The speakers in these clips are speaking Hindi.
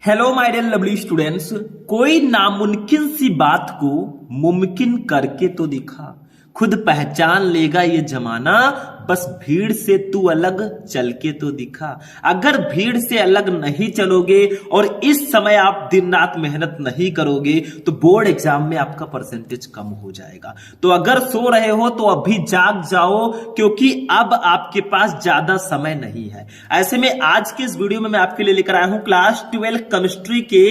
Hello my dear lovely students. कोई नामुमकिन सी बात को मुमकिन करके तो दिखा, खुद पहचान लेगा ये जमाना, बस भीड़ से तू अलग चल के तो दिखा। अगर भीड़ से अलग नहीं चलोगे और इस समय आप दिन रात मेहनत नहीं करोगे तो बोर्ड एग्जाम में आपका परसेंटेज कम हो जाएगा। तो अगर सो रहे हो तो अभी जाग जाओ, क्योंकि अब आपके पास ज्यादा समय नहीं है। ऐसे में आज के इस वीडियो में मैं आपके लिए लेकर आया हूं क्लास 12 केमिस्ट्री के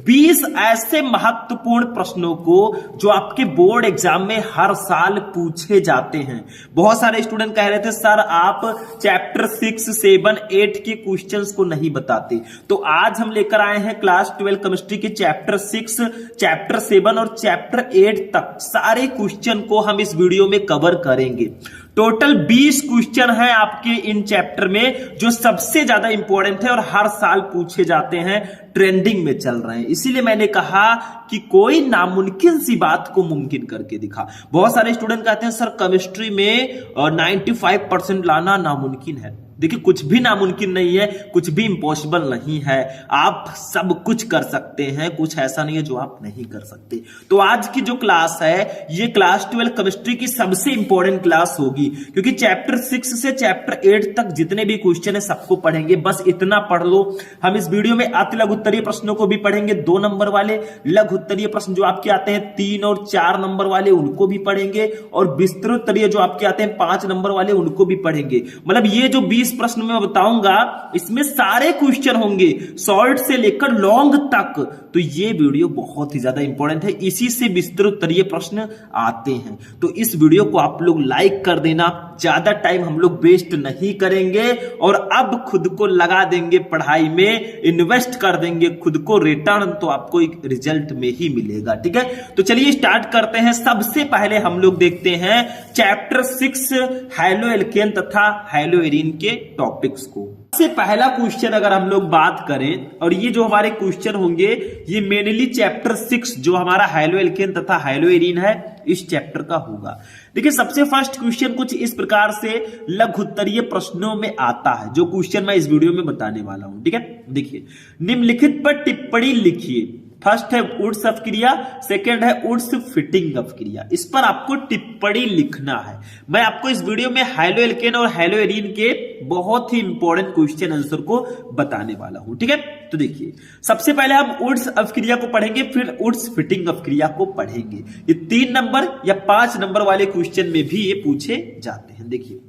20 ऐसे महत्वपूर्ण प्रश्नों को जो आपके बोर्ड एग्जाम में हर साल पूछे जाते हैं। बहुत सारे स्टूडेंट कह रहे थे सर आप चैप्टर 6, 7, 8 के क्वेश्चंस को नहीं बताते, तो आज हम लेकर आए हैं क्लास 12 केमिस्ट्री के चैप्टर 6, चैप्टर 7 और चैप्टर 8 तक सारे क्वेश्चन को हम इस वीडियो में कवर करेंगे। टोटल 20 क्वेश्चन है आपके इन चैप्टर में जो सबसे ज्यादा इंपॉर्टेंट है और हर साल पूछे जाते हैं, ट्रेंडिंग में चल रहे हैं। इसीलिए मैंने कहा कि कोई नामुमकिन सी बात को मुमकिन करके दिखा। बहुत सारे स्टूडेंट कहते हैं सर केमिस्ट्री में 95% लाना नामुमकिन है। देखिए कुछ भी नामुमकिन नहीं है, कुछ भी इंपॉसिबल नहीं है, आप सब कुछ कर सकते हैं, कुछ ऐसा नहीं है जो आप नहीं कर सकते। तो आज की जो क्लास है ये क्लास 12 केमिस्ट्री की सबसे इंपॉर्टेंट क्लास होगी, क्योंकि चैप्टर 6 से चैप्टर 8 तक जितने भी क्वेश्चन है सबको पढ़ेंगे। बस इतना पढ़ लो। हम इस वीडियो में अति लघु उत्तरीय प्रश्नों को भी पढ़ेंगे, 2 नंबर वाले लघु उत्तरीय प्रश्न जो आपके आते हैं 3 और 4 नंबर वाले उनको भी पढ़ेंगे, और विस्तृत उत्तरीय जो आपके आते हैं 5 नंबर वाले उनको भी पढ़ेंगे। मतलब ये जो 20 प्रश्न में बताऊंगा इसमें सारे क्वेश्चन होंगे, शॉर्ट से लेकर लॉन्ग तक। तो ये वीडियो बहुत ही ज्यादा इंपॉर्टेंट है, इसी से विस्तृत उत्तरीय प्रश्न आते हैं। तो इस वीडियो को आप लोग लाइक कर देना, ज्यादा टाइम हम लोग वेस्ट नहीं करेंगे और अब खुद को लगा देंगे पढ़ाई में, इन्वेस्ट कर देंगे खुद को, रिटर्न तो आपको एक रिजल्ट में ही मिलेगा। ठीक है, तो चलिए स्टार्ट करते हैं। सबसे पहले हम लोग देखते हैं चैप्टर 6 हैलो एल्केन तथा हैलो एरीन के टॉपिक्स को। सबसे पहला क्वेश्चन अगर हम लोग बात करें, और ये जो हमारे क्वेश्चन होंगे ये मेनली चैप्टर 6 जो हमारा हैलो एल्केन तथा हैलो एरीन है इस चैप्टर का होगा। देखिए सबसे फर्स्ट क्वेश्चन कुछ इस प्रकार से लघु उत्तरीय प्रश्नों में आता है, जो क्वेश्चन मैं इस वीडियो में बताने वाला हूं। ठीक है, देखिए निम्नलिखित पर टिप्पणी लिखिए। फर्स्ट है वुड्स अपक्रिया, सेकंड है वुड्स फिटिंग अपक्रिया। इस पर आपको टिप्पणी लिखना है। मैं आपको इस वीडियो में हैलो एल्केन और हैलो एरीन के बहुत ही इंपॉर्टेंट क्वेश्चन आंसर को बताने वाला हूं। ठीक है, तो देखिए सबसे पहले हम वुड्स अपक्रिया को पढ़ेंगे, फिर वुड्स फिटिंग अपक्रिया को पढ़ेंगे। ये 3 नंबर या 5 नंबर वाले क्वेश्चन में भी ये पूछे जाते हैं। देखिए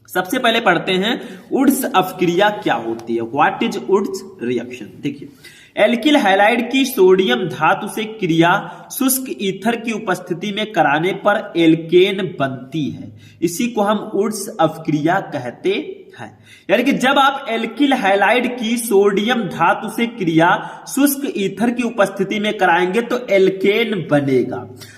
सबसे पहले पढ़ते हैं वुड्स अपक्रिया क्या होती है, व्हाट इज वुड्स रिएक्शन। देखिए एल्किल हैलाइड की सोडियम धातु से क्रिया शुष्क ईथर की उपस्थिति में कराने पर एल्केन बनती है, इसी को हम वुड्स अपक्रिया कहते हैं। यानी कि जब आप एल्किल हैलाइड की सोडियम धातु से क्रिया शुष्क ईथर की उपस्थिति में कराएंगे तो एल्केन बनेगा।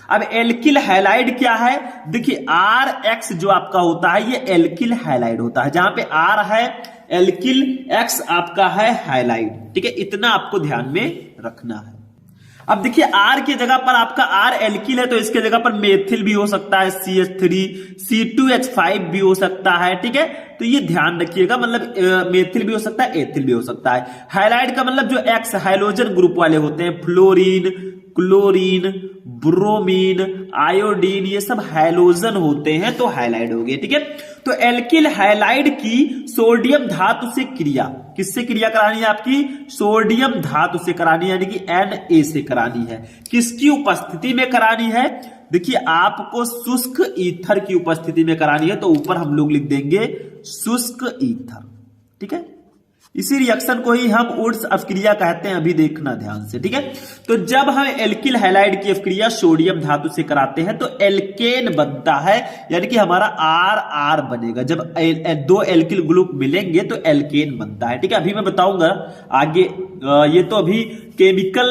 अब एल्किल हैलाइड क्या है, देखिए RX जो आपका होता है ये एल्किल हैलाइड होता है, जहां पे R है एल्किल, X आपका है हैलाइड। ठीक है, इतना आपको ध्यान में रखना है। अब देखिए R की जगह पर आपका R एल्किल है तो इसके जगह पर मेथिल भी हो सकता है, CH3, C2H5 भी हो सकता है। ठीक है, तो ये ध्यान रखिएगा, मतलब मेथिल भी हो सकता है, एथिल भी हो सकता है। हैलाइड का मतलब जो X हाइड्रोजन ग्रुप वाले होते हैं, फ्लोरीन, क्लोरीन, ब्रोमीन, आयोडीन, ये सब हैलोजन होते हैं तो हैलाइड हो गए। ठीक है, तो एल्किल हैलाइड की सोडियम धातु से क्रिया, किससे क्रिया करानी है आपकी, सोडियम धातु से करानी है, यानी कि Na से करानी है। किसकी उपस्थिति में करानी है, देखिए आपको शुष्क ईथर की उपस्थिति में करानी है, तो ऊपर हम लोग लिख देंगे शुष्क ईथर। ठीक है, इसी रिएक्शन को ही हम वुड्स अपक्रिया कहते हैं, अभी देखना ध्यान से। ठीक है, तो जब हम एल्किल हैलाइड की अपक्रिया सोडियम धातु से कराते हैं तो एल्केन बनता है, यानी कि हमारा RR बनेगा। जब 2 एल्किल ग्रुप मिलेंगे तो एल्केन बनता है। ठीक है, अभी मैं बताऊंगा आगे, ये तो अभी केमिकल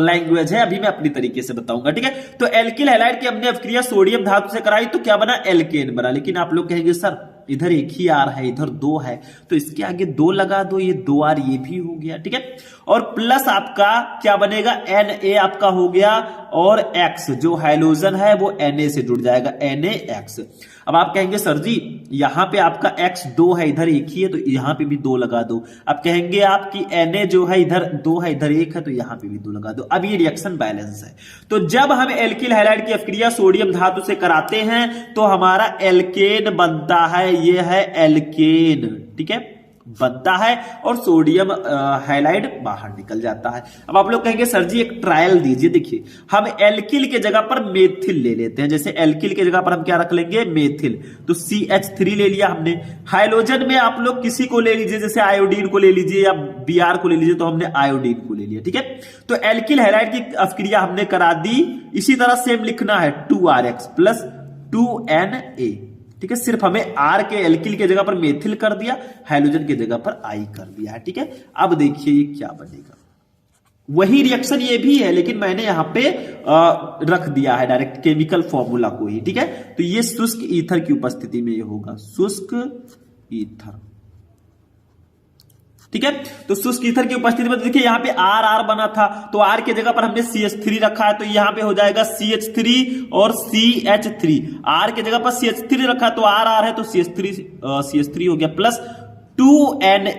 लैंग्वेज है, अभी मैं अपनी तरीके से बताऊंगा। ठीक है, तो एल्किल हैलाइड की हमने अपक्रिया सोडियम धातु से कराई तो क्या बना, एल्केन बना। लेकिन आप लोग कहेंगे सर इधर एक ही आर है, इधर 2 है, तो इसके आगे 2 लगा दो, ये 2R ये भी हो गया, ठीक है। और प्लस आपका क्या बनेगा, Na आपका हो गया, और X जो हाइड्रोजन है वो Na से जुड़ जाएगा, NaX। अब आप कहेंगे सर जी यहां पे आपका X 2 है, इधर एक ही है, तो यहां पे भी 2 लगा दो। अब कहेंगे आप कि Na जो है इधर 2 है, इधर 1 है, तो यहां पे भी 2 लगा दो। अब ये रिएक्शन बैलेंस है। तो जब हम एल्किल हैलाइड की अभिक्रिया सोडियम धातु से कराते हैं तो हमारा एल्केन बनता है, ये है एल्केन, ठीक है, बनता है, और सोडियम हाइलाइड बाहर निकल जाता है। अब आप लोग कहेंगे सर जी एक ट्रायल दीजिए। देखिए हम एल्किल के जगह पर मेथिल ले लेते हैं, जैसे एल्किल के जगह पर हम क्या रख लेंगे, मेथिल, तो CH3 ले लिया हमने। हाइड्रोजन में आप लोग किसी को ले लीजिए, जैसे आयोडीन को ले लीजिए या Br को ले लीजिए, तो हमने आयोडीन को ले लिया, ठीक है। तो एल्किल हैलाइड की अभिक्रिया हमने करा दी। इसी तरह सेम लिखना है 2RX प्लस 2Na, ठीक है। सिर्फ हमें R के एल्किल के जगह पर मेथिल कर दिया, हाइड्रोजन के जगह पर I कर दिया है, ठीक है। अब देखिए ये क्या बनेगा, वही रिएक्शन ये भी है, लेकिन मैंने यहां पे रख दिया है डायरेक्ट केमिकल फॉर्मूला को ही, ठीक है। तो ये शुष्क ईथर की उपस्थिति में ये होगा, शुष्क ईथर, ठीक है। तो शुष्क ईथर की उपस्थिति में देखिए यहां पे R बना था, तो R के जगह पर हमने CH3 रखा है, तो यहां पे हो जाएगा CH3 और CH3। R के जगह पर CH3 रखा तो R है, तो CH3 हो गया, प्लस 2Na,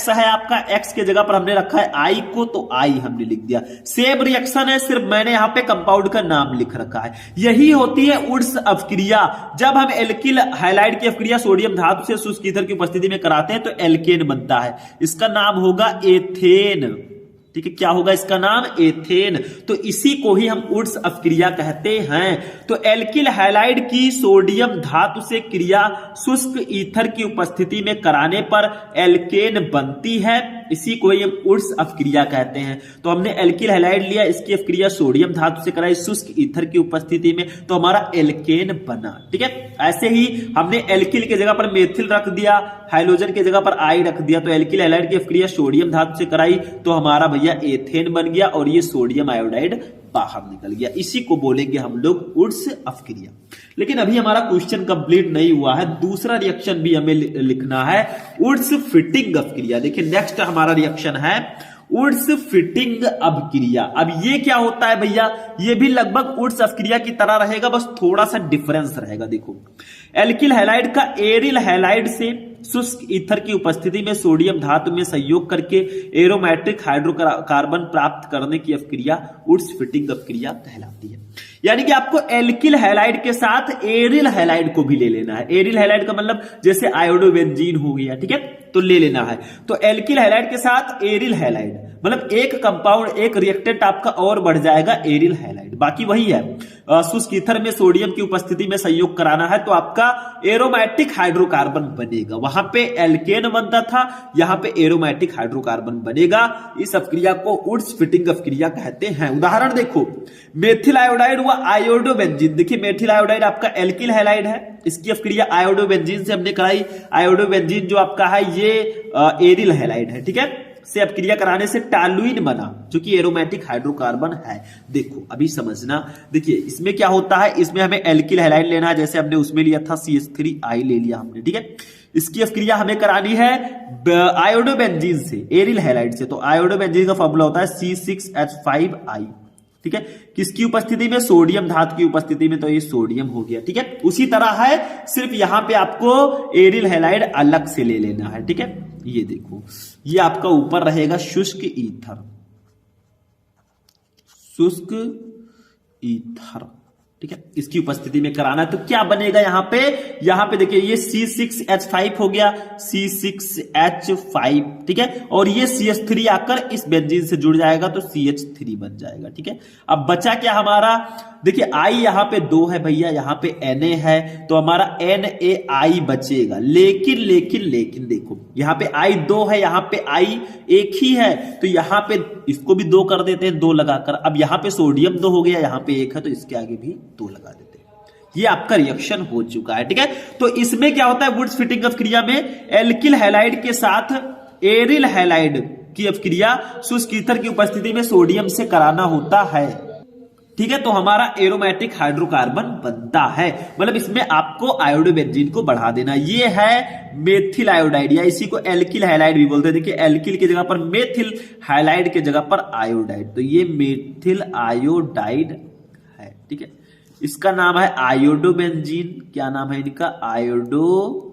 है आपका, X के जगह पर हमने रखा है I को, तो I हमने लिख दिया। सेम रिएक्शन है, सिर्फ मैंने यहां पे कंपाउंड का नाम लिख रखा है। यही होती है वुड्स अभिक्रिया। जब हम एल्किल हैलाइड की अभिक्रिया सोडियम धातु से शुष्क ईथर की उपस्थिति में कराते हैं तो एल्केन बनता है, इसका नाम होगा एथेन, ठीक है। क्या होगा इसका नाम, एथेन। तो इसी को ही हम वुड्स अभिक्रिया कहते हैं। तो एल्किल हैलाइड की सोडियम धातु से क्रिया शुष्क ईथर की उपस्थिति में कराने पर एल्केन बनती है, इसी को ही हम वुड्स अभिक्रिया कहते हैं। तो हमने एल्किल हैलाइड लिया, इसकी अभिक्रिया सोडियम धातु से कराई शुष्क ईथर की उपस्थिति में, तो हमारा एल्केन बना, ठीक है। ऐसे ही हमने एल्किल के जगह पर मेथिल रख दिया, हाइड्रोजन के जगह पर I रख दिया, तो एल्किल हैलाइड की अभिक्रिया सोडियम धातु से कराई तो हमारा भैया एथेन बन गया, और ये सोडियम आयोडाइड बाहर निकल गया। इसी को बोलेंगे हम लोग वुड्स अभिक्रिया। लेकिन अभी हमारा क्वेश्चन कंप्लीट नहीं हुआ है, दूसरा रिएक्शन भी हमें लिखना है, वुड्स फिटिंग अभिक्रिया। देखिए नेक्स्ट हमारा रिएक्शन है वुड्स फिटिंग अभिक्रिया। अब ये क्या होता है भैया, ये भी लगभग वुड्स अभिक्रिया की तरह रहेगा, बस थोड़ा सा डिफरेंस रहेगा। देखो एल्किल हैलाइड का एरिल हैलाइड से शुष्क ईथर की उपस्थिति में सोडियम धातु में संयोग करके एरोमेटिक हाइड्रोकार्बन प्राप्त करने की अभिक्रिया वुड्स फिटिंग अभिक्रिया कहलाती है। यानी कि आपको एल्किल हैलाइड के साथ एरिल हैलाइड को भी ले लेना है। एरिल हैलाइड का मतलब जैसे आयोडोबेंजीन हो गया, ठीक है, तो ले लेना है। तो एल्किल हैलाइड के साथ एरिल हैलाइड, मतलब एक कंपाउंड, एक रिएक्टेंट आपका और बढ़ जाएगा एरिल हैलाइड, बाकी वही है। शुष्क ईथर में सोडियम की उपस्थिति में संयोग कराना है तो आपका एरोमेटिक हाइड्रोकार्बन बनेगा। वहां पे एल्केन बनता था, यहां पे एरोमेटिक हाइड्रोकार्बन बनेगा। इस अभिक्रिया को वुड्स फिटिंग अभिक्रिया कहते हैं। उदाहरण देखो, मेथिल आयोडाइड व आयोडोबेंजीन। देखिए मेथिल आयोडाइड आपका एल्किल हैलाइड है, इसकी अभिक्रिया आयोडोबेंजीन से हमने कराई। आयोडोबेंजीन जो आपका है ये एरिल हैलाइड है, ठीक है, से अभिक्रिया कराने से टालुइन बना जो कि एरोमेटिक हाइड्रोकार्बन है। देखो अभी समझना, देखिए इसमें क्या होता है, इसमें हमें एल्किल हैलाइड लेना है, जैसे हमने उसमें लिया था CH3I ले लिया हमने, ठीक है। इसकी अभिक्रिया हमें करानी है आयोडोबेंजीन से, एरिल हैलाइड से। तो आयोडोबेंजीन का फॉर्मूला होता है C6H5I, ठीक है। किसकी उपस्थिति में, सोडियम धातु की उपस्थिति में, तो ये सोडियम हो गया, ठीक है। उसी तरह है, सिर्फ यहां पे आपको एरिल हैलाइड अलग से ले लेना है, ठीक है। ये देखो ये आपका ऊपर रहेगा शुष्क ईथर, शुष्क ईथर, ठीक है, इसकी उपस्थिति में कराना है। तो क्या बनेगा यहां पे देखिए ये C6H5 हो गया, C6H5, ठीक है, और ये CH3 आकर इस बेंजीन से जुड़ जाएगा तो CH3 बन जाएगा, ठीक है। अब बचा क्या हमारा, देखिए I यहां पे 2 है भैया, यहां पे Na है, तो हमारा NaI बचेगा। लेकिन देखो यहां पे I 2 है, यहां पे I 1 ही है, तो यहां पे इसको भी 2 कर देते हैं 2 लगाकर। अब यहां पे सोडियम 2 हो गया, यहां पे 1 है, तो इसके आगे भी 2 लगा देते हैं। ये आपका रिएक्शन हो चुका है, ठीक है। तो इसमें क्या होता है, वुड्स फिटिंग अभिक्रिया में एल्किल हैलाइड के साथ एरिल हैलाइड की अभिक्रिया शुष्क ईथर की उपस्थिति में सोडियम से कराना होता है। ठीक है, तो हमारा एरोमेटिक हाइड्रोकार्बन बनता है। मतलब इसमें आपको आयोडोबेंजीन को बढ़ा देना। ये है मेथिल आयोडाइड, या इसी को एल्किल हाइलाइड भी बोलते हैं। देखिए एल्किल की जगह पर मेथिल, हाइलाइड की जगह पर आयोडाइड, तो ये मेथिल आयोडाइड है। ठीक है, इसका नाम है आयोडोबेंजीन। क्या नाम है इनका? आयोडोबेंजीन।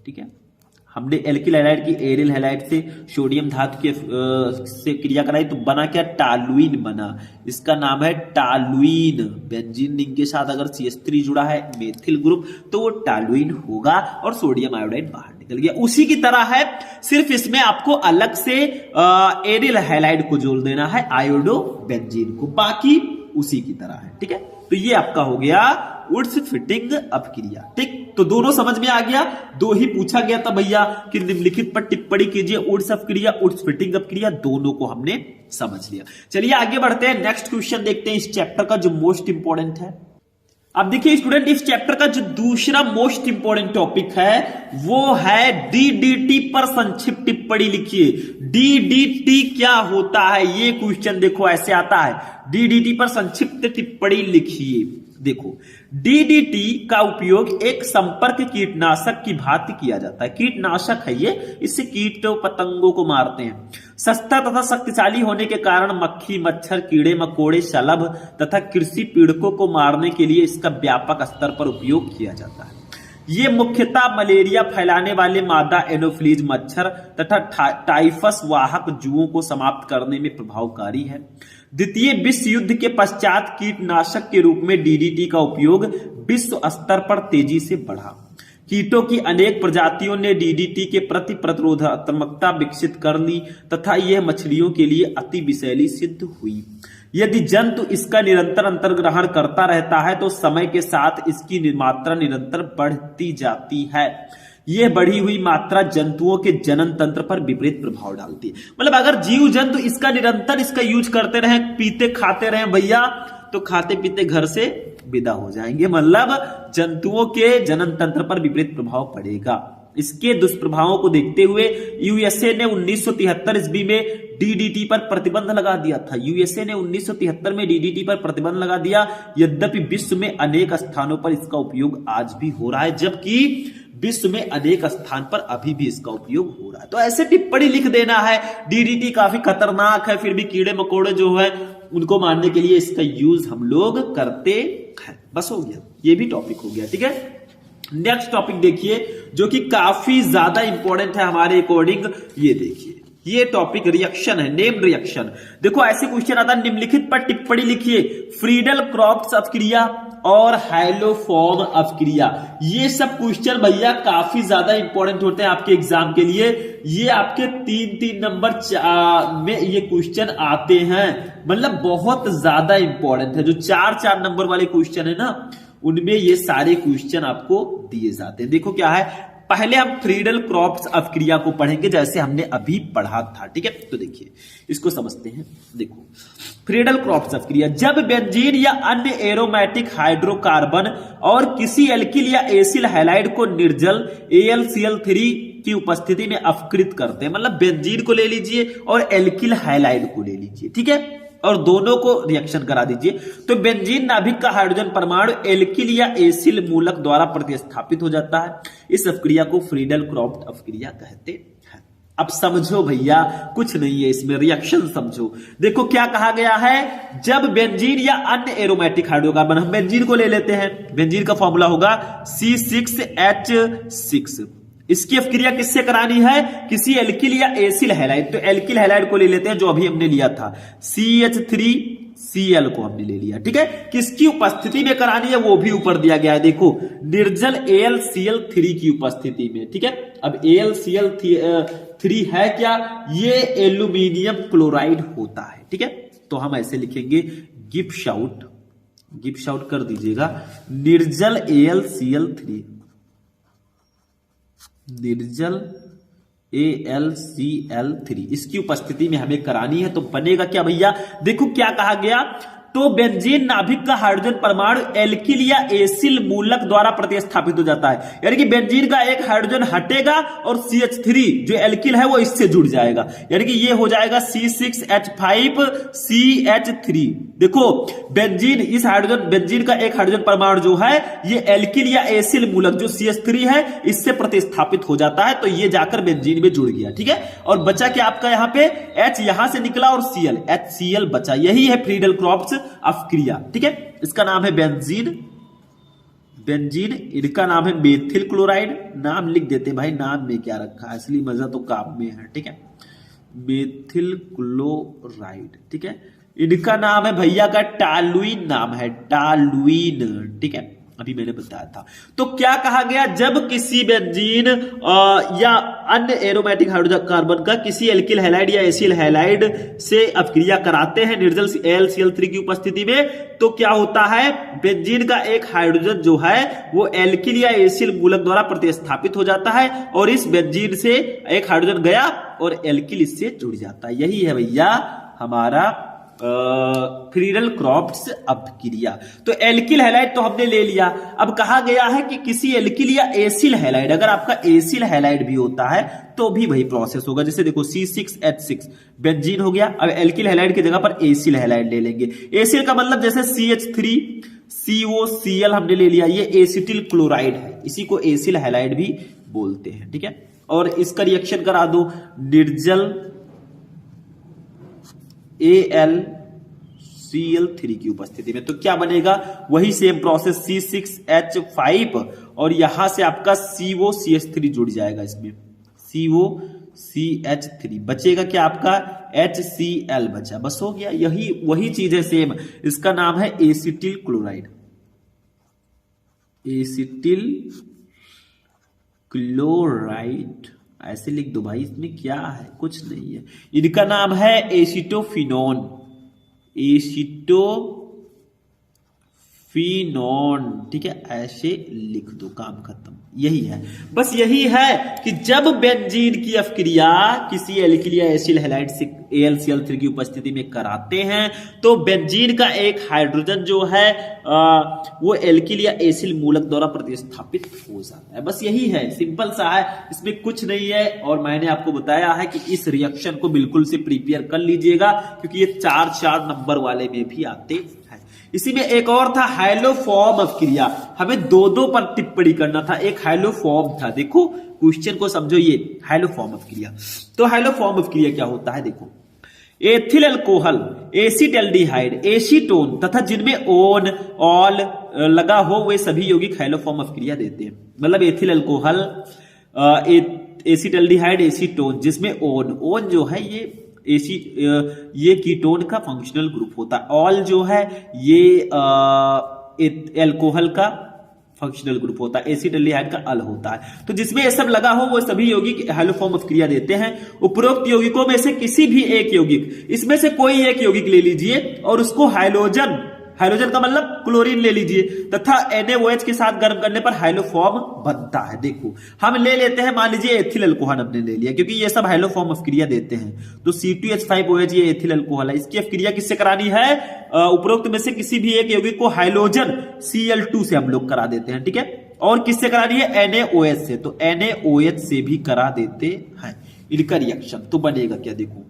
ठीक है, हमने एल्किल हैलाइड की एरिल हैलाइड से सोडियम धातु के से क्रिया कराई तो बना क्या? टालुइन बना। इसका नाम है टालुइन। बेंजीन रिंग के साथ अगर CH3 जुड़ा है मेथिल ग्रुप तो वो टालुइन होगा और सोडियम आयोडाइड बाहर निकल गया। उसी की तरह है, सिर्फ इसमें आपको अलग से एरिल हैलाइड को जोड़ देना है आयोडो बेंजीन को, बाकी उसी की तरह है। ठीक है, तो ये आपका हो गया वुड्स फिटिंग अपक्रिया। ठीक, तो दोनों समझ में आ गया। दो ही पूछा गया था भैया कि निम्नलिखित पर टिप्पणी कीजिए, वुड्स अपक्रिया, वुड्स फिटिंग अपक्रिया, दोनों को हमने समझ लिया। चलिए आगे बढ़ते हैं, नेक्स्ट क्वेश्चन देखते हैं इस चैप्टर का जो मोस्ट इंपॉर्टेंट है। अब देखिए स्टूडेंट, इस चैप्टर का जो दूसरा मोस्ट इंपॉर्टेंट टॉपिक है वो है डीडीटी पर संक्षिप्त टिप्पणी लिखिए। डीडीटी क्या होता है, ये क्वेश्चन देखो ऐसे आता है, डीडीटी पर संक्षिप्त टिप्पणी लिखिए। देखो, डीडीटी का उपयोग एक संपर्क कीटनाशक की भांति किया जाता है। कीटनाशक है ये, इससे कीटों पतंगों को मारते हैं। सस्ता तथा शक्तिशाली होने के कारण मक्खी, मच्छर, कीड़े मकोड़े, शलभ तथा कृषि पीड़कों को मारने के लिए इसका व्यापक स्तर पर उपयोग किया जाता है। ये मुख्यतः मलेरिया फैलाने वाले मादा एनोफिलीज मच्छर तथा टाइफस वाहक जुओं को समाप्त करने में प्रभावकारी है। द्वितीय विश्व युद्ध के पश्चात कीटनाशक के रूप में डीडीटी का उपयोग विश्व स्तर पर तेजी से बढ़ा। कीटों की अनेक प्रजातियों ने डीडीटी के प्रति प्रतिरोधात्मकता विकसित कर ली तथा यह मछलियों के लिए अति विषैली सिद्ध हुई। यदि जंतु इसका निरंतर अंतर्ग्रहण करता रहता है तो समय के साथ इसकी मात्रा निरंतर बढ़ती जाती है। यह बढ़ी हुई मात्रा जंतुओं के जनन तंत्र पर विपरीत प्रभाव डालती है। मतलब अगर जीव जंतु इसका निरंतर इसका यूज करते रहे, पीते खाते रहे भैया, तो खाते पीते घर से विदा हो जाएंगे। मतलब जंतुओं के जनन तंत्र पर विपरीत प्रभाव पड़ेगा। इसके दुष्प्रभावों को देखते हुए यूएसए ने 1973 ईस्वी में डीडीटी पर प्रतिबंध लगा दिया था। यूएसए ने 1973 में डीडीटी पर प्रतिबंध लगा दिया। यद्यपि विश्व में अनेक स्थानों पर इसका उपयोग आज भी हो रहा है, जबकि विश्व में अनेक स्थान पर अभी भी इसका उपयोग हो रहा है। तो ऐसे टिप्पणी लिख देना है, डीडीटी काफी खतरनाक है, फिर भी कीड़े मकोड़े जो है उनको मारने के लिए इसका यूज हम लोग करते हैं। बस हो गया, ये भी टॉपिक हो गया। ठीक है, नेक्स्ट टॉपिक देखिए जो कि काफी ज्यादा इंपॉर्टेंट है हमारे अकॉर्डिंग। ये देखिए, ये टॉपिक रिएक्शन है, नेम रिएक्शन। देखो ऐसे क्वेश्चन आता है, निम्नलिखित पर टिप्पणी लिखिए। फ्रीडल क्रॉफ्ट अपक्रिया और हाइलोफॉर्म अपक्रिया, ये सब क्वेश्चन भैया काफी ज्यादा इंपॉर्टेंट होते हैं आपके एग्जाम के लिए। ये आपके 3-3 नंबर में ये क्वेश्चन आते हैं, मतलब बहुत ज्यादा इंपॉर्टेंट है। जो 4-4 नंबर वाले क्वेश्चन है ना, उनमें ये सारे क्वेश्चन आपको दिए जाते हैं। देखो क्या है, पहले हम फ्रीडल क्रॉफ्ट अपक्रिया को पढ़ेंगे जैसे हमने अभी पढ़ा था। ठीक है, तो देखिए इसको समझते हैं। देखो फ्रीडल क्रॉफ्ट अपक्रिया, जब बेंजीन या अन्य एरोमेटिक हाइड्रोकार्बन और किसी एल्किल या एसिल हैलाइड को निर्जल AlCl3 की उपस्थिति में अपकृत करते हैं। मतलब बेंजीन को ले लीजिए और एल्किल हैलाइड को ले लीजिए, ठीक है, और दोनों को रिएक्शन करा दीजिए, तो बेंजीन नाभिक का हाइड्रोजन परमाणु एल्किल या एसिल मूलक द्वारा प्रतिस्थापित हो जाता है। इस अपक्रिया को फ्रीडल क्रॉफ्ट अपक्रिया कहते हैं। अब समझो भैया, कुछ नहीं है इसमें, रिएक्शन समझो। देखो क्या कहा गया है, जब बेंजीन या अन्य एरोमेटिक हाइड्रोकार्बन, हम बेंजीन को ले लेते हैं, बेंजीन का फॉर्मूला होगा C6H6। इसकी अपक्रिया किससे करानी है, किसी एल्किल या एसिल हैलाइड, तो एल्किल हैलाइड को ले लेते हैं जो अभी हमने लिया था, CH3Cl को हमने ले लिया। ठीक है, किसकी उपस्थिति में करानी है वो भी ऊपर दिया गया है। देखो निर्जल AlCl3 की उपस्थिति में। ठीक है, अब AlCl3 है क्या, ये एल्यूमिनियम क्लोराइड होता है। ठीक है, तो हम ऐसे लिखेंगे, गिब्स आउट कर दीजिएगा, निर्जल AlCl3, निर्जल AlCl3 इसकी उपस्थिति में हमें करानी है। तो बनेगा क्या भैया, देखो क्या कहा गया, तो बेंजीन नाभिक का हाइड्रोजन परमाणु एल्किल या एसिल मूलक द्वारा प्रतिस्थापित हो जाता है। यानी कि बेंजीन का एक हाइड्रोजन हटेगा और CH3 जो एल्किल है वो इससे जुड़ जाएगा, यानी कि ये हो जाएगा C6H5CH3। देखो बेंजीन बेंजीन का एक हाइड्रोजन परमाणु जो है ये एल्किल या एसिल मूलक जो CH3 है इससे प्रतिस्थापित हो जाता है, तो ये जाकर बेंजीन में जुड़ गया। ठीक है, और बचा क्या आपका यहाँ पे H यहां से निकला और Cl, HCl बचा। यही है फ्रीडल क्रॉफ्ट्स अफ्क्रिया। ठीक है, इसका नाम है बेंजीन, इनका नाम है मेथिल क्लोराइड। नाम लिख देते हैं भाई, नाम में क्या रखा है, असली मजा तो काम में है। ठीक है, मेथिल क्लोराइड। ठीक है, इनका नाम है भैया का टालुइन, नाम है टालुइन। ठीक है, अभी मैंने बताया था। तो क्या कहा गया, जब किसी बेंजीन या अन्य एरोमेटिक हाइड्रोजन कार्बन का किसी एल्किल हैलाइड या एसिल हैलाइड से अपक्रिया कराते हैं निर्जल AlCl3 की उपस्थिति में, तो क्या होता है, बेंजीन का एक हाइड्रोजन जो है वो एल्किल या एसिल मूलक द्वारा प्रतिस्थापित हो जाता है और इस बेंजीन से एक हाइड्रोजन गया और एल्किल इससे जुड़ जाता है। यही है भैया हमारा फ्रीडल क्रॉफ्ट्स अपक्रिया। तो एल्किल हैलाइड तो हमने ले लिया। अब कहा गया है कि किसी एल्किल या एसिल हैलाइड, अगर आपका एसिल हैलाइड भी होता है तो भी वही प्रोसेस होगा। जैसे देखो C6H6 बेंजीन हो गया, अब एल्किल हैलाइड की जगह पर एसिल हैलाइड ले लेंगे। एसिल का मतलब जैसे CH3 COCl हमने ले लिया, ये एसिटिल क्लोराइड है, इसी को एसिल हैलाइड भी बोलते हैं। ठीक है, और इसका रिएक्शन करा दो निर्जल AlCl3 की उपस्थिति में, तो क्या बनेगा, वही सेम प्रोसेस C6H5 और यहां से आपका COCH3 जुड़ जाएगा, इसमें COCH3 बचेगा क्या आपका HCl बचा, बस हो गया। यही वही चीज है सेम, इसका नाम है एसिटिल क्लोराइड, एसिटिल क्लोराइड ऐसे लिख दो भाई, इसमें क्या है, कुछ नहीं है। इनका नाम है एसिटोफिनोन, ठीक है, ऐसे लिख दो, काम खत्म। यही है, बस यही है कि जब बेंजीन की अपक्रिया किसी एल्किल या एसिल हैलाइड से AlCl3 की उपस्थिति में कराते हैं तो बेंजीन का एक हाइड्रोजन जो है वो एल्किल या एसिल मूलक द्वारा प्रतिस्थापित हो जाता है। बस यही है, सिंपल सा है, इसमें कुछ नहीं है। और मैंने आपको बताया है कि इस रिएक्शन को बिल्कुल से प्रिपेयर कर लीजिएगा, क्योंकि ये 4 नंबर वाले में भी आते हैं। इसी में एक और था हाइलोफॉर्म अपक्रिया, हमें 2 पर टिप्पणी करना था। एक हाइलोफॉर्म था, देखो क्वेश्चन को समझो, ये हाइलोफॉर्म अपक्रिया। तो हाइलोफॉर्म अपक्रिया क्या होता है, देखो एथिल अल्कोहल, एसिटल्डिहाइड, एसीटोन तथा जिनमें ओन ऑल लगा हो वे सभी यौगिक हाइलोफॉर्म अपक्रिया देते हैं। मतलब एथिल अल्कोहल, एसिटल्डिहाइड, एसीटोन जिसमें ओन जो है ये कीटोन का फंक्शनल ग्रुप होता है, ऑल जो है ये एल्कोहल का फंक्शनल ग्रुप होता है, एसिटल्डिहाइड का अल होता है। तो जिसमें ये सब लगा हो वो सभी यौगिक हाइलोफॉर्म अपक्रिया देते हैं। उपरोक्त यौगिकों में से किसी भी एक यौगिक, इसमें से कोई एक यौगिक ले लीजिए और उसको हाइड्रोजन का मतलब क्लोरीन ले लीजिए तथा NaOH के साथ गर्म करने पर हाइलोफॉर्म बनता है। देखो हम ले लेते हैं, मान लीजिए एथिल अल्कोहल हमने ले लिया, क्योंकि ये सब हाइलोफॉर्म अपक्रिया देते हैं। तो C2H5OH ये एथिल अल्कोहल है, इसकी अपक्रिया किससे करानी है, उपरोक्त में से किसी भी एक यौगिक को हाइड्रोजन Cl2 से हम लोग करा देते हैं। ठीक है, और किससे करानी है, NaOH से, तो NaOH से भी करा देते हैं। इनका रिएक्शन तो बनेगा क्या, देखो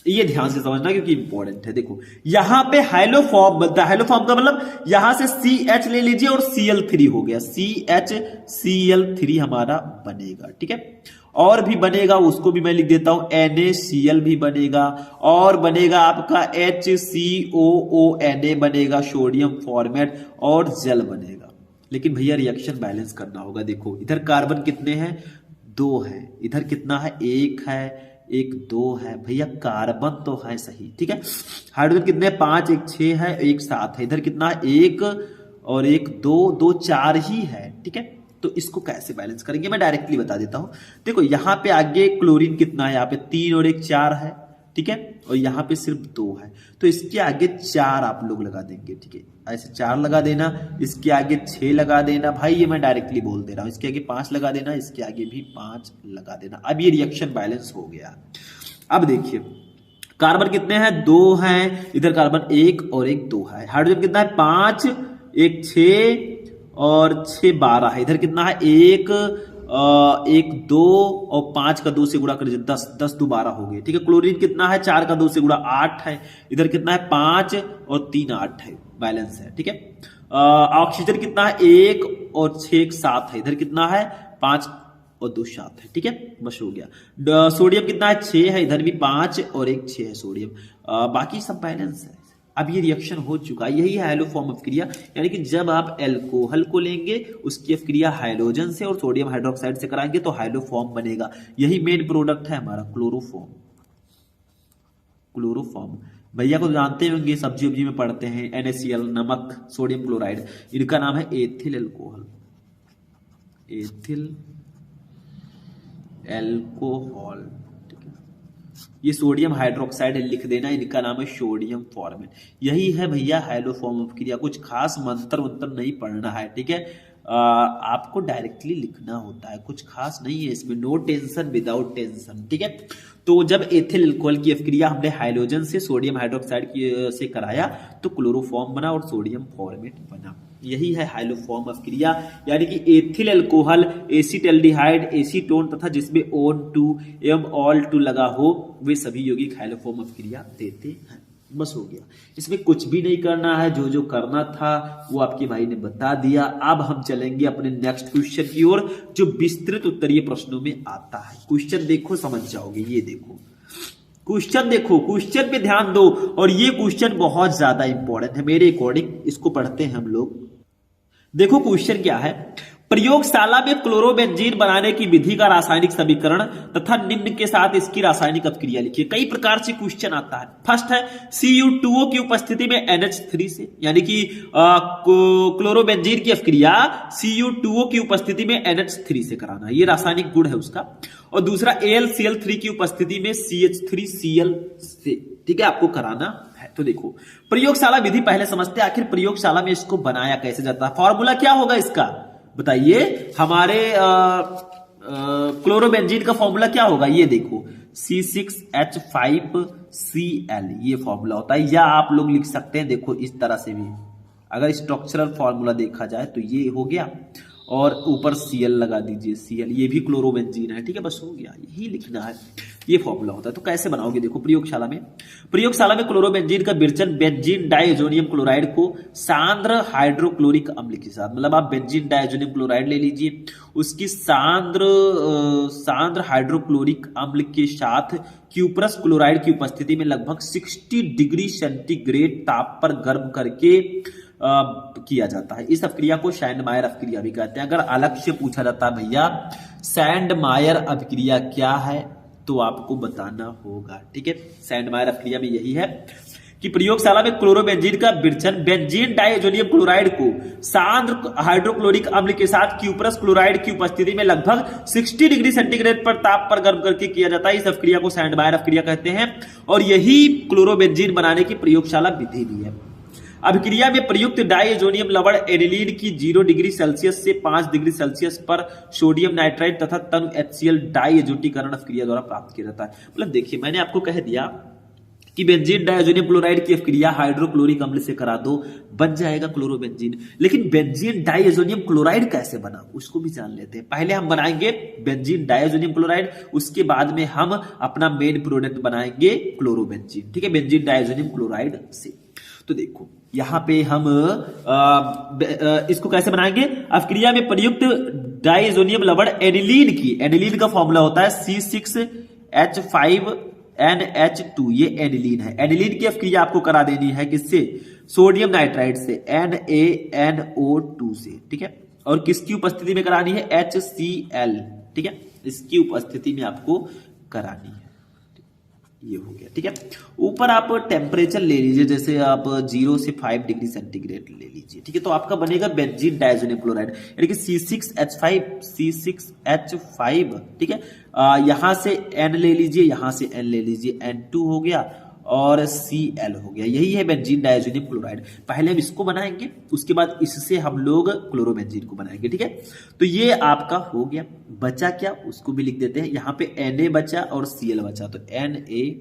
ये ध्यान से समझना क्योंकि इंपॉर्टेंट है। देखो यहां पे हाइलोफॉर्म बनता है, हाइलोफॉर्म का मतलब यहां से CH ले लीजिए और Cl3 हो गया, CHCl3 हमारा बनेगा। ठीक है, और भी बनेगा, उसको भी मैं लिख देता हूं, NaCl भी बनेगा, और बनेगा आपका HCOONa बनेगा, सोडियम फॉर्मेट, और जल बनेगा। लेकिन भैया रिएक्शन बैलेंस करना होगा। देखो इधर कार्बन कितने हैं, 2 है, इधर कितना है, 1 है, 1 2 है, भैया कार्बन तो है सही। ठीक है, हाइड्रोजन कितने, 5, 1 6 है, 1 7 है, इधर कितना है, 1 और 1 2 2 4 ही है। ठीक है, तो इसको कैसे बैलेंस करेंगे मैं डायरेक्टली बता देता हूं। देखो यहां पे आगे क्लोरीन कितना है, यहाँ पे 3 और 1 4 है। ठीक है, और यहाँ पे सिर्फ 2 है, तो इसके आगे 4 आप लोग लगा देंगे। ठीक है, ऐसे 4 लगा देना, इसके आगे 6 लगा देना, भाई ये मैं डायरेक्टली बोल दे रहा हूं। इसके आगे 5 लगा देना, इसके आगे भी 5 लगा देना। अब ये रिएक्शन बैलेंस हो गया। अब देखिए कार्बन कितने हैं? 2 हैं। इधर कार्बन 1 और 1 2 है। हाइड्रोजन कितना है? 5, 1 6 और 6 12 है। इधर कितना है? 1 1 2 और 5 का 2 से गुणा कर 10, 10 2 12 हो गए। ठीक है। क्लोरीन कितना है? 4 का 2 से गुणा 8 है। इधर कितना है? 5 और 3 8 है। बैलेंस है। ठीक है। ऑक्सीजन कितना है? 1 और 6 1 7 है। इधर कितना है? 5 और 2 7 है। ठीक है। बस हो गया। सोडियम कितना है? 6 है। इधर भी 5 और 1 6 है सोडियम। बाकी सब बैलेंस है। अब ये रिएक्शन हो चुका है। यही है हाइलोफॉर्म अभिक्रिया, यानी कि जब आप एल्कोहल को लेंगे उसकी अभिक्रिया हाइड्रोजन से और सोडियम हाइड्रोक्साइड से कराएंगे तो हाइलोफॉर्म बनेगा। यही मेन प्रोडक्ट है हमारा क्लोरोफॉर्म। क्लोरोफॉर्म भैया को जानते होंगे, सब्जी उब्जी में पढ़ते हैं। NaCl नमक, सोडियम क्लोराइड, इनका नाम है एथिल एल्कोहल। Ethyl alcohol. ठीक है। ये सोडियम हाइड्रोक्साइड लिख देना, इनका नाम है सोडियम फॉर्मेट। यही है भैया हाइलोफॉर्म अभिक्रिया। कुछ खास मंत्र वंत्र नहीं पढ़ना है। ठीक है। आपको डायरेक्टली लिखना होता है, कुछ खास नहीं है इसमें। No tension without tension. ठीक है। तो जब एथिल अल्कोहल की अभिक्रिया हमने हाइड्रोजन से सोडियम हाइड्रोक्साइड से कराया तो क्लोरोफॉर्म बना और सोडियम फॉर्मेट बना। यही है हाइलोफॉर्म अभिक्रिया, यानी कि एथिल अल्कोहल, एसिटाल्डिहाइड, एसीटोन तथा जिसमें ON2 एवं ऑल2 लगा हो वे सभी यौगिक हाइलोफॉर्म अभिक्रिया देते हैं। बस हो गया। इसमें कुछ भी नहीं करना है। जो जो करना था वो आपके भाई ने बता दिया। अब हम चलेंगे अपने नेक्स्ट क्वेश्चन की ओर, जो विस्तृत उत्तरीय प्रश्नों में आता है। क्वेश्चन देखो, समझ जाओगे। ये देखो क्वेश्चन, देखो क्वेश्चन पे ध्यान दो। और ये क्वेश्चन बहुत ज्यादा इंपॉर्टेंट है मेरे अकॉर्डिंग। इसको पढ़ते हैं हम लोग। देखो क्वेश्चन क्या है। प्रयोगशाला में क्लोरोबेंजीन बनाने की विधि का रासायनिक समीकरण तथा निम्न के साथ इसकी रासायनिक अभिक्रिया लिखिए। कई प्रकार से क्वेश्चन आता है। फर्स्ट है Cu2O की उपस्थिति में NH3 से, यानी कि क्लोरोबेंजीन की अभिक्रिया Cu2O की उपस्थिति में NH3 से कराना, ये रासायनिक गुण है उसका। और दूसरा AlCl3 की उपस्थिति में CH3Cl से, ठीक है, आपको कराना है। तो देखो प्रयोगशाला विधि पहले समझते हैं, आखिर प्रयोगशाला में इसको बनाया कैसे जाता है। फॉर्मूला क्या होगा इसका बताइए। हमारे क्लोरोबेंजीन का फॉर्मूला क्या होगा, ये देखो C6H5Cl, ये फॉर्मूला होता है। या आप लोग लिख सकते हैं देखो इस तरह से भी, अगर स्ट्रक्चरल फॉर्मूला देखा जाए तो ये हो गया और ऊपर Cl लगा दीजिए, Cl, ये भी क्लोरोबेंजीन है। ठीक है, बस हो गया, यही लिखना है। ये फॉर्मूला होता है। तो कैसे बनाओगे देखो। प्रयोगशाला में क्लोरोबेंजीन का विरचन बेंजीन डाइएजोनियम क्लोराइड को सांद्र हाइड्रोक्लोरिक अम्ल के साथ, मतलब आप बेंजीन डाइएजोनियम क्लोराइड ले लीजिए, उसकी सांद्र हाइड्रोक्लोरिक अम्ल के साथ क्यूप्रस क्लोराइड की उपस्थिति में लगभग 60 डिग्री सेंटीग्रेड ताप पर गर्म करके किया जाता है। इस अभिक्रिया को सैंडमायर अभिक्रिया भी कहते हैं। अगर अलग से पूछा जाता है भैया सैंडमायर अभिक्रिया क्या है तो आपको बताना होगा। ठीक है, सैंडमायर अभिक्रिया में यही है कि प्रयोगशाला में क्लोरोबेंजीन का विरचन बेंजीन डाइएजोनियम क्लोराइड को सांद्र हाइड्रोक्लोरिक अम्ल के साथ क्यूप्रस क्लोराइड की उपस्थिति में लगभग 60 डिग्री सेंटीग्रेड पर ताप पर गर्म करके किया जाता है। इस अभिक्रिया को सैंडमायर अभिक्रिया कहते हैं और यही क्लोरोबेंजीन बनाने की प्रयोगशाला विधि भी है। अभिक्रिया में प्रयुक्त डाइएजोनियम लवण एनिलीन की 0 डिग्री सेल्सियस से 5 डिग्री सेल्सियस पर सोडियम नाइट्राइड तथा तनु HCl डाइएजोटीकरण अभिक्रिया द्वारा प्राप्त किया जाता है। मतलब देखिए मैंने आपको कह दिया कि बेंजीन डाइएजोनियम क्लोराइड की अभिक्रिया हाइड्रोक्लोरिक अम्ल से करा दो, बन जाएगा क्लोरोबेंजीन। लेकिन बेंजीन डाइएजोनियम क्लोराइड कैसे बना उसको भी जान लेते हैं। पहले हम बनाएंगे बेंजीन डाइएजोनियम क्लोराइड, उसके बाद में हम अपना मेन प्रोडक्ट बनाएंगे क्लोरोबेंजीन। ठीक है, बेंजीन डाइएजोनियम क्लोराइड से। तो देखो यहां पे हम इसको कैसे बनाएंगे। अभिक्रिया में प्रयुक्त डाइएजोनियम लवण एनिलीन का फॉर्मूला होता है C6H5NH2, ये एनिलीन है। एनिलीन की अभिक्रिया आपको करा देनी है किससे, सोडियम नाइट्राइड से, NaNO2 से। ठीक है, और किसकी उपस्थिति में करानी है, HCl। ठीक है, इसकी उपस्थिति में आपको करानी है। ये हो गया। ठीक है, ऊपर आप टेम्परेचर ले लीजिए, जैसे आप 0 से 5 डिग्री सेंटीग्रेड ले लीजिए। ठीक है, तो आपका बनेगा बेंजीन डाइएजोनियम क्लोराइड, यानी कि C6H5। ठीक है, यहां से N ले लीजिए, यहां से N ले लीजिए, N2 हो गया और Cl हो गया। यही है बेंजीन डाइएजोनियम क्लोराइड। पहले हम इसको बनाएंगे, उसके बाद इससे हम लोग क्लोरोबेंजीन को बनाएंगे। ठीक है, तो ये आपका हो गया। बचा क्या उसको भी लिख देते हैं। यहाँ पे Na बचा और Cl बचा, तो NaCl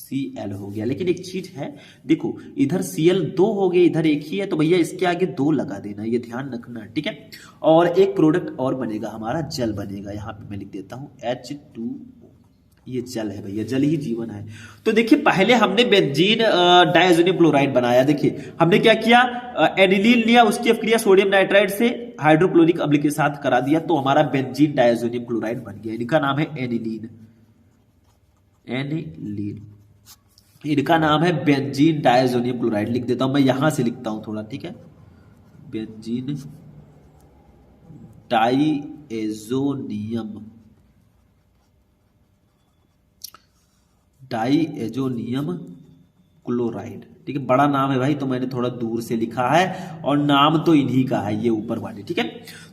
Cl हो गया। लेकिन एक चीज है, देखो इधर Cl 2 हो गए, इधर एक ही है, तो भैया इसके आगे 2 लगा देना, ये ध्यान रखना, ठीक है। और एक प्रोडक्ट और बनेगा हमारा, जल बनेगा। यहाँ पे मैं लिख देता हूं H2O, ये जल है भैया, जल ही जीवन है। तो देखिए पहले हमने बेंजीन डायजोनियम क्लोराइड बनाया। देखिए हमने क्या किया, एनिलीन लिया, उसकी अपक्रिया सोडियम नाइट्राइड से हाइड्रोक्लोरिक अम्ल के साथ करा दिया, तो हमारा बेंजीन डायजोनियम क्लोराइड बन गया। इनका नाम है एनिलीन, एनिलीन इनका नाम है बेंजीन डायजोनियम क्लोराइड। लिख देता हूं मैं, यहां से लिखता हूं थोड़ा, ठीक है। बेंजीन डाइएजोनियम क्लोराइड, ठीक है। बड़ा नाम है भाई, तो मैंने थोड़ा दूर से लिखा है, और नाम तो इन्हीं का है, ये ऊपर वाले, ठीक है।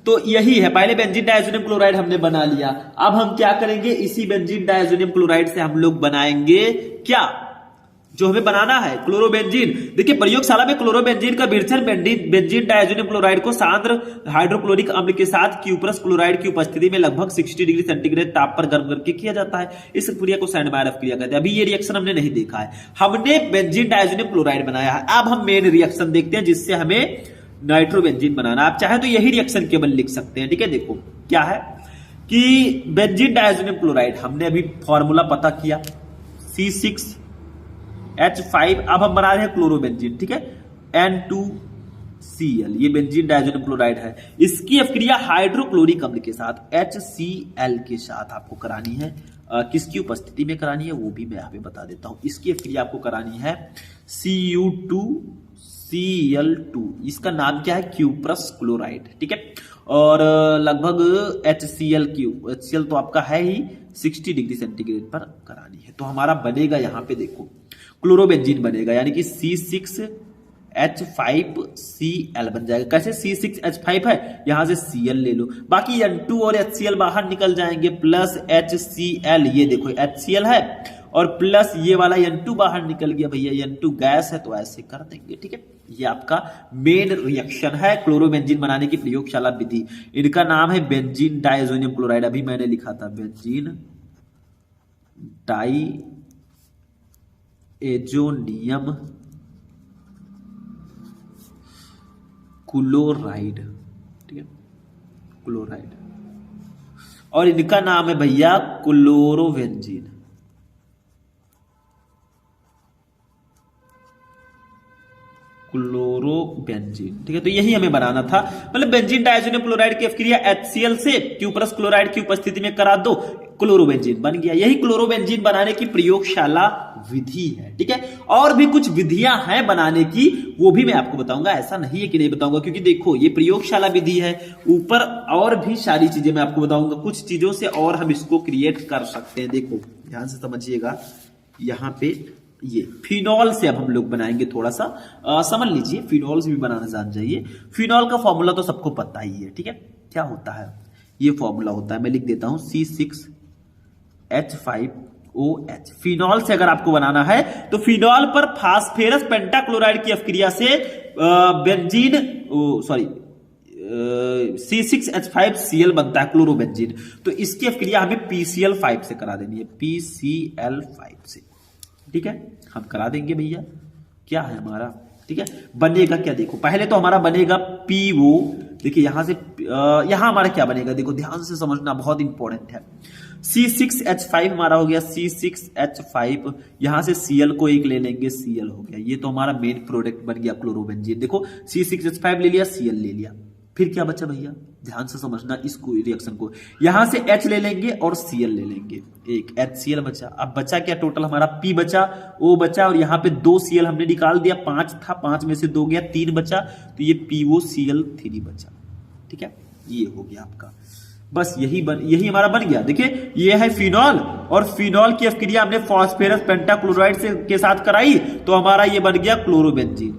तो यही है, पहले बेंजीन डायजोनियम क्लोराइड हमने बना लिया। अब हम क्या करेंगे, इसी बेंजीन डायजोनियम क्लोराइड से हम लोग बनाएंगे क्या, जो हमें बनाना है, क्लोरोबेंजीन। देखिए प्रयोगशाला में क्लोरोबेंजीन का विरचन बेंजीन डायजोनियम क्लोराइड को सांद्र हाइड्रोक्लोरिक अम्ल के साथ क्यूप्रस क्लोराइड की उपस्थिति में लगभग 60 डिग्री सेंटीग्रेड ताप पर गर्म करके किया जाता है। इस प्रक्रिया को सैंडमायर प्रक्रिया कहते हैं। अभी ये रिएक्शन हमने नहीं देखा है, हमने बेंजीन डायजोनियम क्लोराइड बनाया है। अब हम मेन रिएक्शन देखते हैं, जिससे हमें नाइट्रोबेंजीन बनाना। आप चाहे तो यही रिएक्शन केवल लिख सकते हैं, ठीक है। देखो क्या है कि बेंजीन डायजोनियम क्लोराइड हमने अभी फॉर्मूला पता किया, C6H5। अब हम बना रहे हैं क्लोरोबेंजीन, ठीक है, N2Cl, ये बेंजीन डायजोनियम क्लोराइड है। इसकी अपक्रिया हाइड्रोक्लोरिक अम्ल के साथ HCl के साथ आपको करानी है। किसकी उपस्थिति में करानी है वो भी मैं यहाँ पे बता देता हूं। इसकी अपक्रिया आपको करानी है Cu2Cl2, इसका नाम क्या है, क्यूप्रस क्लोराइड, ठीक है। और लगभग HCl तो आपका है ही 60 डिग्री सेंटीग्रेड पर करानी है। तो हमारा बनेगा यहाँ पे देखो क्लोरोबेंजीन बनेगा, यानी कि C6H5Cl बन जाएगा। कैसे, C6H5 है, यहां से Cl ले लो, बाकी N2 और HCl बाहर निकल जाएंगे, प्लस HCl, ये देखो HCl है, और प्लस ये वाला N2 बाहर निकल गया भैया, N2 गैस है, तो ऐसे कर देंगे, ठीक है। ये आपका मेन रिएक्शन है क्लोरोबेंजीन बनाने की प्रयोगशाला विधि। इनका नाम है बेंजीन डायजोनियम क्लोराइड, अभी मैंने लिखा था बेंजीन डाइएजोनियम क्लोराइड, ठीक है, क्लोराइड। और इनका नाम है भैया क्लोरोबेंजीन, क्लोरोबेंजीन, ठीक है। तो यही हमें बनाना था, मतलब बेंजीन डायजोनियम क्लोराइड की अपक्रिया HCl से क्यूप्रस क्लोराइड की उपस्थिति में करा दो, क्लोरोबेंजीन बन गया। यही क्लोरोबेंजीन बनाने की प्रयोगशाला विधि है, ठीक है। और भी कुछ विधियां हैं बनाने की, वो भी मैं आपको बताऊंगा, ऐसा नहीं है कि नहीं बताऊंगा, क्योंकि देखो ये प्रयोगशाला विधि है, ऊपर और भी सारी चीजें मैं आपको बताऊंगा। कुछ चीजों से और हम इसको क्रिएट कर सकते हैं। देखो ध्यान से समझिएगा, यहां पे ये फिनॉल से अब हम लोग बनाएंगे, थोड़ा सा समझ लीजिए, फिनॉल से भी बनाना जान जाइए। फिनॉल का फॉर्मूला तो सबको पता ही है, ठीक है। क्या होता है, ये फॉर्मूला होता है, मैं लिख देता हूं C6H5OH। फिनॉल से अगर आपको बनाना है तो फिनॉल पर फास्फेरस पेंटाक्लोराइड की अपक्रिया से बेंजीन C6H5Cl बनता है, क्लोरोबेंजीन। तो इसकी अपक्रिया हमें PCl5 से करा देनी है, PCl5 से, ठीक है, हम करा देंगे भैया। क्या है हमारा, ठीक है, बनेगा क्या, देखो पहले तो हमारा बनेगा PO। देखिए यहां से यहां हमारा क्या बनेगा, देखो ध्यान से समझना, बहुत इंपॉर्टेंट है। C6H5 हमारा हो गया, C6H5, यहां से Cl को एक ले लेंगे, Cl हो गया। ये तो हमारा मेन प्रोडक्ट बन गया क्लोरोबेंजीन। देखो C6H5 ले लिया, Cl ले लिया, फिर क्या बचा भैया, ध्यान से समझना इसको, रिएक्शन को। यहां से H ले लेंगे और Cl ले लेंगे, एक HCl बचा। अब बचा क्या, टोटल हमारा P बचा, O बचा, और यहाँ पे 2 Cl हमने निकाल दिया, 5 था, 5 में से 2 गया, 3 बचा, तो ये POCl3 बचा, ठीक है। ये हो गया आपका, बस यही हमारा बन गया। देखिए ये है फिनॉल, और फिनॉल की अपक्रिया हमने फास्फेरस पेंटाक्लोराइड से के साथ कराई, तो हमारा ये बन गया क्लोरोबेंजीन,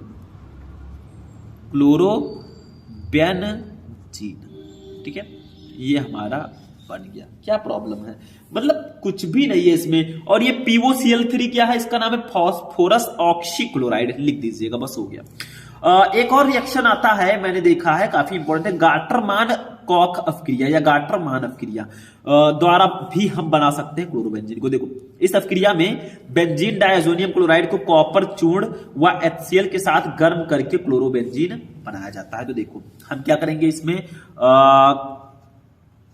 क्लोरोबेंजीन, ठीक है। ये हमारा बन गया। क्या प्रॉब्लम है, मतलब कुछ भी नहीं है इसमें। और ये POCl3 क्या है, इसका नाम है फास्फोरस ऑक्सीक्लोराइड, लिख दीजिएगा, बस हो गया। एक और रिएक्शन आता है, मैंने देखा है, काफी इंपॉर्टेंट है, गाटरमान कॉक अपक्रिया या गाटर मान अपक्रिया द्वारा भी हम बना सकते हैं क्लोरोबेंजीन को। देखो इस अपक्रिया में बेंजीन डायजोनियम क्लोराइड को कॉपर चूर्ण व HCl के साथ गर्म करके क्लोरोबेंजीन बनाया जाता है। तो देखो हम क्या करेंगे, इसमें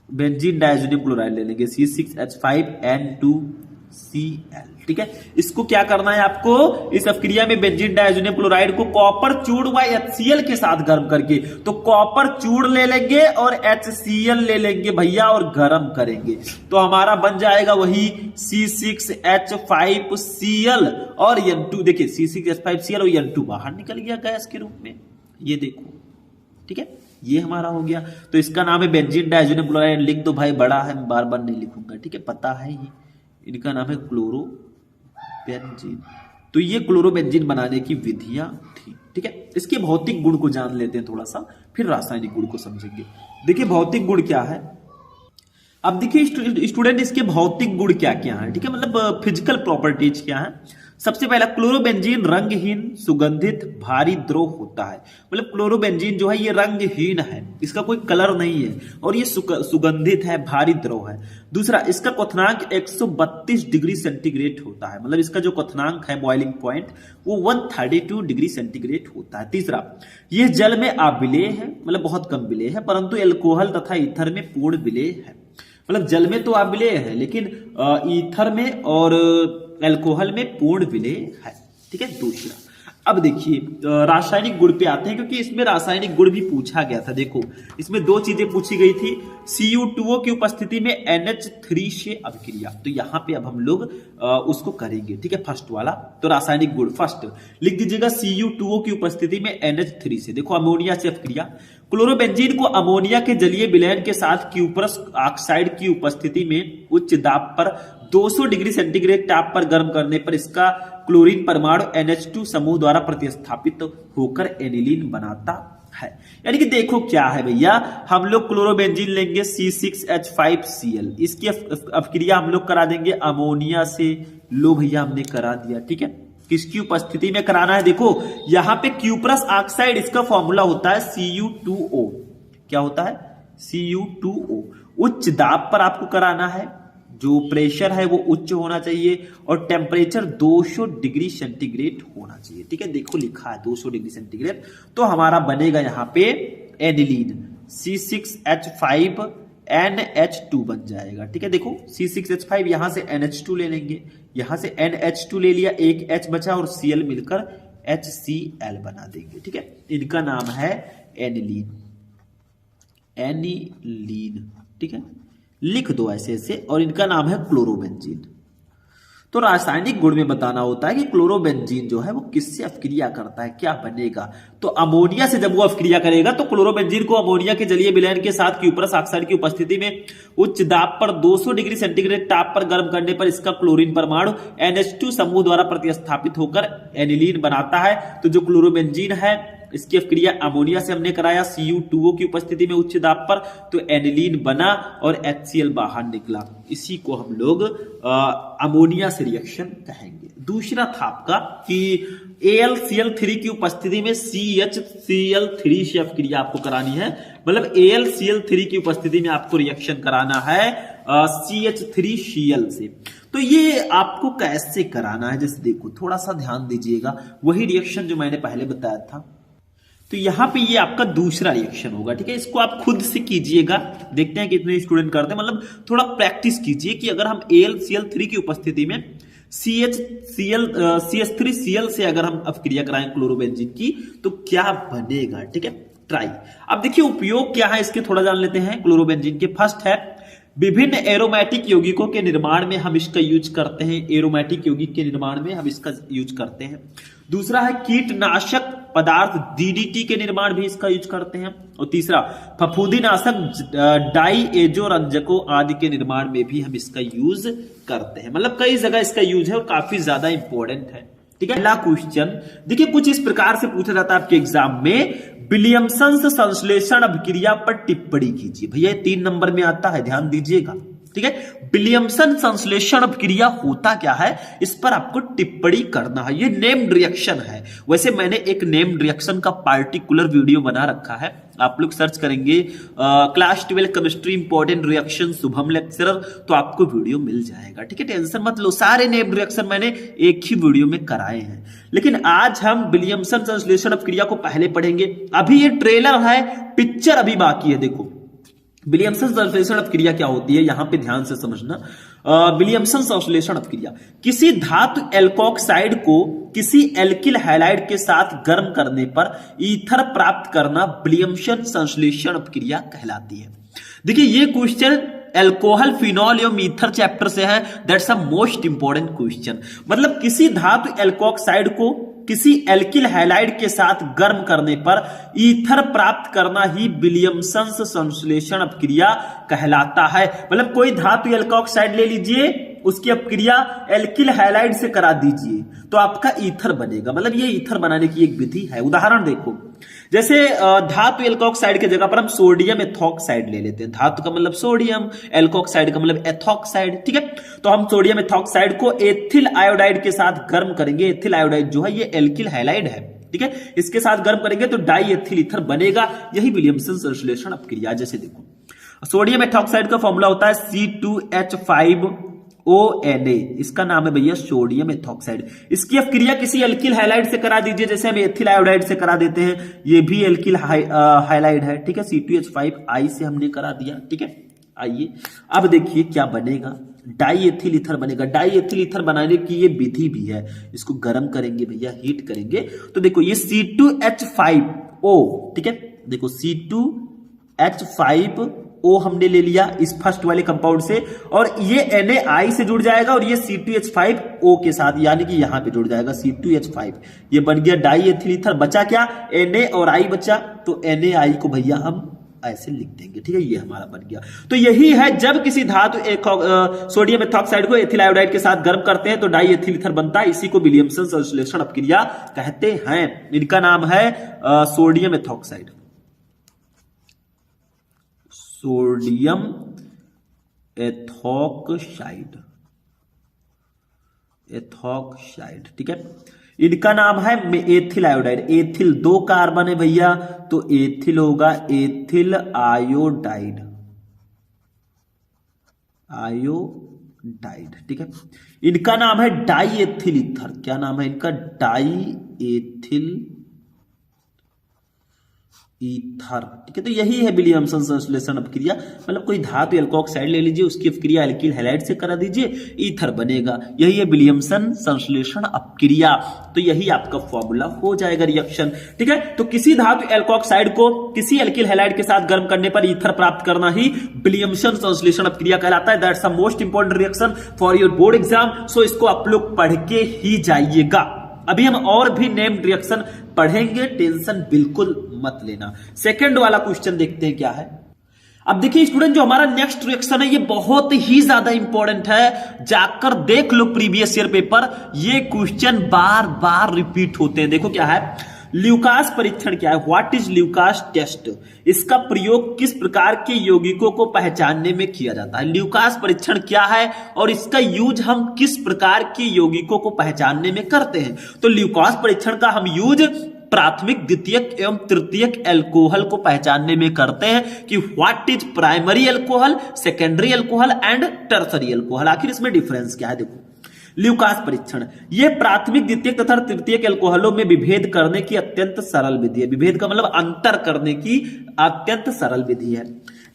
बेंजीन डायजोनियम क्लोराइड ले लेंगे C6H5N2Cl, ठीक है। इसको क्या करना है आपको, इस अपक्रिया में बेंजीन डायजोनियम क्लोराइड को कॉपर चूर्ण व HCl के साथ गर्म करके, तो कॉपर चूर्ण ले लेंगे और HCl ले लेंगे भैया और गर्म करेंगे, तो हमारा बन जाएगा वही C6H5Cl और N2। देखिए C6H5Cl और N2 बाहर निकल गया गैस के रूप में, ये देखो, ठीक है, ये हमारा हो गया। तो इसका नाम है बेंजीन डायजोनियम क्लोराइड, लिख दो भाई, बड़ा है, मैं बार बार नहीं लिखूंगा, ठीक है, पता है ये। इनका नाम है क्लोरोबेंजीन। तो ये क्लोरोबेंजीन बनाने की विधियां थी, ठीक है। इसके भौतिक गुण को जान लेते हैं थोड़ा सा, फिर रासायनिक गुण को समझेंगे। देखिए भौतिक गुण क्या है, अब देखिए स्टूडेंट इसके भौतिक गुण क्या क्या है, ठीक है, मतलब फिजिकल प्रॉपर्टीज क्या है। सबसे पहला, क्लोरोबेंजीन रंगहीन, सुगंधित, भारी द्रव होता है। मतलब क्लोरोबेंजीन जो है ये रंगहीन है, इसका कोई कलर नहीं है और ये सुगंधित है, भारी द्रव है। दूसरा, इसका क्वथनांक 132 डिग्री सेंटीग्रेड होता है, मतलब इसका जो क्वथनांक है बॉइलिंग पॉइंट वो 132 डिग्री सेंटीग्रेड होता है। तीसरा, यह जल में अविलेय है, मतलब बहुत कम विलेय है, परंतु एल्कोहल तथा ईथर में पूर्ण विलेय है। मतलब जल में तो अविलेय है लेकिन ईथर में और एल्कोहल में पूर्ण विलेय है, ठीक है। दूसरा, अब देखिए रासायनिक गुण पे आते हैं, क्योंकि इसमें रासायनिक गुण भी पूछा गया था। देखो इसमें दो चीजें पूछी गई थी, Cu2O की उपस्थिति में NH3 से अभिक्रिया, तो यहां पे अब हम लोग उसको करेंगे, ठीक है। फर्स्ट वाला तो रासायनिक गुण फर्स्ट लिख दीजिएगा, Cu2O की उपस्थिति में NH3 से, देखो अमोनिया से अभिक्रिया। क्लोरोबेंजीन को अमोनिया के जलीय विलयन के साथ क्यूप्रस ऑक्साइड की उपस्थिति में उच्च दाब पर 200 डिग्री सेंटीग्रेड ताप पर गर्म करने पर इसका क्लोरीन परमाणु NH2 समूह द्वारा प्रतिस्थापित होकर एनिलीन बनाता है। यानी कि देखो क्या है भैया, हम लोग क्लोरोबेंजीन लेंगे C6H5Cl, इसकी अपक्रिया हम लोग करा देंगे अमोनिया से। लो भैया हमने करा दिया, ठीक है। किसकी उपस्थिति में कराना है, देखो यहां पे क्यूप्रस ऑक्साइड, इसका फॉर्मूला होता है Cu2O। क्या होता है, Cu2O। उच्च दाब पर आपको कराना है, जो प्रेशर है वो उच्च होना चाहिए और टेम्परेचर 200 डिग्री सेंटीग्रेड होना चाहिए, ठीक है। देखो लिखा है 200 डिग्री सेंटीग्रेड, तो हमारा बनेगा यहां पे एनिलीन C6H5NH2 बन जाएगा, ठीक है। देखो C6H5 यहां से NH2 ले लेंगे, यहां से NH2 ले लिया, एक H बचा और Cl मिलकर HCl बना देंगे, ठीक है। इनका नाम है एनिलीन, एनिलीन, ठीक है, लिख दो ऐसे ऐसे, और इनका नाम है क्लोरोबेंजीन। तो रासायनिक गुण में बताना होता है कि क्लोरोबेंजीन जो है वो किससे अपक्रिया करता है, क्या बनेगा। तो अमोनिया से जब वो अपक्रिया करेगा तो क्लोरोबेंजीन को अमोनिया के जलीय विलयन के साथ क्यूप्रस ऑक्साइड की उपस्थिति में उच्च दाब पर 200 डिग्री सेंटीग्रेड ताप पर गर्म करने पर इसका क्लोरीन परमाणु NH2 समूह द्वारा प्रतिस्थापित होकर एनिलीन बनाता है। तो जो क्लोरोबेंजीन है इसकी अपक्रिया अमोनिया से हमने कराया Cu2O की उपस्थिति में उच्च दाब पर, तो एनिलीन बना और HCl बाहर निकला। इसी को हम लोग अमोनिया से रिएक्शन कहेंगे। दूसरा था आपका कि AlCl3 की उपस्थिति में CHCl3 से अपक्रिया आपको करानी है, मतलब AlCl3 की उपस्थिति में आपको रिएक्शन कराना है CH3Cl से। तो ये आपको कैसे कराना है, जैसे देखो थोड़ा सा ध्यान दीजिएगा, वही रिएक्शन जो मैंने पहले बताया था। तो यहां पे ये आपका दूसरा रिएक्शन होगा, ठीक है। इसको आप खुद से कीजिएगा, देखते हैं कितने स्टूडेंट करते हैं, मतलब थोड़ा प्रैक्टिस कीजिए कि अगर हम AlCl3 की उपस्थिति में CH3Cl से अगर हम अपक्रिया कराएं क्लोरोबेंजीन की तो क्या बनेगा, ठीक है। ट्राई। अब देखिए उपयोग क्या है इसके, थोड़ा जान लेते हैं क्लोरोबेंजीन के। फर्स्ट है, विभिन्न एरोमेटिक यौगिकों के निर्माण में हम इसका यूज करते हैं, एरोमेटिक यौगिक के निर्माण में हम इसका यूज करते हैं। दूसरा है, कीटनाशक पदार्थ DDT के निर्माण भी इसका यूज करते हैं। और तीसरा, फफूंदीनाशक डाई एजो रंजकों आदि के निर्माण में भी हम इसका यूज करते हैं, मतलब कई जगह इसका यूज है और काफी ज्यादा इंपॉर्टेंट है, ठीक है। पहला क्वेश्चन देखिए कुछ इस प्रकार से पूछा जाता है आपके एग्जाम में, विलियमसन संश्लेषण अभिक्रिया पर टिप्पणी कीजिए। भैया 3 नंबर में आता है, ध्यान दीजिएगा। ठीक है। विलियमसन संश्लेषण अपक्रिया होता क्या है, इस पर आपको टिप्पणी करना है। ये नेम्ड रिएक्शन है। वैसे मैंने एक नेम्ड रिएक्शन का पार्टिकुलर वीडियो बना रखा है, आप लोग सर्च करेंगे class 12 chemistry important reaction Shubham lecturer, तो आपको वीडियो मिल जाएगा। ठीक है, टेंशन मत लो, सारे नेम्ड रिएक्शन मैंने एक ही वीडियो में कराए हैं। लेकिन आज हम विलियमसन संश्लेषण अपक्रिया को पहले पढ़ेंगे। अभी ये ट्रेलर है, पिक्चर अभी बाकी है। देखो विलियमसन संश्लेषण अपक्रिया क्या होती है, यहां पे ध्यान से समझना। विलियमसन संश्लेषण अपक्रिया, किसी धातु एल्कोक्साइड को किसी एल्किल हैलाइड के साथ गर्म करने पर ईथर प्राप्त करना विलियमसन संश्लेषण अपक्रिया कहलाती है। देखिए ये क्वेश्चन एल्कोहल, फिनॉल एवं ईथर चैप्टर से है। That's a most important question. मतलब किसी धातु एल्कोक्साइड को किसी एल्किल हैलाइड के साथ गर्म करने पर ईथर प्राप्त करना ही विलियमसन संश्लेषण अपक्रिया कहलाता है। मतलब कोई धातु एल्कोक्साइड ले लीजिए, उसकी अपक्रिया एल्किल हैलाइड से करा दीजिए तो आपका ईथर बनेगा। मतलब ये ईथर बनाने की एक विधि है। उदाहरण देखो, जैसे धातु एल्कोक्साइड की जगह पर हम सोडियम एथोक्साइड ले लेते हैं। धातु का मतलब सोडियम, एल्कोक्साइड का मतलब एथोक्साइड। ठीक है, तो हम सोडियम एथोक्साइड को एथिल आयोडाइड के साथ गर्म करेंगे। एथिल आयोडाइड जो है ये एल्किल हैलाइड है। ठीक है, इसके साथ गर्म करेंगे तो डाई एथिल ईथर बनेगा। यही विलियमसन संश्लेषण अपक्रिया। जैसे देखो सोडियम एथोक्साइड का फॉर्मूला होता है C2H5ONa, इसका नाम है भैया सोडियम एथोक्साइड। इसकी अपक्रिया किसी एल्किल हैलाइड से करा दीजिए, जैसे हम एथिल आयोडाइड से करा देते हैं। ये भी एल्किल हैलाइड है। ठीक है, C2H5I से हमने करा दिया। ठीक है, आइए अब देखिए क्या बनेगा, डाई एथिल ईथर बनेगा। डाई एथिल ईथर बनाने की ये विधि भी है। इसको गर्म करेंगे भैया, हीट करेंगे तो देखो ये C2H5O। ठीक है, देखो C2H5O हमने ले लिया इस फर्स्ट वाले कंपाउंड से, और ये NaI से जुड़ जाएगा और ये C2H5O के साथ, यानी कि यहां पे जुड़ जाएगा C2H5। ये बन गया डाई एथिल ईथर। बचा क्या, Na और I बचा, तो NaI को भैया हम ऐसे लिख देंगे। ठीक है, ये हमारा बन गया। तो यही है, जब किसी धातु सोडियम एथोक्साइड को एथिल आयोडाइड के साथ गर्म करते हैं तो डाई एथिल ईथर बनता है। इसी को विलियमसन संश्लेषण अपक्रिया कहते हैं। इनका नाम है sodium ethoxide. Sodium ethoxide, ethoxide. ठीक है, इनका नाम है एथिल आयोडाइड। एथिल 2 कार्बन है भैया, तो एथिल होगा एथिल आयोडाइड, आयोडाइड। ठीक है, इनका नाम है डाई एथिल ईथर। क्या नाम है इनका, डाई एथिल ईथर। ठीक है, तो यही है विलियमसन संश्लेषण अपक्रिया। मतलब कोई धातु एल्कोक्साइड ले लीजिए, उसकी अपक्रिया एल्किल हैलाइड से करा दीजिए, ईथर बनेगा। यही है विलियमसन संश्लेषण अपक्रिया। तो यही आपका फॉर्मूला हो जाएगा रिएक्शन। ठीक है, तो किसी धातु एल्कोक्साइड को किसी एल्किल हैलाइड के साथ गर्म करने पर ईथर प्राप्त करना ही विलियमसन संश्लेषण अपक्रिया कहलाता है। That's the most important reaction for your board exam. So इसको आप लोग पढ़ के ही जाइएगा। अभी हम और भी नेम्ड रिएक्शन पढ़ेंगे, टेंशन बिल्कुल मत लेना। सेकंड वाला क्वेश्चन देखते हैं क्या है। अब देखिए स्टूडेंट, जो हमारा नेक्स्ट रिएक्शन है ये बहुत ही ज्यादा इंपॉर्टेंट है। जाकर देख लो प्रीवियस ईयर पेपर, ये क्वेश्चन बार बार रिपीट होते हैं। देखो क्या है, ल्यूकास परीक्षण क्या है, व्हाट इज ल्यूकास टेस्ट। इसका प्रयोग किस प्रकार के यौगिकों को पहचानने में किया जाता है। ल्यूकास परीक्षण क्या है और इसका यूज हम किस प्रकार के यौगिकों को पहचानने में करते हैं। तो ल्यूकास परीक्षण का हम यूज प्राथमिक, द्वितीयक एवं तृतीयक एल्कोहल को पहचानने में करते हैं कि what is primary alcohol, secondary alcohol and tertiary alcohol. आखिर इसमें डिफरेंस क्या है। देखो ल्यूकास परीक्षण यह प्राथमिक, द्वितीयक तथा तृतीयक एल्कोहलों में विभेद करने की अत्यंत सरल विधि है। विभेद का मतलब अंतर करने की अत्यंत सरल विधि है।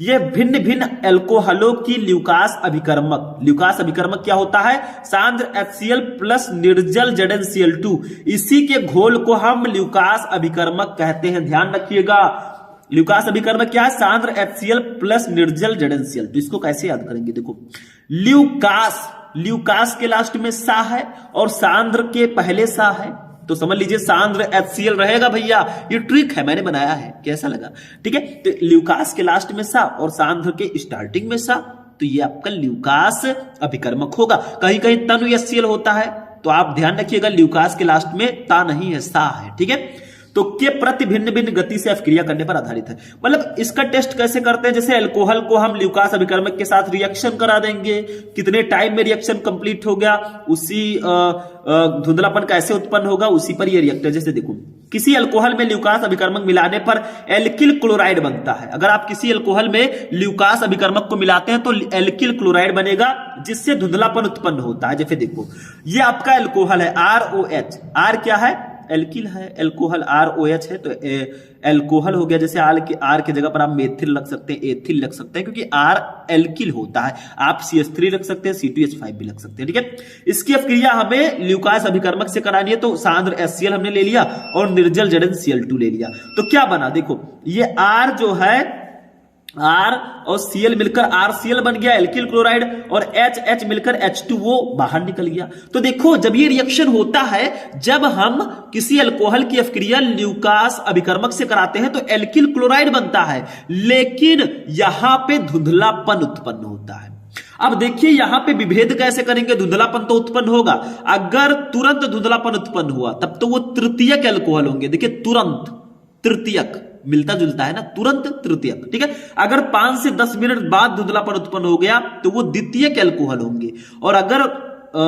यह भिन्न भिन्न एल्कोहलों की ल्यूकास अभिकर्मक, ल्यूकास अभिकर्मक क्या होता है, सांद्र HCl प्लस निर्जल ZnCl2, इसी के घोल को हम ल्यूकास अभिकर्मक कहते हैं। ध्यान रखिएगा, ल्यूकास अभिकर्मक क्या है, सांद्र HCl प्लस निर्जल ZnCl2। इसको कैसे याद करेंगे, देखो ल्यूकास, ल्यूकास के लास्ट में सा है और सांद्र के पहले सा है, तो समझ लीजिए सांद्र HCl रहेगा भैया। ये ट्रिक है, मैंने बनाया है, कैसा लगा। ठीक है, तो ल्यूकास के लास्ट में सा और सांद्र के स्टार्टिंग में सा, तो ये आपका ल्यूकास अभिकर्मक होगा। कहीं कहीं तनु HCl होता है, तो आप ध्यान रखिएगा ल्यूकास के लास्ट में ता नहीं है, सा है। ठीक है, तो के प्रति भिन्न भिन्न गति से अभिक्रिया करने पर आधारित है। मतलब इसका टेस्ट कैसे करते हैं, जैसे अल्कोहल को हम ल्यूकास अभिकर्मक के साथ रिएक्शन करा देंगे, कितने टाइम में रिएक्शन कंप्लीट हो गया, उसी धुंधलापन कैसे उत्पन्न होगा, उसी पर ये रिएक्टर। जैसे देखो किसी अल्कोहल में ल्यूकास अभिकर्मक मिलाने पर एल्किल क्लोराइड बनता है। अगर आप किसी अल्कोहल में ल्यूकास अभिकर्मक को मिलाते हैं तो एल्किल क्लोराइड बनेगा, जिससे धुंधलापन उत्पन्न होता है। जैसे देखो ये आपका अल्कोहल है ROH, आर क्या है, एल्किल है, अल्कोहल ROH है, तो अल्कोहल हो गया। जैसे आर की जगह पर आप मेथिल रख सकते हैं, एथिल रख सकते हैं, क्योंकि आर एल्किल होता है। आप CH3 रख सकते हैं, C2H5 भी रख सकते हैं, ठीक है। इसकी अभिक्रिया हमें ल्यूकास अभिकर्मक से करानी है, तो सांद्र HCl हमने ले लिया और निर्जल ZnCl2 ले लिया। तो क्या बना, देखो ये R जो है, R और Cl मिलकर RCl बन गया एल्किल क्लोराइड, और H मिलकर H2O बाहर निकल गया। तो देखो जब ये रिएक्शन होता है, जब हम किसी अल्कोहल की अभिक्रिया ल्यूकास अभिकर्मक से कराते हैं तो एल्किल क्लोराइड बनता है, लेकिन यहां पे धुंधलापन उत्पन्न होता है। अब देखिए यहां पे विभेद कैसे करेंगे, धुंधलापन तो उत्पन्न होगा। अगर तुरंत धुंधलापन उत्पन्न हुआ तब तो वो तृतीयक अल्कोहल होंगे। देखिए तुरंत, तृतीयक मिलता जुलता है ना, तुरंत तृतीयक, ठीक है। अगर 5 से 10 मिनट बाद धुंधलापन उत्पन्न हो गया तो वो द्वितीयक अल्कोहल होंगे, और अगर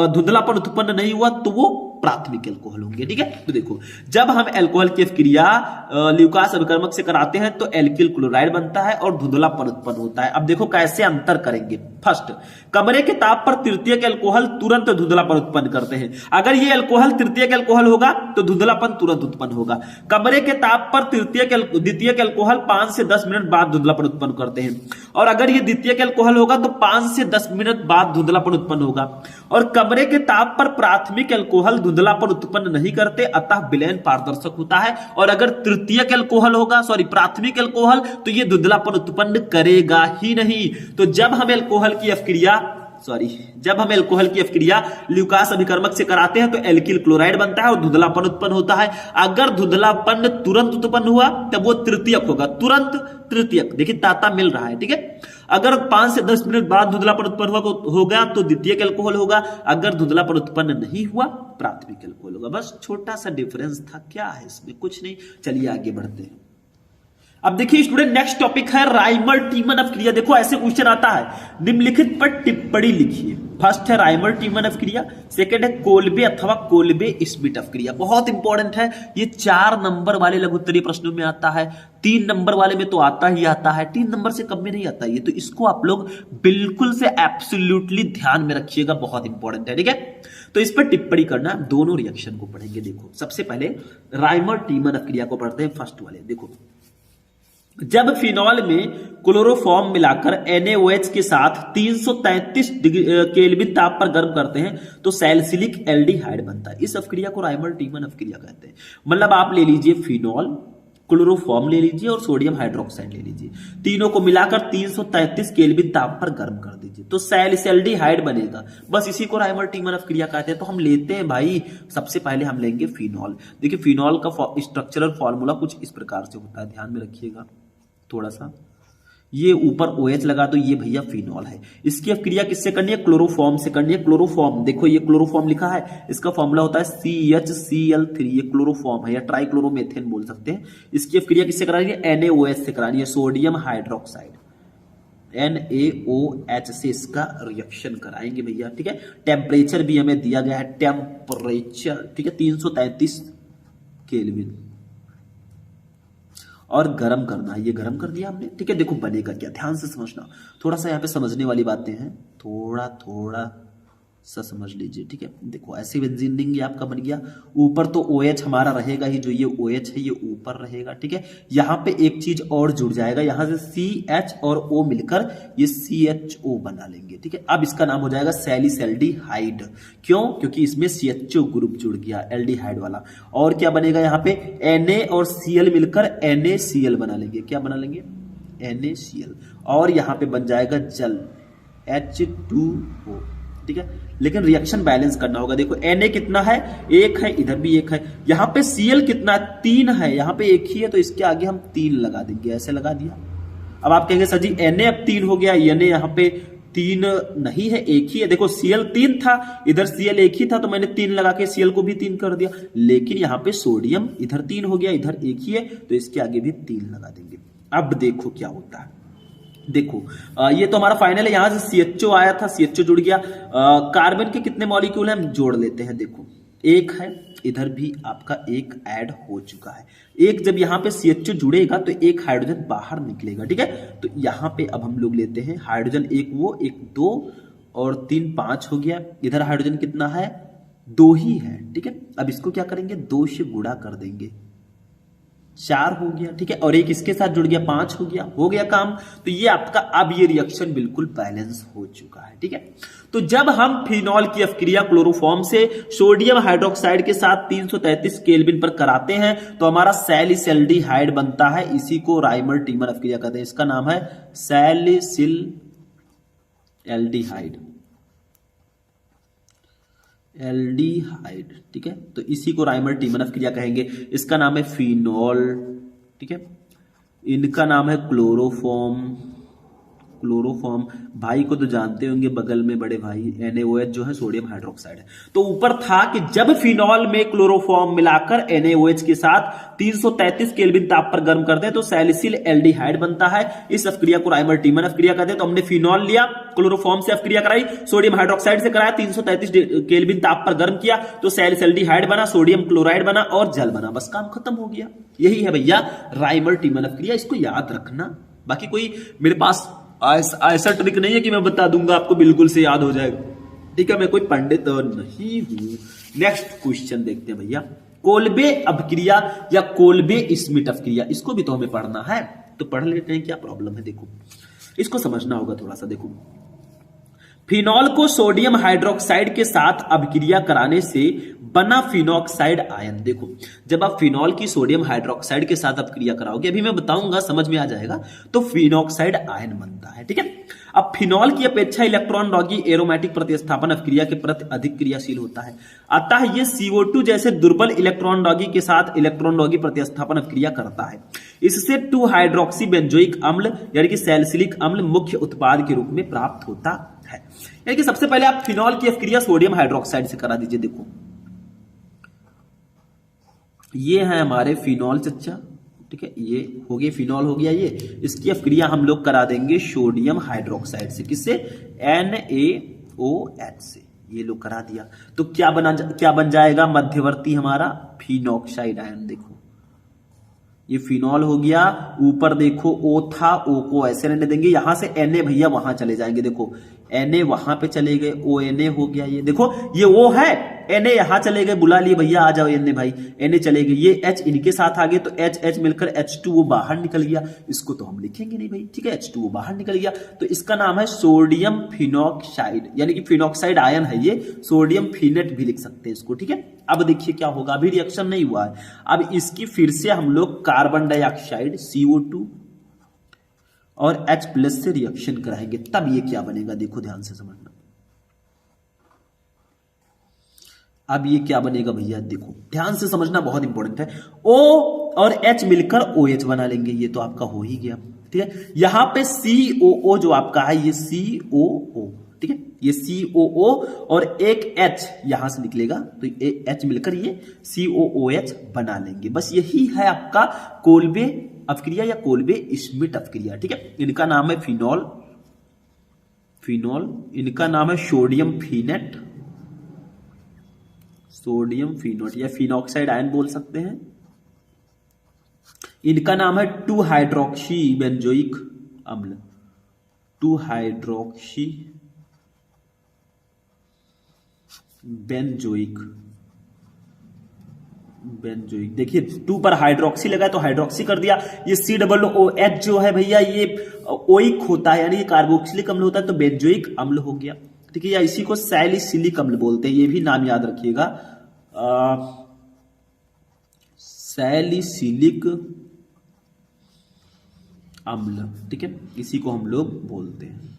धुंधलापन उत्पन्न नहीं हुआ तो वो प्राथमिक अल्कोहल होंगे, ठीक है। तो देखो जब हम अल्कोहल की अभिक्रिया ल्यूकास अभिकर्मक से कराते हैं तो एल्किल क्लोराइड बनता है और धुंधलापन उत्पन्न होता है। अब देखो कैसे अंतर करेंगे। फर्स्ट, कमरे के ताप पर तृतीयक अल्कोहल तुरंत धुंधलापन उत्पन्न करते हैं। अगर ये अल्कोहल तृतीयक अल्कोहल होगा तो धुंधलापन तुरंत उत्पन्न होगा। कमरे के ताप पर द्वितीयक अल्कोहल 5 से 10 मिनट बाद धुंधलापन उत्पन्न करते हैं, और अगर ये द्वितीयक अल्कोहल होगा तो 5 से 10 मिनट बाद धुंधलापन उत्पन्न होगा। और कमरे के ताप पर प्राथमिक अल्कोहल धुंधलापन उत्पन्न नहीं करते, अतः विलयन पारदर्शक होता है। और अगर तृतीयक अल्कोहल होगा, प्राथमिक अल्कोहल, तो ये धुंधलापन उत्पन्न करेगा ही नहीं। तो जब हम अल्कोहल की अभिक्रिया ल्यूकास अभिकर्मक से कराते हैं तो एल्किल क्लोराइड बनता है और धुंधलापन उत्पन्न होता है। अगर धुंधलापन तुरंत उत्पन्न हुआ तब वो तृतीयक होगा, तुरंत तृतीयक, देखिए ताता मिल रहा है, ठीक है। अगर 5 से 10 मिनट बाद धुंधलापन उत्पन्न हो गया तो द्वितीयक अल्कोहल होगा। अगर धुंधलापन उत्पन्न नहीं हुआ प्राथमिक अल्कोहल होगा। बस छोटा सा डिफरेंस था, क्या है इसमें, कुछ नहीं। चलिए आगे बढ़ते हैं। अब देखिए स्टूडेंट, नेक्स्ट टॉपिक है राइमर टीमन अभिक्रिया। देखो ऐसे क्वेश्चन आता है, निम्नलिखित पर टिप्पणी लिखिए। फर्स्ट है राइमर टीमन अभिक्रिया, सेकंड है कोल्बे अथवा कोल्बे स्मिथ अभिक्रिया। बहुत इंपॉर्टेंट है, ये 4 नंबर वाले लघु उत्तरीय प्रश्नों में आता है, 3 नंबर वाले में तो आता ही आता है, 3 नंबर से कम में नहीं आता ये। तो इसको आप लोग बिल्कुल से एब्सोल्युटली ध्यान में रखिएगा, बहुत इंपॉर्टेंट है, ठीक है। तो इस पर टिप्पणी करना, दोनों रिएक्शन को पढ़ेंगे। देखो सबसे पहले राइमर टीमन अभिक्रिया को पढ़ते हैं, फर्स्ट वाले। देखो जब फिनॉल में क्लोरोफॉर्म मिलाकर NaOH के साथ 333 केल्विन ताप पर गर्म करते हैं तो सैलिसिलिक एल्डिहाइड बनता है। इस अभिक्रिया को राइमर टीमन अभिक्रिया कहते हैं। मतलब आप ले लीजिए फिनॉल, क्लोरोफॉर्म ले लीजिए और सोडियम हाइड्रोक्साइड ले लीजिए, तीनों को मिलाकर 333 केल्विन ताप पर गर्म कर दीजिए तो सैलिसल्डिहाइड बनेगा। बस इसी को राइमर टीमन अभिक्रिया कहते हैं। तो हम लेते हैं भाई, सबसे पहले हम लेंगे फिनॉल। देखिए फिनॉल का स्ट्रक्चरल फॉर्मूला कुछ इस प्रकार से होता है, ध्यान में रखिएगा थोड़ा सा। ये ऊपर OH लगा तो ये भैया फिनॉल है। इसकी अभिक्रिया किससे करनी है, क्लोरोफॉर्म से करनी है। क्लोरोफॉर्म, देखो ये क्लोरोफॉर्म लिखा है, इसका फॉर्मूला होता है CHCl3, ये क्लोरोफॉर्म है या ट्राइक्लोरोमेथेन बोल सकते हैं। इसकी अभिक्रिया किससे करानी है, NaOH से करानी है, सोडियम हाइड्रोक्साइड NaOH से इसका रिएक्शन कराएंगे भैया, ठीक है। टेम्परेचर भी हमें दिया गया है, टेम्परेचर, ठीक है, 333 केल्विन, और गर्म करना है, ये गर्म कर दिया हमने, ठीक है। देखो बनेगा क्या, ध्यान से समझना, थोड़ा सा यहाँ पे समझने वाली बातें हैं, थोड़ा सा समझ लीजिए, ठीक है। देखो ऐसे बेंजीन देंगे, आपका बन गया। ऊपर तो OH हमारा रहेगा ही, जो ये OH है ये ऊपर रहेगा, ठीक है। यहाँ पे एक चीज और जुड़ जाएगा, यहाँ से CH और O मिलकर ये CHO बना लेंगे, ठीक है। अब इसका नाम हो जाएगा सैलिसल्डिहाइड। क्यों, क्योंकि इसमें CHO ग्रुप जुड़ गया एल्डिहाइड वाला। और क्या बनेगा, यहाँ पे Na और Cl मिलकर NaCl बना लेंगे। क्या बना लेंगे, NaCl। और यहाँ पे बन जाएगा जल H2O, ठीक है। लेकिन रिएक्शन बैलेंस करना होगा। देखो Na कितना है, 1 है, इधर भी 1 है, यहाँ पे Cl कितना, 3 है, यहाँ पे 1 ही है, तो इसके आगे हम 3 लगा देंगे, ऐसे लगा दिया। अब आप कहेंगे सर जी Na अब 3 हो गया, Na यहाँ पे तीन नहीं है, एक ही है। देखो Cl 3 था, इधर Cl एक ही था, तो मैंने 3 लगा के Cl को भी 3 कर दिया। लेकिन यहाँ पे सोडियम इधर 3 हो गया, इधर एक ही है, तो इसके आगे भी 3 लगा देंगे। अब देखो क्या होता है। देखो ये तो हमारा फाइनल है। यहां से CHO आया था, CHO जुड़ गया। कार्बन के कितने मॉलिक्यूल हैं हम जोड़ लेते हैं। देखो एक है, इधर भी आपका एक ऐड हो चुका है। एक जब यहां पे CHO जुड़ेगा तो एक हाइड्रोजन बाहर निकलेगा, ठीक है। तो यहां पे अब हम लोग लेते हैं हाइड्रोजन, एक वो, एक 2 और 3 5 हो गया। इधर हाइड्रोजन कितना है, 2 ही है, ठीक है। अब इसको क्या करेंगे, 2 से गुणा कर देंगे, 4 हो गया, ठीक है। और एक इसके साथ जुड़ गया, 5 हो गया काम। तो ये आपका अब ये रिएक्शन बिल्कुल बैलेंस हो चुका है, ठीक है। तो जब हम फिनॉल की अपक्रिया क्लोरोफॉर्म से सोडियम हाइड्रोक्साइड के साथ 333 केल्विन पर कराते हैं तो हमारा सैलिसिल्डिहाइड बनता है। इसी को राइमर टीमर अपक्रिया कहते हैं। इसका नाम है सैलिसिल्डिहाइड, एल्डिहाइड, ठीक है। तो इसी को राइमर टीमर अपक्रिया कहेंगे। इसका नाम है फिनॉल, ठीक है। इनका नाम है क्लोरोफॉर्म। क्लोरोफॉर्म भाई को तो जानते होंगे, बगल में बड़े भाई NaOH जो है सोडियम हाइड्रोक्साइड है। तो ऊपर था कि जब फिनॉल में क्लोरोफॉर्म मिलाकर NaOH के साथ 333 केल्विन ताप पर गर्म कर दे तो सैलिसिल एल्डिहाइड बनता है। इस अपक्रिया को राइमर टीमर अपक्रिया कहते हैं। तो हमने फिनॉल लिया, क्लोरोफॉर्म से अपक्रिया कराई, सोडियम हाइड्रोक्साइड से कराया, 333 केल्विन ताप पर गर्म किया तो सैलिसिल्डिहाइड बना, सोडियम क्लोराइड बना और जल बना। बस काम खत्म हो गया। यही है भैया राइमर टीमर अपक्रिया, इसको याद रखना। बाकी कोई मेरे पास ऐसा ट्रिक नहीं है कि मैं बता दूंगा आपको बिल्कुल से याद हो जाएगा, ठीक है। मैं कोई पंडित नहीं हूं। नेक्स्ट क्वेश्चन देखते हैं भैया, कोल्बे अपक्रिया या कोल्बे स्मिट अपक्रिया, इसको भी तो हमें पढ़ना है, तो पढ़ लेते हैं। क्या प्रॉब्लम है, देखो इसको समझना होगा थोड़ा सा। देखो फिनॉल को सोडियम हाइड्रोक्साइड के साथ अपक्रिया कराने से बना फिनॉक्साइड आयन। देखो जब आप फिनॉल की सोडियम हाइड्रोक्साइड के साथ अपक्रिया कराओगे, अभी मैं बताऊंगा, समझ में आ जाएगा, तो फिनॉक्साइड आयन बनता है, ठीक है। अब फिनॉल की अपेक्षा इलेक्ट्रॉन रॉगी एरोमेटिक प्रतिस्थापन अपक्रिया के प्रति अधिक क्रियाशील होता है। अतः यह CO2 जैसे दुर्बल इलेक्ट्रॉन रॉगी के साथ इलेक्ट्रॉन रॉगी प्रतिस्थापन अपक्रिया करता है। इससे 2 हाइड्रोक्सी बेंजोइक अम्ल यानी कि सैलिसिलिक अम्ल मुख्य उत्पाद के रूप में प्राप्त होता है। यानी कि सबसे पहले आप फिनॉल की अपक्रिया सोडियम हाइड्रोक्साइड से करा दीजिए। देखो ये है हमारे फिनॉल चच्चा, ठीक है। ये हो गया फिनॉल, हो गया ये। इसकी अपक्रिया हम लोग करा देंगे सोडियम हाइड्रोक्साइड से, किससे, NaOH से। ये लोग करा दिया तो क्या बन जाएगा, मध्यवर्ती हमारा फिनॉक्साइड आयन। देखो ये फिनॉल हो गया, ऊपर देखो O था, O को ऐसे रहने देंगे, यहां से Na भैया वहां चले जाएंगे। देखो Na वहां पे चले गए, ONA हो गया। ये देखो ये O है, Na यहां चले गए, बुला लिए भैया आ जाओ Na भाई, Na चले गए, ये H इनके साथ आ गए तो H मिलकर H2O बाहर निकल गया। इसको तो हम लिखेंगे नहीं भाई, ठीक है, H2O बाहर निकल गया। तो इसका नाम है सोडियम फिनॉक्साइड, यानी कि फिनॉक्साइड आयन है ये, सोडियम फिनेट भी लिख सकते हैं इसको, ठीक है। अब देखिए क्या होगा, अभी रिएक्शन नहीं हुआ है। अब इसकी फिर से हम लोग कार्बन डाइऑक्साइड CO2 और H+ से रिएक्शन कराएंगे, तब ये क्या बनेगा, देखो ध्यान से समझना। अब ये क्या बनेगा भैया, देखो ध्यान से समझना, बहुत इंपॉर्टेंट है। O और H मिलकर OH बना लेंगे, ये तो आपका हो ही गया, ठीक है। यहां पे COO जो आपका है, ये COO, ठीक है, ये COO और एक H यहां से निकलेगा तो H मिलकर ये COOH बना लेंगे। बस यही है आपका कोल्बे अपक्रिया या कोल्बे स्मिट अपक्रिया, ठीक है। इनका नाम है फिनॉल, इनका नाम है सोडियम फिनेट, सोडियम फिनोट या फिनॉक्साइड आयन बोल सकते हैं। इनका नाम है 2 हाइड्रोक्सी बेंजोइक अम्ल, 2 हाइड्रोक्सी बेंजोइक। देखिए 2 पर हाइड्रोक्सी लगा तो हाइड्रोक्सी कर दिया। ये COOH जो है भैया ये ओइक होता है, यानी ये कार्बोक्सिलिक अम्ल होता है, तो बेंजोइक अम्ल हो गया, ठीक है। या इसी को सैलिसिलिक अम्ल बोलते हैं, ये भी नाम याद रखिएगा, सैलिसिलिक अम्ल, ठीक है, इसी को हम लोग बोलते हैं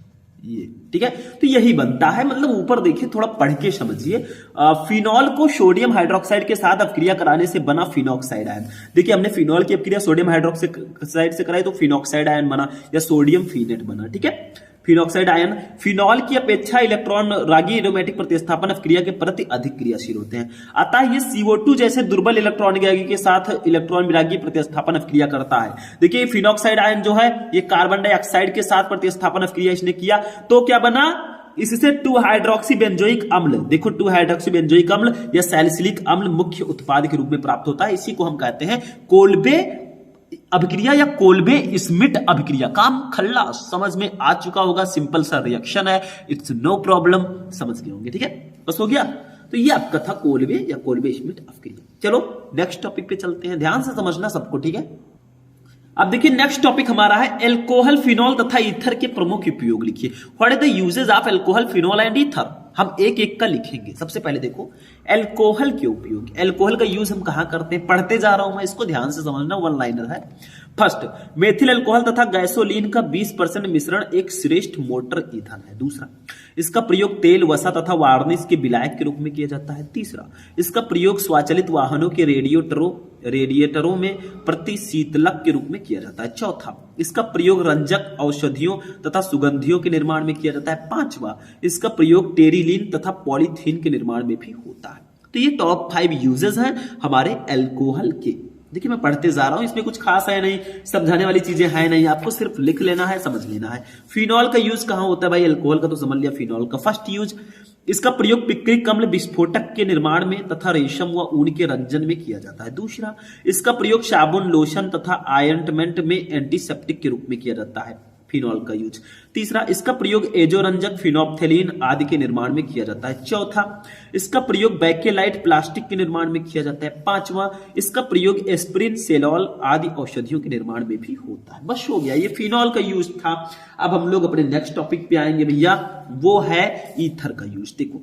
ये, ठीक है। तो यही बनता है, मतलब ऊपर देखिए थोड़ा पढ़ के समझिए। फिनॉल को सोडियम हाइड्रोक्साइड के साथ अपक्रिया कराने से बना फिनॉक्साइड आयन। देखिए हमने फिनॉल की अपक्रिया सोडियम हाइड्रोक्साइड से कराई तो फिनॉक्साइड आयन बना या सोडियम फिनेट बना, ठीक है। फिनॉक्साइड आयन फिनॉल की अपेक्षा इलेक्ट्रॉन रागी एरोमेटिक प्रतिस्थापन अपक्रिया के प्रति अधिक क्रियाशील होते हैं, अतः ये CO2 जैसे दुर्बल इलेक्ट्रॉन रागी के साथ इलेक्ट्रॉन विरागी प्रतिस्थापन अपक्रिया करता है। देखिए फिनॉक्साइड आयन जो है ये कार्बन डाइऑक्साइड के साथ प्रतिस्थापन अपक्रिया इसने किया तो क्या बना, इससे 2 हाइड्रोक्सी बेंजोइक अम्ल, देखो 2 हाइड्रोक्सी बेंजोइक अम्ल या सैलिसिलिक अम्ल मुख्य उत्पाद के रूप में प्राप्त होता है। इसी को हम कहते हैं कोल्बे अभिक्रिया या कोल्बे स्मिट अभिक्रिया। काम खल्ला समझ में आ चुका होगा, सिंपल सा रिएक्शन है, इट्स नो प्रॉब्लम, समझ गए होंगे। ठीक है, बस हो गया। तो ये आपका था कोल्बे या कोल्बे स्मिट अभिक्रिया। चलो नेक्स्ट टॉपिक पे चलते हैं, ध्यान से समझना सबको। ठीक है, अब देखिए नेक्स्ट टॉपिक हमारा है एल्कोहल, फिनॉल तथा ईथर के प्रमुख उपयोग लिखिए। What are the uses of alcohol, phenol and ether. हम एक एक का लिखेंगे। सबसे पहले देखो एल्कोहल के उपयोग, एल्कोहल का यूज हम कहां करते हैं, पढ़ते जा रहा हूं मैं, इसको ध्यान से समझना, वन लाइनर है। फर्स्ट, मेथिल अल्कोहल तथा गैसोलीन का 20% मिश्रण एक श्रेष्ठ मोटर ईंधन है। दूसरा, इसका प्रयोग तेल, वसा तथा वार्निश के विलायक के रूप में किया जाता है। तीसरा, इसका प्रयोग स्वचालित वाहनों के रेडिएटरों में प्रतिशीतलक के रूप में किया जाता है। चौथा, इसका प्रयोग रंजक, औषधियों तथा सुगंधियों के निर्माण में किया जाता है। पांचवा, इसका प्रयोग टेरिलीन तथा पॉलीथीन के निर्माण में भी होता है। तो ये टॉप 5 यूजेस हैं हमारे एल्कोहल के। देखिए मैं पढ़ते जा रहा हूं, इसमें कुछ खास है नहीं, समझाने वाली चीजें है नहीं, आपको सिर्फ लिख लेना है, समझ लेना है। फिनॉल का यूज कहां होता है भाई, एल्कोहल का तो समझ लिया, फिनॉल का फर्स्ट यूज, इसका प्रयोग पिक्रिक अम्ल विस्फोटक के निर्माण में तथा रेशम व ऊन के रंजन में किया जाता है। दूसरा, इसका प्रयोग साबुन, लोशन तथा आयंटमेंट में एंटीसेप्टिक के रूप में किया जाता है, फिनॉल का यूज। तीसरा, इसका प्रयोग एजोरंजक, फिनोप्थेलीन आदि के निर्माण में किया जाता है। चौथा, इसका प्रयोग बैकेलाइट, प्लास्टिक के निर्माण में किया जाता है। पांचवा, इसका प्रयोग एस्प्रिन, सेलॉल आदि औषधियों के निर्माण में भी होता है। बस हो गया, ये फिनॉल का यूज था। अब हम लोग अपने नेक्स्ट टॉपिक पे आएंगे भैया, वो है ईथर का यूज। देखो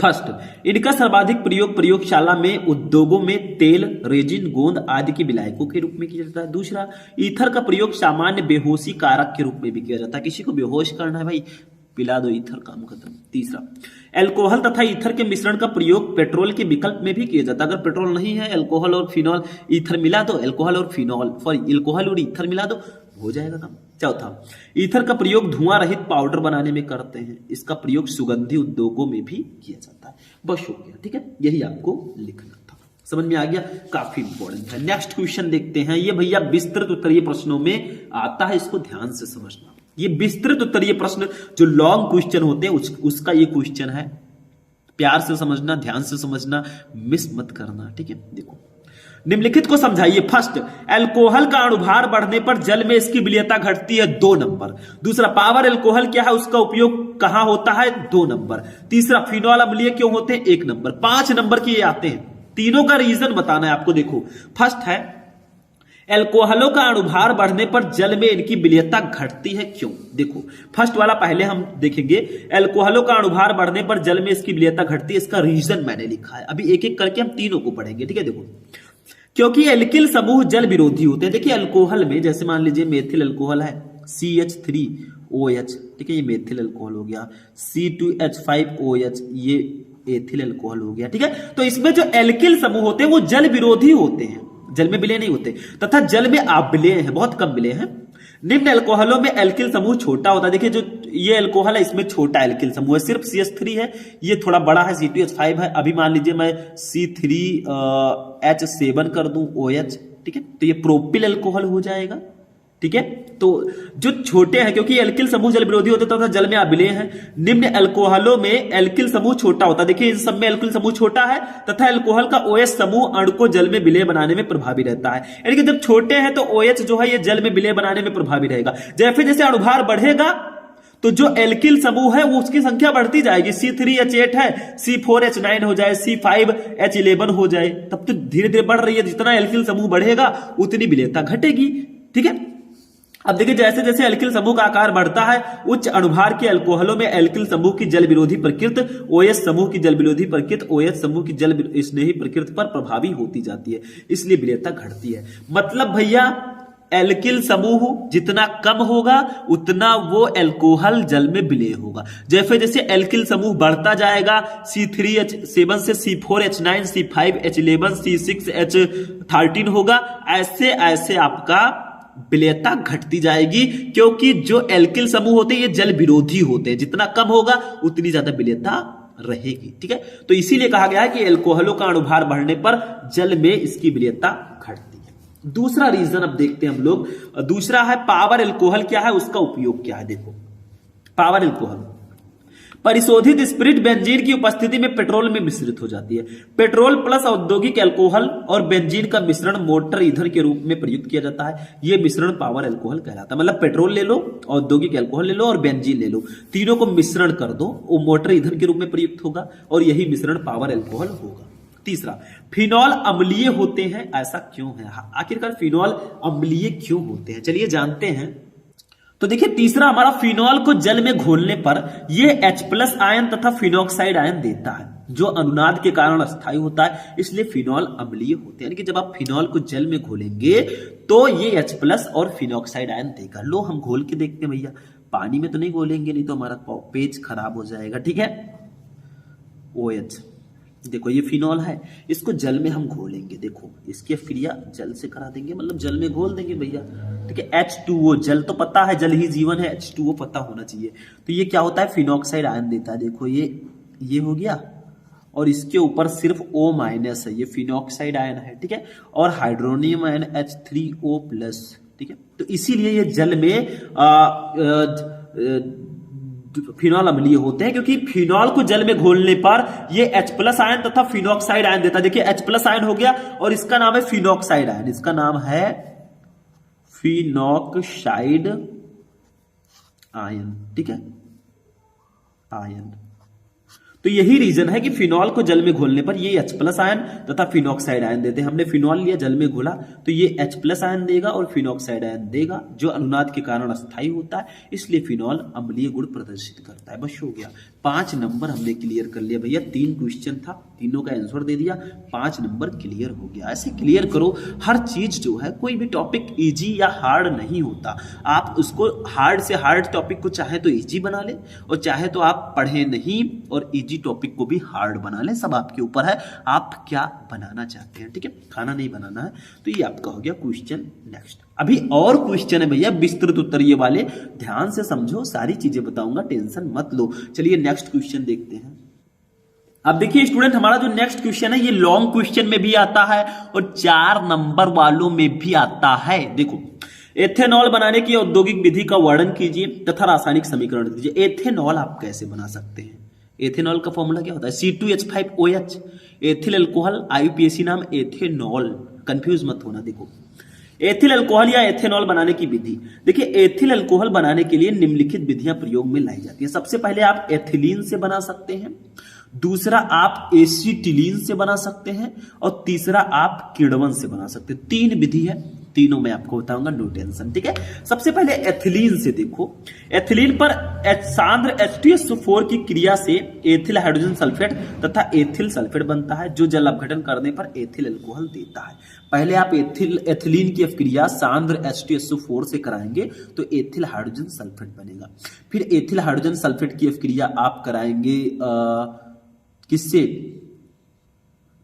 फर्स्ट, इनका सर्वाधिक प्रयोग प्रयोगशाला में, उद्योगों में तेल, रेजिन, गोंद आदि के विलायकों के रूप में किया जाता है। दूसरा, ईथर का प्रयोग सामान्य बेहोशी कारक के रूप में भी किया जाता है, किसी को बेहोश करना है भाई पिला दो ईथर, काम खत्म। तीसरा, एल्कोहल तथा ईथर के मिश्रण का प्रयोग पेट्रोल के विकल्प में भी किया जाता है। अगर पेट्रोल नहीं है, एल्कोहल और फिनॉल ईथर मिला दो, एल्कोहल और फिनॉल एल्कोहल और ईथर मिला दो, हो जाएगा काम। चौथा, ईथर का प्रयोग धुआं रहित पाउडर बनाने में करते हैं, इसका प्रयोग सुगंधी उद्योगों में भी किया जाता है। बस हो गया, ठीक है, यही आपको लिखना था, समझ में आ गया, काफी इंपॉर्टेंट है। नेक्स्ट क्वेश्चन देखते हैं, ये भैया विस्तृत उत्तरीय प्रश्नों में आता है, इसको ध्यान से समझना। ये विस्तृत उत्तरीय प्रश्न जो लॉन्ग क्वेश्चन होते हैं उसका ये क्वेश्चन है, प्यार से समझना, ध्यान से समझना, मिस मत करना, ठीक है। देखो निम्नलिखित को समझाइए। फर्स्ट, एल्कोहल का अणुभार बढ़ने पर जल में इसकी विलेयता घटती है, 2 नंबर। दूसरा, पावर एल्कोहल क्या है, उसका उपयोग कहां होता है, 2 नंबर। तीसरा, फिनॉल अम्लीय क्यों होते हैं, 1 नंबर। 5 नंबर के ये आते हैं, तीनों का रीजन बताना है आपको। देखो फर्स्ट है, एल्कोहलों का अणुभार बढ़ने पर जल में इनकी विलेयता घटती है, क्यों। देखो फर्स्ट वाला पहले हम देखेंगे, एल्कोहलों का अणुभार बढ़ने पर जल में इसकी विलेयता घटती है, इसका रीजन मैंने लिखा है, अभी एक एक करके हम तीनों को पढ़ेंगे, ठीक है। देखो क्योंकि एल्किल समूह जल विरोधी होते हैं। देखिए अल्कोहल में जैसे मान लीजिए मेथिल अल्कोहल है CH3OH, ठीक है, ये मेथिल अल्कोहल हो गया। C2H5OH, ये एथिल अल्कोहल हो गया, ठीक है। तो इसमें जो एल्किल समूह होते हैं वो जल विरोधी होते हैं, जल में विलय नहीं होते, तथा जल में आविलेय हैं, बहुत कम विलय हैं। निम्न अल्कोहलों में एल्किल समूह छोटा होता है। देखिए जो ये अल्कोहल है इसमें छोटा एल्किल समूह है, सिर्फ CH3 है, ये थोड़ा बड़ा है C2H5 है। अभी मान लीजिए मैं C3H7 कर दूं OH, ठीक है, तो ये प्रोपिल अल्कोहल हो जाएगा, ठीक है। तो जो छोटे हैं, क्योंकि एल्किल समूह जल विरोधी होते तथा जल में आविलेय हैं, निम्न अल्कोहलों में एल्किल समूह छोटा होता है। देखिए इन सब में एल्किल समूह छोटा है तथा अल्कोहल का OH समूह अणु को जल में विलय बनाने में प्रभावी रहता है। यानी कि जब छोटे हैं तो OH जो है ये जल में विलय बनाने में प्रभावी रहेगा। जैसे जैसे अणुभार बढ़ेगा तो जो एल्किल समूह है वो उसकी संख्या बढ़ती जाएगी। C3H8 है, C4H9 हो जाए, C5H11 हो जाए, तब तो धीरे धीरे बढ़ रही है। जितना एल्किल समूह बढ़ेगा उतनी विलेयता घटेगी, ठीक है। अब देखिए जैसे जैसे एल्किल समूह का आकार बढ़ता है, उच्च अणुभार के अल्कोहलों में एल्किल समूह की जल विरोधी प्रकृति OH समूह की जल विरोधी प्रकृति OH समूह की जल स्नेही प्रकृति पर प्रभावी होती जाती है, इसलिए विलेयता घटती है। मतलब भैया एल्किल समूह जितना कम होगा उतना वो एल्कोहल जल में विलय होगा। जैसे जैसे एल्किल समूह बढ़ता जाएगा, C3H7 से C4H9, C5H11, C6H13 होगा, ऐसे ऐसे आपका विलेयता घटती जाएगी, क्योंकि जो एल्किल समूह होते हैं ये जल विरोधी होते हैं, जितना कम होगा उतनी ज्यादा विलेयता रहेगी। ठीक है, तो इसीलिए कहा गया है कि एल्कोहलों का अणुभार बढ़ने पर जल में इसकी विलेयता घटती है। दूसरा रीजन अब देखते हैं हम लोग, दूसरा है पावर एल्कोहल क्या है, उसका उपयोग क्या है। देखो पावर एल्कोहल परिशोधित स्पिरिट बेंजीन की उपस्थिति में पेट्रोल में मिश्रित हो जाती है। पेट्रोल प्लस औद्योगिक एल्कोहल और बेंजीन का मिश्रण मोटर ईंधन के रूप में प्रयुक्त किया जाता है। यह मिश्रण पावर एल्कोहल कहलाता है। मतलब पेट्रोल ले लो, औद्योगिक एल्कोहल ले लो और बेंजीन ले लो, तीनों को मिश्रण कर दो, वो मोटर ईंधन के रूप में प्रयुक्त होगा और यही मिश्रण पावर एल्कोहल होगा। तीसरा, फिनॉल अम्लीय होते हैं, ऐसा क्यों है? आखिरकार फिनॉल अम्लीय क्यों होते हैं, चलिए जानते हैं। तो देखिए तीसरा हमारा, फिनॉल को जल में घोलने पर यह H+ आयन तथा फिनॉक्साइड आयन देता है, जो अनुनाद के कारण अस्थायी होता है, इसलिए फिनॉल अम्लीय होते हैं। यानी कि जब आप फिनॉल को जल में घोलेंगे तो ये H+ और फिनॉक्साइड आयन देगा। लो हम घोल के देखते हैं भैया, पानी में तो नहीं घोलेंगे, नहीं तो हमारा पेज खराब हो जाएगा। ठीक है, OH देखो ये फिनॉल है, इसको जल में हम घोलेंगे। देखो इसकी क्रिया जल से करा देंगे, मतलब जल में घोल देंगे भैया। ठीक है, H2O, जल तो पता है, जल ही जीवन है, H2O पता होना चाहिए। तो ये क्या होता है, फिनॉक्साइड आयन देता है। देखो ये हो गया, और इसके ऊपर सिर्फ O- है, ये फिनॉक्साइड आयन है। ठीक है, और हाइड्रोनियम आयन H3O+। ठीक है, तो इसीलिए ये जल में फिनॉल अम्लीय होते हैं, क्योंकि फिनॉल को जल में घोलने पर ये H+ आयन तथा फिनॉक्साइड आयन देता है। देखिए H+ आयन हो गया और इसका नाम है फिनॉक्साइड आयन, इसका नाम है फिनॉक्साइड आयन। ठीक है, आयन। तो यही रीजन है कि फिनॉल को जल में घोलने पर ये H+ आयन तथा फिनॉक्साइड आयन देते हैं। हमने फिनॉल लिया, जल में घोला, तो ये H+ आयन देगा और फिनॉक्साइड आयन देगा, जो अनुनाद के कारण अस्थायी होता है, इसलिए फिनॉल अम्लीय गुण प्रदर्शित करता है। बस हो गया, 5 नंबर हमने क्लियर कर लिया भैया। 3 क्वेश्चन था, तीनों का आंसर दे दिया, 5 नंबर क्लियर हो गया। ऐसे क्लियर करो, हर चीज जो है, कोई भी टॉपिक इजी या हार्ड नहीं होता। आप उसको हार्ड से हार्ड टॉपिक को चाहे तो इजी बना ले, और चाहे तो आप पढ़े नहीं और इजी टॉपिक को भी हार्ड बना ले, सब आपके ऊपर है, आप क्या बनाना चाहते हैं। ठीक है, खाना नहीं बनाना है। तो ये आपका हो गया क्वेश्चन। नेक्स्ट, अभी और क्वेश्चन है भैया विस्तृत उत्तरीय वाले, ध्यान से समझो, सारी चीजें बताऊंगा, टेंशन मत लो। चलिए नेक्स्ट क्वेश्चन देखते हैं। अब देखिए स्टूडेंट, हमारा जो नेक्स्ट क्वेश्चन है ये लॉन्ग क्वेश्चन में भी आता है और 4 नंबर वालों में भी आता है। देखो, एथेनॉल बनाने की औद्योगिक विधि का वर्णन कीजिए तथा रासायनिक समीकरण दीजिए। एथेनॉल आप कैसे बना सकते हैं? एथेनॉल का फॉर्मूला क्या होता है? C2H5OH, एथिल अल्कोहल, IUPAC नाम एथेनॉल, कंफ्यूज मत होना। देखो एथिल अल्कोहल या एथेनॉल बनाने की विधि, देखिए एथिल अल्कोहल बनाने के लिए निम्नलिखित विधियां प्रयोग में लाई जाती है। सबसे पहले आप एथिलीन से बना सकते हैं, दूसरा आप एसिटिलीन से बना सकते हैं, और तीसरा आप किण्वन से बना सकते हैं। 3 विधि है, तीनों मैं आपको बताऊंगा, नो टेंशन। ठीक है, सबसे पहले एथिलीन से देखो, एथिलीन पर सांद्र H2SO4 की क्रिया से एथिल हाइड्रोजन सल्फेट तथा एथिल सल्फेट बनता है, जो जल अपघटन करने पर एथिल अल्कोहल देता है। पहले आप एथिलीन की क्रिया सांद्र H2SO4 से कराएंगे तो एथिल हाइड्रोजन सल्फेट बनेगा। फिर एथिल हाइड्रोजन सल्फेट की क्रिया आप कराएंगे किससे?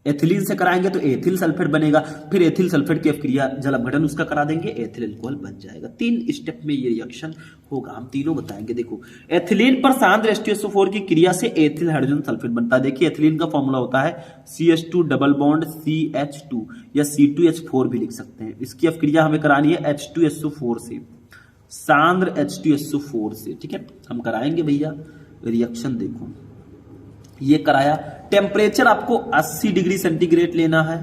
एथिलीन से कराएंगे तो एथिल सल्फेट बनेगा। फिर एथिल सल्फेट की क्रिया जल अपघटन उसका करा देंगे, एथिल अल्कोहल बन जाएगा। 3 स्टेप में ये रिएक्शन होगा, हम तीनों बताएंगे। देखो एथिलीन पर सांद्र H2SO4 की क्रिया से एथिल हाइड्रोजन सल्फेट बनता है। देखिए एथिलीन का फॉर्मूला होता है CH2 डबल बॉन्ड CH2 या C2H4 भी लिख सकते हैं। इसकी क्रिया हमें करानी है H2SO4 से, सांद्र H2SO4 से। ठीक है, हम कराएंगे भैया रिएक्शन। देखो ये कराया, टेम्परेचर आपको 80 डिग्री सेंटीग्रेड लेना है।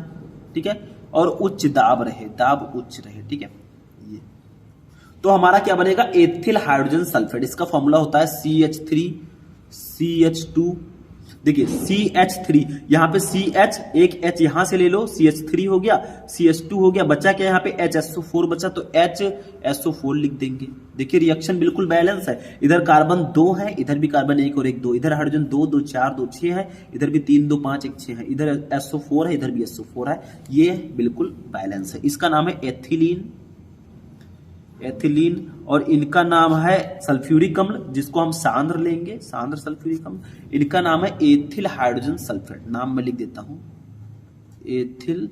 ठीक है, और उच्च दाब रहे, दाब उच्च रहे। ठीक है, ये तो हमारा क्या बनेगा? Ethyl hydrogen sulphate. इसका फॉर्मूला होता है CH3 CH2। देखिए CH3, यहां पे CH, एक H यहां से ले लो, CH3 हो गया, CH2 हो गया, बचा क्या यहाँ पे? HSO4 बचा, तो HSO4 लिख देंगे। देखिए रिएक्शन बिल्कुल बैलेंस है, इधर कार्बन 2 है, इधर भी कार्बन 1 और 1 2, इधर हाइड्रोजन 2 2 4 2 6 है, इधर भी 3 2 5 1 6 है, इधर SO4 है, इधर भी SO4 है। ये बिल्कुल बैलेंस है। इसका नाम है एथिलीन, एथिलीन, और इनका नाम है सल्फ्यूरिक अम्ल, जिसको हम सांद्र लेंगे, सांद्र सल्फ्यूरिक अम्ल। इनका नाम है एथिल हाइड्रोजन सल्फेट, नाम मैं लिख देता हूं, एथिल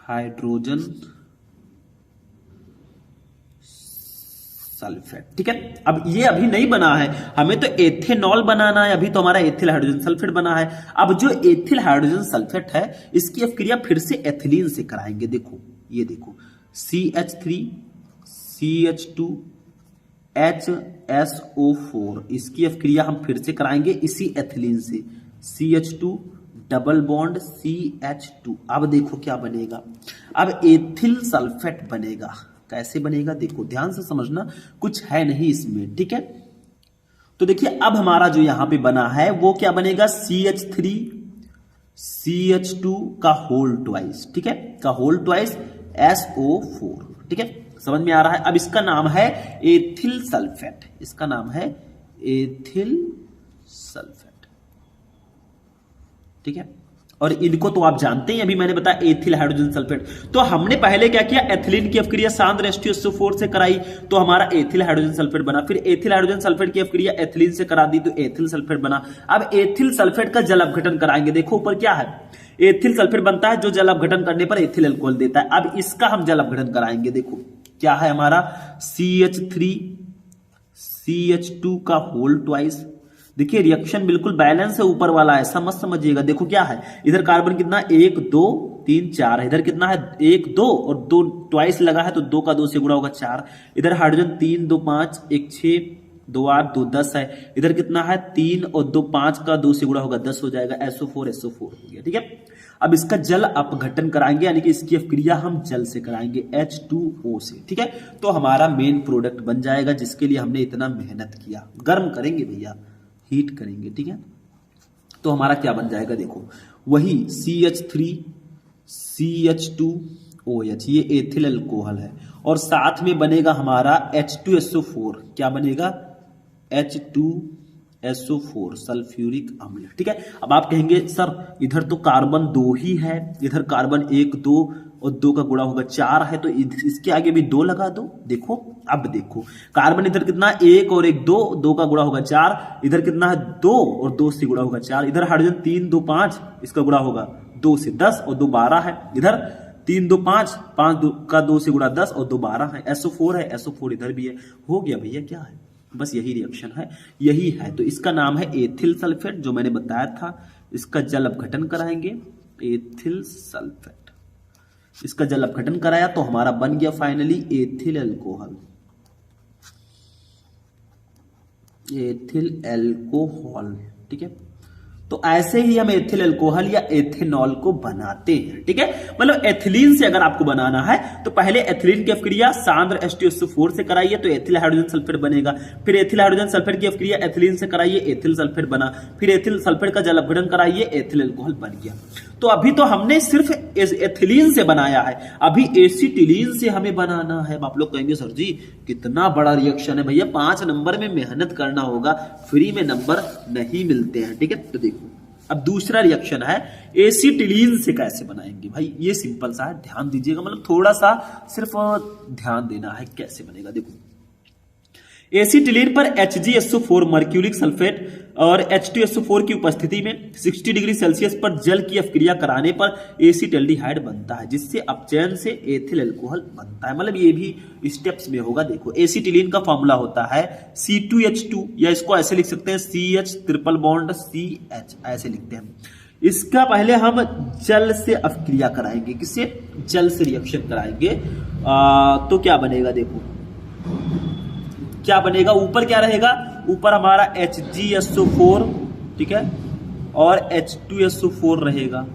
हाइड्रोजन सल्फेट। ठीक है, अब ये अभी नहीं बना है, हमें तो एथेनॉल बनाना है, अभी तो हमारा एथिल हाइड्रोजन सल्फेट बना है। अब जो एथिल हाइड्रोजन सल्फेट है इसकी अपक्रिया फिर से एथिलीन से कराएंगे। देखो ये देखो CH3 CH2 HSO4, इसकी अपक्रिया हम फिर से कराएंगे इसी एथिलीन से, CH2 डबल बॉन्ड CH2। अब देखो क्या बनेगा, अब एथिल सल्फेट बनेगा। कैसे बनेगा देखो ध्यान से समझना, कुछ है नहीं इसमें। ठीक है, तो देखिए अब हमारा जो यहां पे बना है वो क्या बनेगा, CH3 CH2 का होल ट्वाइस। ठीक है, का होल ट्वाइस SO4। ठीक है, समझ में आ रहा है। अब इसका नाम है एथिल सल्फेट, इसका नाम है एथिल सल्फेट। ठीक है, और इनको तो आप जानते हैं, अभी मैंने बताया एथिल हाइड्रोजन सल्फेट। तो हमने पहले क्या किया, एथिलीन की अपक्रिया सांद्र H2SO4 से कराई तो हमारा एथिल हाइड्रोजन सल्फेट बना। फिर एथिल हाइड्रोजन सल्फेट की अपक्रिया एथिलीन से करा दी तो एथिल सल्फेट बना। अब एथिल सल्फेट का जल अपघटन कराएंगे। देखो ऊपर क्या है, एथिल सल्फेट बनता है जो जल अपघटन करने पर एथिल अल्कोहल देता है। अब इसका हम जल अपघटन कराएंगे। देखो क्या है हमारा, CH3 CH2 का होल ट्वाइस। देखिए रिएक्शन बिल्कुल बैलेंस है, ऊपर वाला है, समझ समझिएगा। देखो क्या है, इधर कार्बन कितना 1 2 3 4 है, इधर कितना है 1 2 और 2 ट्वाइस लगा है तो 2 का 2 से गुणा होगा 4। इधर हाइड्रोजन 3 2 5 1 6 2 8 2 10 है, इधर कितना है 3 और 2 5 का 2 से गुणा होगा 10 हो जाएगा, SO4 SO4 हो गया। ठीक है, अब इसका जल अपघटन कराएंगे, यानी कि इसकी अपक्रिया हम जल से कराएंगे H2O से। ठीक है, तो हमारा मेन प्रोडक्ट बन जाएगा जिसके लिए हमने इतना मेहनत किया। गर्म करेंगे भैया, हीट करेंगे। ठीक है, तो हमारा क्या बन जाएगा, देखो वही CH3 CH2OH, ये एथिल अल्कोहल है, और साथ में बनेगा हमारा H2SO4। क्या बनेगा, H2SO4 सल्फ्यूरिक अम्ल। ठीक है, अब आप कहेंगे सर इधर तो कार्बन 2 ही है, इधर कार्बन 1 2 और 2 का गुणा होगा 4 है, तो इसके आगे भी 2 लगा दो। देखो अब देखो कार्बन इधर कितना 1 और 1 2, 2 का गुणा होगा 4, इधर कितना है 2 और 2 से गुणा होगा 4, इधर हाइड्रोजन 3 2 5, इसका गुणा होगा 2 से 10 और 2 12 है, इधर 3 2 5 5 का 2 से गुणा 10 और 2 12 है, SO4 है, SO4 इधर भी है। हो गया भैया, क्या है, बस यही रिएक्शन है, यही है। तो इसका नाम है एथिल सल्फेट, जो मैंने बताया था। इसका जल अपघटन कराएंगे, एथिल सल्फेट, इसका जल अपघटन कराया तो हमारा बन गया finally ethyl alcohol, ethyl alcohol. ठीक है, तो ऐसे ही हम एथिल अल्कोहल या एथेनॉल को बनाते हैं। ठीक है, मतलब एथिलीन से अगर आपको बनाना है तो पहले एथिलीन की अपक्रिया सांद्र H2SO4 से कराइए तो एथिल हाइड्रोजन सल्फेट बनेगा। फिर एथिल हाइड्रोजन सल्फेट की अपक्रिया एथिलीन से कराइए, एथिल सल्फेट बना। फिर एथिल सल्फेट का जल अपघटन कराइए, एथिल अल्कोहल बन गया। तो अभी तो हमने सिर्फ एथिलीन से बनाया है, अभी एसिटिलीन से हमें बनाना है। आप लोग कहेंगे सर जी कितना बड़ा रिएक्शन है भैया, 5 नंबर में मेहनत करना होगा, फ्री में नंबर नहीं मिलते हैं। ठीक है, तो देखो अब दूसरा रिएक्शन है एसिटिलीन से कैसे बनाएंगे। भाई ये सिंपल सा है, ध्यान दीजिएगा, मतलब थोड़ा सा सिर्फ ध्यान देना है कैसे बनेगा। देखो एसिटिलीन पर HgSO4 मर्क्यूरिक सल्फेट और H2SO4 की उपस्थिति में 60 डिग्री सेल्सियस पर जल की अपक्रिया कराने पर एसिटल्डिहाइड बनता है, जिससे अपचयन से एथिल अल्कोहल बनता है। मतलब ये भी स्टेप्स में होगा। देखो एसिटिलीन का फॉर्मूला होता है C2H2, या इसको ऐसे लिख सकते हैं CH ट्रिपल बॉन्ड CH, ऐसे लिखते हैं। इसका पहले हम जल से अपक्रिया कराएंगे, किससे, जल से रिएक्शन कराएंगे। तो क्या बनेगा, देखो क्या बनेगा, ऊपर क्या रहेगा, ऊपर हमारा HgSO4, ठीक है, और H2SO4 रहेगा।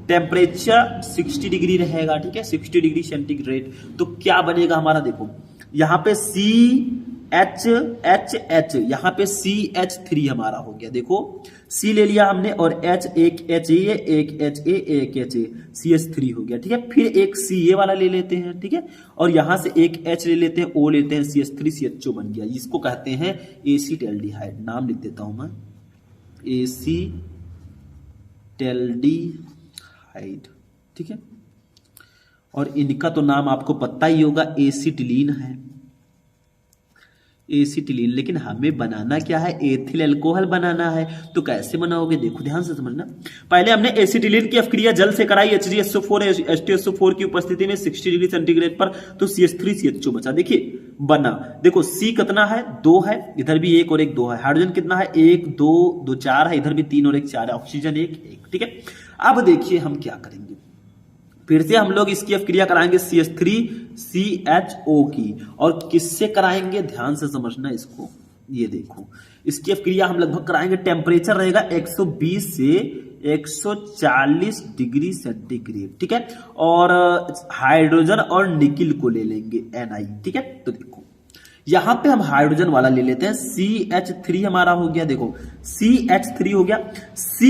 टेम्परेचर 60 डिग्री रहेगा, ठीक है, 60 डिग्री सेंटीग्रेड। तो क्या बनेगा हमारा, देखो यहां पे CHHH, यहां पे CH3 हमारा हो गया। देखो C ले लिया हमने और H, एक HA एक HA एक HA, CH3 हो गया। ठीक है, फिर एक CA वाला ले लेते हैं, ठीक है, और यहां से एक H ले लेते हैं, O लेते हैं, CH3 CHO बन गया। इसको कहते हैं एसिटल्डिहाइड। नाम लिख देता हूं मैं, एसिटल्डिहाइड। ठीक है, और इनका तो नाम आपको पता ही होगा, एसिटिलीन है। एसिटिलीन, लेकिन हमें बनाना क्या है, एथिल अल्कोहल बनाना है। तो कैसे बनाओगे, देखो ध्यान से समझना। पहले हमने एसिटिलीन की अपक्रिया जल से कराई HgSO4 H2SO4 की उपस्थिति में 60 डिग्री सेंटीग्रेड पर, तो CH3CH2 बचा। देखिए बना, देखो C कितना है, 2 है, इधर भी 1 और 1 2 है। हाइड्रोजन कितना है, 1 2 2 4 है, इधर भी 3 और 1 4 है। ऑक्सीजन 1 1, ठीक है। अब देखिए हम क्या करेंगे, फिर से हम लोग इसकी अपक्रिया कराएंगे CH3CHO की, और किससे कराएंगे, ध्यान से समझना इसको। ये देखो इसकी अपक्रिया हम लगभग कराएंगे, टेम्परेचर रहेगा 120 से 140 डिग्री सेंटीग्रेड, ठीक है। और हाइड्रोजन और निकिल को ले लेंगे Na, ठीक है। तो देखो यहां पे हम हाइड्रोजन वाला ले लेते हैं, CH3 हमारा हो गया, देखो CH3 हो गया, C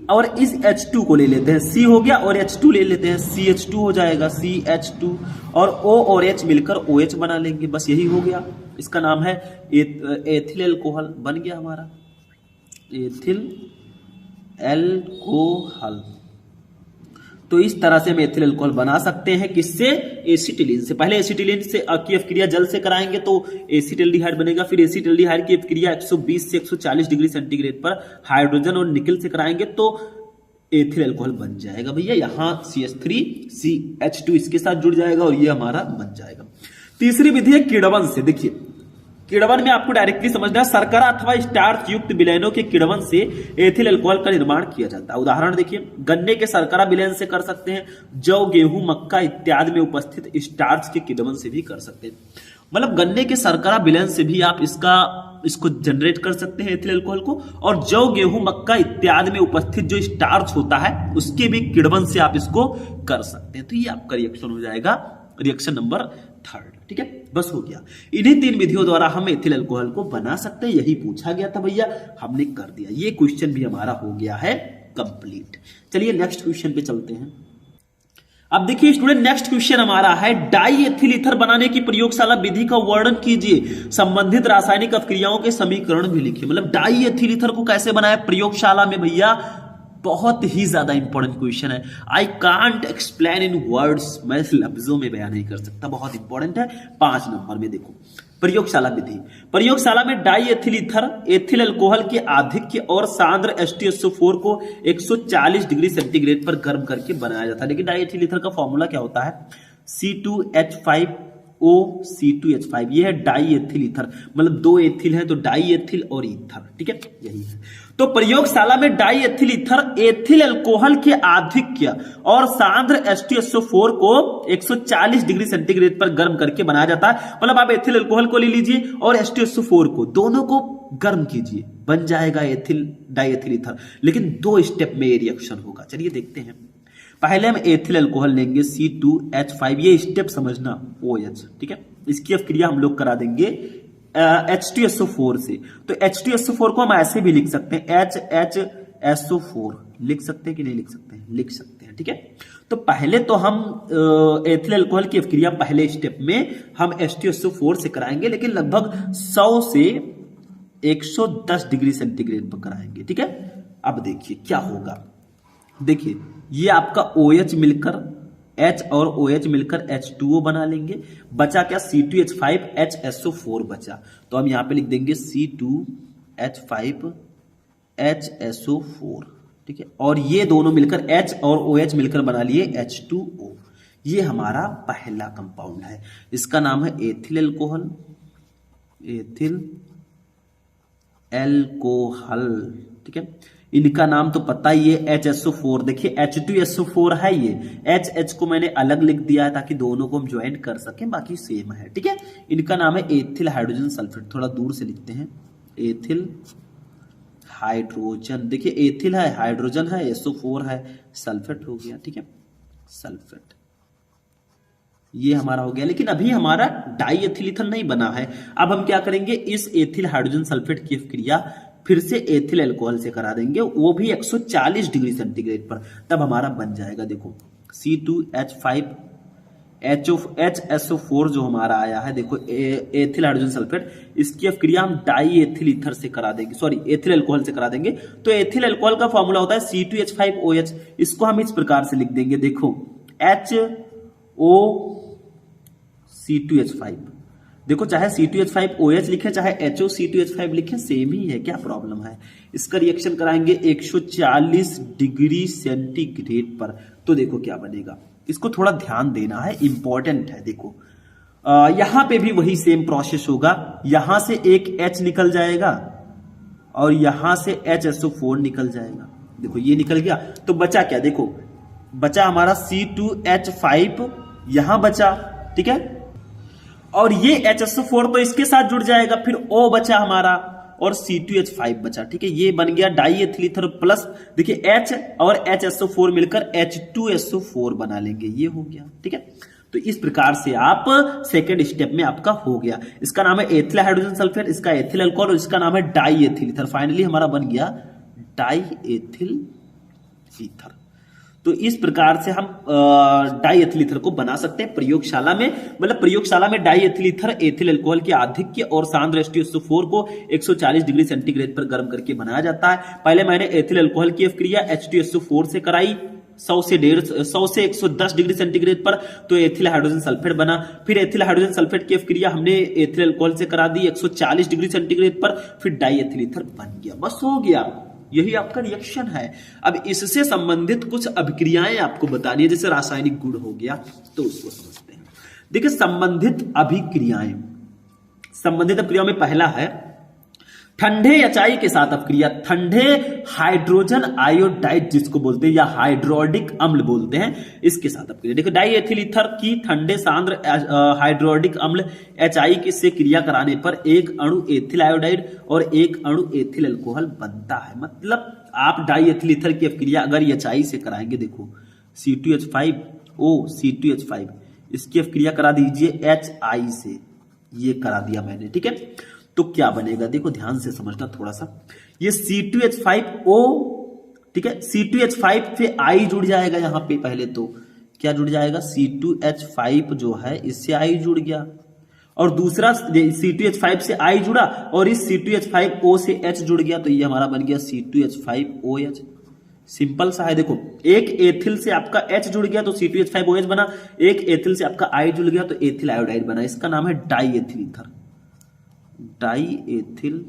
और इस H2 को ले लेते हैं, C हो गया, और H2 ले लेते हैं, CH2 हो जाएगा, CH2, और O और H मिलकर OH बना लेंगे, बस यही हो गया। इसका नाम है एथिल अल्कोहल, बन गया हमारा एथिल अल्कोहल। तो इस तरह से हम एथिल अल्कोहल बना सकते हैं, किससे, एसिटिलीन से। पहले एसिटिलीन से की अपक्रिया जल से कराएंगे तो एसिटल्डिहाइड बनेगा, फिर एसिटल्डिहाइड की अपक्रिया 120 से 140 डिग्री सेंटीग्रेड पर हाइड्रोजन और निकिल से कराएंगे तो एथिल अल्कोहल बन जाएगा भैया। यहां CH3CH2 इसके साथ जुड़ जाएगा और ये हमारा बन जाएगा। तीसरी विधि है किण्वन से। देखिए किण्वन में आपको डायरेक्टली समझना है, शर्करा अथवा स्टार्च युक्त विलयनों के किण्वन से एथिल अल्कोहल का निर्माण किया जाता है। उदाहरण देखिए, गन्ने के शर्करा विलयन से कर सकते हैं, जौ गेहूं मक्का इत्यादि में उपस्थित स्टार्च के किण्वन से भी कर सकते हैं। मतलब गन्ने के शर्करा विलयन से भी आप इसको जनरेट कर सकते हैं एथिल अल्कोहल को, और जौ गेहूं मक्का इत्यादि में उपस्थित जो स्टार्च होता है उसके भी किण्वन से आप इसको कर सकते हैं। तो ये आपका रिएक्शन हो जाएगा, रिएक्शन नंबर 3, ठीक है। बस हो गया, इन्हीं 3 विधियों द्वारा हम एथिल अल्कोहल को बना सकते हैं। यही पूछा गया था भैया, हमने कर दिया। ये क्वेश्चन भी हमारा हो गया है कंप्लीट। चलिए नेक्स्ट क्वेश्चन पे चलते हैं। अब देखिए स्टूडेंट, नेक्स्ट क्वेश्चन हमारा है, डाई एथिल ईथर बनाने की प्रयोगशाला विधि का वर्णन कीजिए, संबंधित रासायनिक अपक्रियाओं के समीकरण भी लिखिए। मतलब डाई एथिल ईथर को कैसे बनाया प्रयोगशाला में भैया, बहुत ही ज्यादा इंपॉर्टेंट क्वेश्चन है। I can't explain in words, मैं लफ्जों में बयान नहीं कर सकता, बहुत इंपॉर्टेंट है। 5 नंबर में देखो प्रयोगशाला विधि। प्रयोगशाला में die ethyl ether ethyl alcohol के आधिक्य और सांद्र H2SO4 को 140 डिग्री सेंटीग्रेड पर गर्म करके बनाया जाता है। लेकिन डाई एथिल ईथर का फॉर्मूला क्या होता है, C2H5O C2H5, ये है डाई एथिल ईथर। मतलब 2 एथिल है तो डाई एथिल और ईथर, ठीक है, यही है। तो प्रयोगशाला में die ethyl ether ethyl alcohol के आधिक्य और सांद्र H2SO4 को 140 डिग्री सेंटीग्रेड पर गर्म करके बनाया जाता है। मतलब आप एथिल अल्कोहल को ले लीजिए और H2SO4 को, दोनों को गर्म कीजिए, बन जाएगा एथिल डाई एथिल ईथर। लेकिन 2 स्टेप में ये रिएक्शन होगा। चलिए देखते हैं। पहले हम एथिल अल्कोहल लेंगे C2H5, ये स्टेप समझना, OH, ठीक है। इसकी अपक्रिया हम लोग करा देंगे H2SO4 से। तो H2SO4 को हम ऐसे भी लिख सकते हैं, HHSO4 लिख सकते हैं कि नहीं लिख सकते हैं, लिख सकते हैं, ठीक है। तो पहले तो हम एथिल अल्कोहल की अपक्रिया पहले स्टेप में हम H2SO4 से कराएंगे, लेकिन लगभग 100 से 110 डिग्री सेंटीग्रेड पर कराएंगे, ठीक है। अब देखिए क्या होगा, देखिए ये आपका OH मिलकर H और OH मिलकर H2O बना लेंगे, बचा क्या, C2H5HSO4 बचा। तो हम यहां पे लिख देंगे C2H5HSO4, ठीक है। और ये दोनों मिलकर H और OH मिलकर बना लिए H2O। ये हमारा पहला कंपाउंड है, इसका नाम है एथिल अल्कोहल, एथिल अल्कोहल, ठीक है। इनका नाम तो पता ही है, HSO4। देखिए H2SO4 है, ये H को मैंने अलग लिख दिया है ताकि दोनों को हम ज्वाइन कर सकें, बाकी सेम है, ठीक है। इनका नाम है एथिल हाइड्रोजन सल्फेट, थोड़ा दूर से लिखते हैं, एथिल हाइड्रोजन। देखिए एथिल है, हाइड्रोजन है, SO4 है, सल्फेट हो गया, ठीक है, सल्फेट। ये हमारा हो गया। लेकिन अभी हमारा डाई एथिल ईथर नहीं बना है। अब हम क्या करेंगे, इस एथिल हाइड्रोजन सल्फेट की अपक्रिया फिर से एथिल अल्कोहल से करा देंगे, वो भी 140 डिग्री सेंटीग्रेड पर, तब हमारा बन जाएगा। देखो C2H5HSO4 जो हमारा आया है, देखो एथिल हाइड्रोजन सल्फेट, इसकी अपक्रिया हम डाई एथिल ईथर से करा देंगे, सॉरी एथिल अल्कोहल से करा देंगे। तो एथिल अल्कोहल का फॉर्मूला होता है C2H5OH। इसको हम इस प्रकार से लिख देंगे, देखो HO C2H5, देखो चाहे C2H5OH लिखे चाहे HOC2H5 लिखे सेम ही है, क्या प्रॉब्लम है। इसका रिएक्शन कराएंगे 140 डिग्री सेंटीग्रेड पर, तो देखो क्या बनेगा। इसको थोड़ा ध्यान देना है, इंपॉर्टेंट है। देखो यहां पे भी वही सेम प्रोसेस होगा, यहां से एक H निकल जाएगा और यहां से HSO4 निकल जाएगा। देखो ये निकल गया, तो बचा क्या, देखो बचा हमारा C2H5 यहां बचा, ठीक है, और ये HSO4 तो इसके साथ जुड़ जाएगा, फिर O बचा हमारा और C2H5 बचा, ठीक है। ये बन गया डाई एथिल ईथर प्लस, देखिए H और HSO4 मिलकर H2SO4 बना लेंगे, ये हो गया, ठीक है। तो इस प्रकार से आप सेकेंड स्टेप में आपका हो गया। इसका नाम है एथिल हाइड्रोजन सल्फेट, इसका एथिल अल्कोहल और इसका नाम है डाई एथिल ईथर। फाइनली हमारा बन गया डाई एथिल ईथर। तो इस प्रकार से हम डाई एथिल ईथर को बना सकते हैं प्रयोगशाला में, मतलब प्रयोगशाला में die ethyl ether ethyl alcohol के आधिक्य और सांद्र H2SO4 को 140 डिग्री सेंटीग्रेड पर गर्म करके बनाया जाता है। पहले मैंने एथिल अल्कोहल की क्रिया H2SO4 से कराई 100 से 110 डिग्री सेंटीग्रेड पर, तो एथिल हाइड्रोजन सल्फेट बना। फिर एथिल हाइड्रोजन सल्फेट की क्रिया हमने एथिल अल्कोहल से करा दी 140 डिग्री सेंटीग्रेड पर, फिर डाई एथिल ईथर बन गया, बस हो गया। यही आपका रिएक्शन है। अब इससे संबंधित कुछ अभिक्रियाएं आपको बतानी है, जैसे रासायनिक गुण हो गया, तो उसको समझते हैं। देखिए संबंधित अभिक्रियाएं, संबंधित अभिक्रियाओं में पहला है ठंडे एचआई के साथ अपक्रिया, ठंडे हाइड्रोजन आयोडाइड जिसको बोलते हैं या हाइड्रोडिक अम्ल बोलते हैं, इसके साथ अपक्रिया। देखो डाई एथिल ईथर की ठंडे सांद्र हाइड्रोडिक अम्ल एचआई से क्रिया कराने पर एक अणु एथिल आयोडाइड और एक अणु एथिल अल्कोहल बनता है। मतलब आप डाई एथिल ईथर की अपक्रिया अगर एचआई से कराएंगे, देखो C2H5O C2H5, इसकी अपक्रिया करा दीजिए HI से, ये करा दिया मैंने, ठीक है। तो क्या बनेगा, देखो ध्यान से समझना थोड़ा सा। ये C2H5O, ठीक है, C2H5 से I जुड़ जाएगा यहां पे, पहले तो क्या जुड़ जाएगा, C2H5 जो है इससे I जुड़ गया, और दूसरा C2H5 से I जुड़ा और इस C2H5O से H जुड़ गया, तो ये हमारा बन गया C2H5OH। सिंपल सा है। देखो एक एथिल से आपका H जुड़ गया तो C2H5OH बना, एक एथिल से आपका I जुड़ गया तो एथिल आयोडाइड बना। इसका नाम है die ethyl ether, die ethyl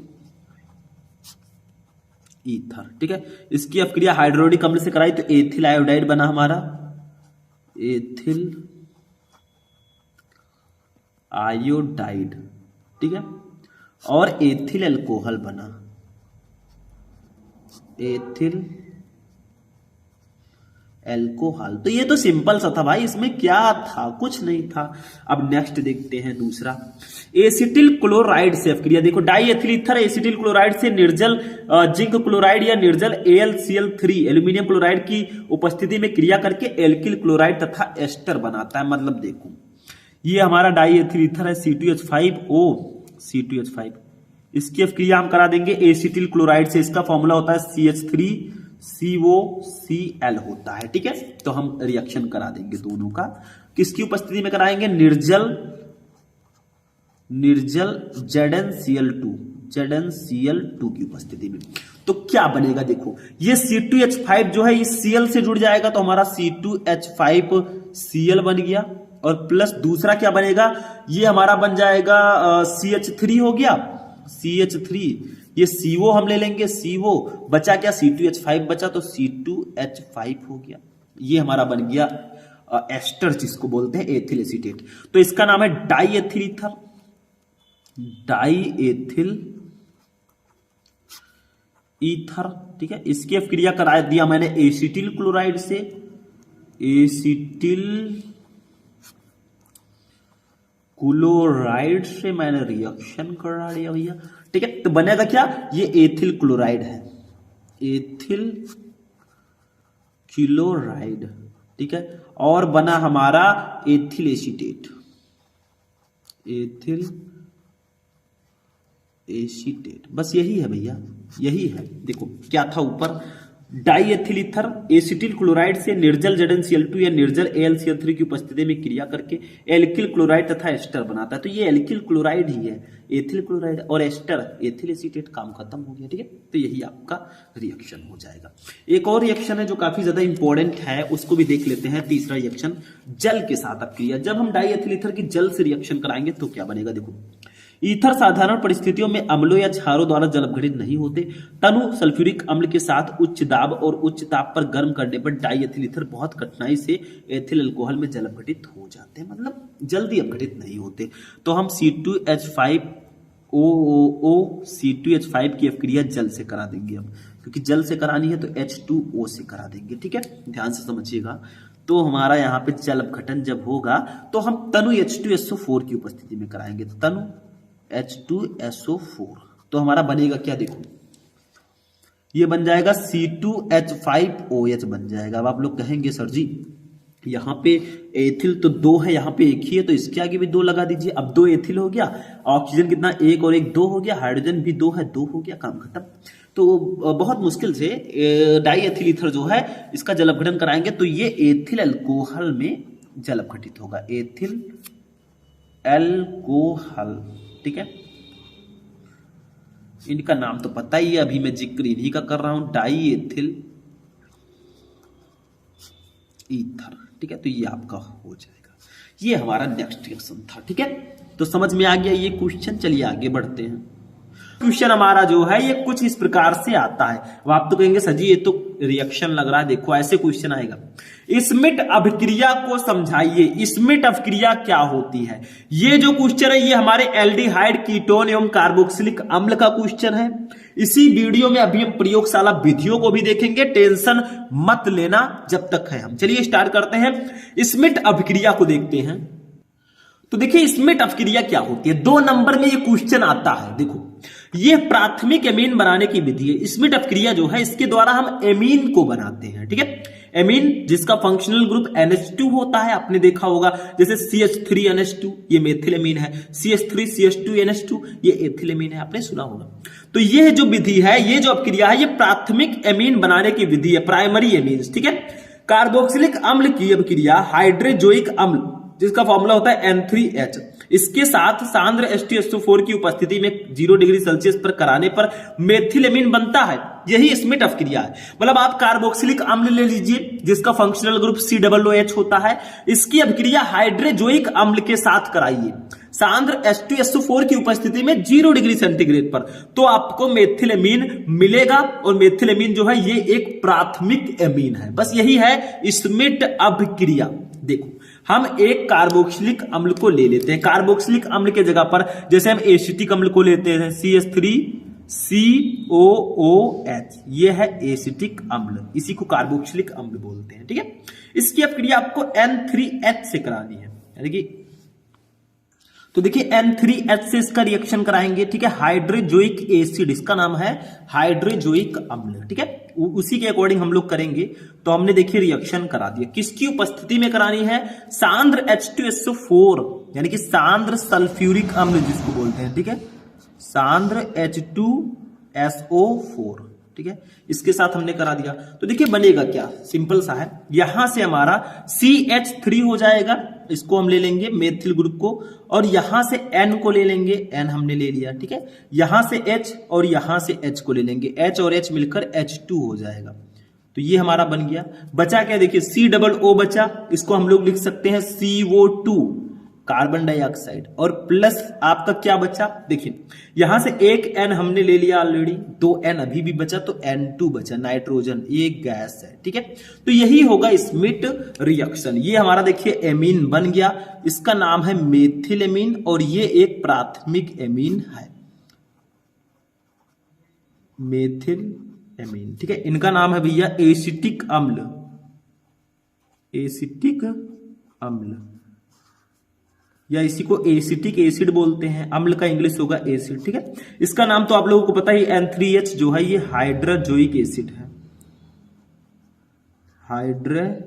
ether, ठीक है। इसकी अपक्रिया हाइड्रोडिक अम्ल से कराई तो एथिल आयोडाइड बना हमारा, एथिल आयोडाइड, ठीक है, और एथिल अल्कोहल बना, एथिल अल्कोहल। तो ये तो सिंपल सा था भाई, इसमें क्या था, कुछ नहीं था। अब नेक्स्ट देखते हैं दूसरा, एसिटिल क्लोराइड से अपक्रिया। देखो die ethyl ether acetyl chloride से निर्जल जिंक क्लोराइड या निर्जल AlCl3 एल्यूमिनियम क्लोराइड की उपस्थिति में क्रिया करके एल्किल क्लोराइड तथा एस्टर बनाता है। मतलब देखो ये हमारा डाई एथिल ईथर है C2H5O C2H5, इसकी अपक्रिया हम करा देंगे एसिटिल क्लोराइड से। इसका फॉर्मूला होता है CH3COCl होता है, ठीक है। तो हम रिएक्शन करा देंगे दोनों का, किसकी उपस्थिति में कराएंगे, निर्जल ZnCl2 की उपस्थिति में। तो क्या बनेगा, देखो ये C2H5 जो है इस Cl से जुड़ जाएगा तो हमारा C2H5Cl बन गया, और प्लस दूसरा क्या बनेगा, ये हमारा बन जाएगा CH3 हो गया, CH3, ये CO हम ले लेंगे, CO बचा क्या, C2H5 बचा तो C2H5 हो गया। ये हमारा बन गया एस्टर जिसको बोलते हैं एथिल एसीटेट। तो इसका नाम है die ethyl ether, die ethyl ether, ठीक है। इसकी क्रिया करा दिया मैंने एसिटिल क्लोराइड से, एसिटिल क्लोराइड से मैंने रिएक्शन करा दिया भैया, ठीक है। तो बनेगा क्या, ये एथिल क्लोराइड है, एथिल क्लोराइड, ठीक है, और बना हमारा एथिल एसीटेट, एथिल एसीटेट। बस यही है भैया, यही है। देखो क्या था ऊपर, die ethyl ether acetyl chloride से निर्जल ZnCl2 या निर्जल AlCl3 की उपस्थिति में क्रिया करके एल्किल क्लोराइड तथा एस्टर बनाता है। तो ये एल्किल क्लोराइड ही है, एथिल क्लोराइड और एस्टर एथिल एसीटेट, काम खत्म हो गया। ठीक है, तो यही आपका रिएक्शन हो जाएगा। एक और रिएक्शन है जो काफी ज्यादा इंपॉर्टेंट है, उसको भी देख लेते हैं। तीसरा रिएक्शन जल के साथ अब क्रिया। जब हम डाई एथिल ईथर की जल से रिएक्शन कराएंगे तो क्या बनेगा, देखो। ईथर साधारण परिस्थितियों में अम्लों या क्षारों द्वारा जल अपघटित नहीं होते। तनु सल्फ्यूरिक अम्ल के साथ उच्च दाब और उच्च ताप पर गर्म करने पर डाई एथिल ईथर बहुत कठिनाई से एथिल अल्कोहल में जल अपघटित हो जाते हैं, मतलब जल्दी अपघटित नहीं होते। तो हम C2H5OO C2H5 की अपक्रिया जल से करा देंगे अब, क्योंकि जल से करानी है तो H2O से करा देंगे। ठीक है, ध्यान से समझिएगा। तो हमारा यहाँ पे जल अपघटन जब होगा तो हम तनु H2SO4 की उपस्थिति में कराएंगे। तो तनु H2SO4 तो हमारा बनेगा क्या, देखो ये बन जाएगा C2H5OH बन जाएगा। अब आप लोग कहेंगे सर जी यहाँ पे एथिल तो 2 है, यहाँ पे एक ही है, तो इसके आगे भी 2 लगा दीजिए। अब 2 एथिल हो गया, ऑक्सीजन कितना 1 और 1 2 हो गया, हाइड्रोजन भी 2 है, 2 हो गया, काम खत्म। तो बहुत मुश्किल से डाई एथिल ईथर जो है इसका जल अपघटन कराएंगे तो ये एथिल अल्कोहल में जल अपघटित होगा, एथिल अल्कोहल। ठीक है, इनका नाम तो पता ही है, अभी मैं जिक्र इन्हीं का कर रहा हूं, डाई एथिल ईथर। ठीक है, तो ये आपका हो जाएगा। ये हमारा नेक्स्ट रिएक्शन था। ठीक है, तो समझ में आ गया ये क्वेश्चन। चलिए आगे बढ़ते हैं। क्वेश्चन हमारा जो है ये कुछ इस प्रकार से आता है। अब आप तो कहेंगे सर जी ये तो रिएक्शन लग रहा है, देखो ऐसे क्वेश्चन आएगा। स्मिट अभिक्रिया को समझाइए। स्मिट अभिक्रिया क्या होती है? ये जो क्वेश्चन है ये हमारे एल्डिहाइड, कीटोन एवं कार्बोक्सिलिक अम्ल का क्वेश्चन है। इसी वीडियो में अभी हम प्रयोगशाला विधियों को भी देखेंगे, टेंशन मत लेना जब तक है हम। चलिए स्टार्ट करते हैं, स्मिट अभिक्रिया को देखते हैं। तो देखिए स्मिट अभिक्रिया क्या होती है, 2 नंबर में ये क्वेश्चन आता है। देखो ये प्राथमिक एमीन बनाने की विधि है। स्मिट अभिक्रिया जो है इसके द्वारा हम एमीन को बनाते हैं। ठीक है, एमीन जिसका फंक्शनल ग्रुप NH2 होता है, आपने देखा होगा, जैसे CH3NH2 ये मेथिल एमीन है, CH3CH2NH2 ये एथिल एमीन है, आपने सुना होगा। तो ये जो विधि है, ये जो अभिक्रिया है, ये प्राथमिक एमीन बनाने की विधि है, प्राइमरी एमीन्स। ठीक है, कार्बोक्सिलिक अम्ल की अभिक्रिया हाइड्रोजोइक अम्ल जिसका फॉर्मूला होता है N3H, इसके साथ सांद्र H2SO4 की उपस्थिति में 0 डिग्री सेल्सियस पर कराने पर मेथिलेमीन बनता है। यही स्मिट अभिक्रिया है। मतलब आप कार्बोक्सिलिक अम्ल ले लीजिए जिसका फंक्शनल ग्रुप COOH होता है, इसकी अभिक्रिया हाइड्रोजोइक अम्ल के साथ कराइए सांद्र H2SO4 की उपस्थिति में 0 डिग्री सेंटीग्रेड पर, तो आपको मेथिलेमीन मिलेगा। और मेथिलेमीन जो है ये एक प्राथमिक एमीन है। बस यही है स्मिट अभिक्रिया। देखो हम एक कार्बोक्सिलिक अम्ल को ले लेते हैं, कार्बोक्सिलिक अम्ल के जगह पर जैसे हम एसिटिक अम्ल को लेते हैं CH3COOH, ये है एसिटिक अम्ल, इसी को कार्बोक्सिलिक अम्ल बोलते हैं। ठीक है, इसकी अभिक्रिया आपको N3H से करानी है, यानी कि तो देखिए N3H से इसका रिएक्शन कराएंगे। ठीक है, हाइड्रोजोइक एसिड, इसका नाम है हाइड्रोजोइक अम्ल। ठीक है, उसी के अकॉर्डिंग हम लोग करेंगे। तो हमने देखिए रिएक्शन करा दिया, किसकी उपस्थिति में करानी है? सांद्र H2SO4 यानी कि सांद्र सल्फ्यूरिक अम्ल जिसको बोलते हैं। ठीक है, सांद्र H2SO4। ठीक है, इसके साथ हमने करा दिया। तो देखिए बनेगा क्या, सिंपल सा है। यहां से हमारा CH3 हो जाएगा, इसको हम ले लेंगे मेथिल ग्रुप को, और यहां से N को ले लेंगे, N हमने ले लिया। ठीक है, यहां से H और यहां से H को ले लेंगे, H और H मिलकर H2 हो जाएगा। तो ये हमारा बन गया। बचा क्या, देखिए COO बचा, इसको हम लोग लिख सकते हैं CO2 कार्बन डाइऑक्साइड, और प्लस आपका क्या बचा, देखिए यहां से एक N हमने ले लिया ऑलरेडी, 2 N अभी भी बचा, तो N2 बचा, नाइट्रोजन, ये गैस है। ठीक है, तो यही होगा स्मिट रिएक्शन। ये हमारा देखिए एमीन बन गया, इसका नाम है मेथिल एमीन, और ये एक प्राथमिक एमीन है, मेथिल एमीन। ठीक है, इनका नाम है भैया एसिटिक अम्ल, एसिटिक अम्ल, या इसी को एसिटिक एसिड बोलते हैं। अम्ल का इंग्लिश होगा एसिड। ठीक है, इसका नाम तो आप लोगों को पता ही, N3H जो है ये हाइड्रोजोइक एसिड है, हाइड्रोजोइक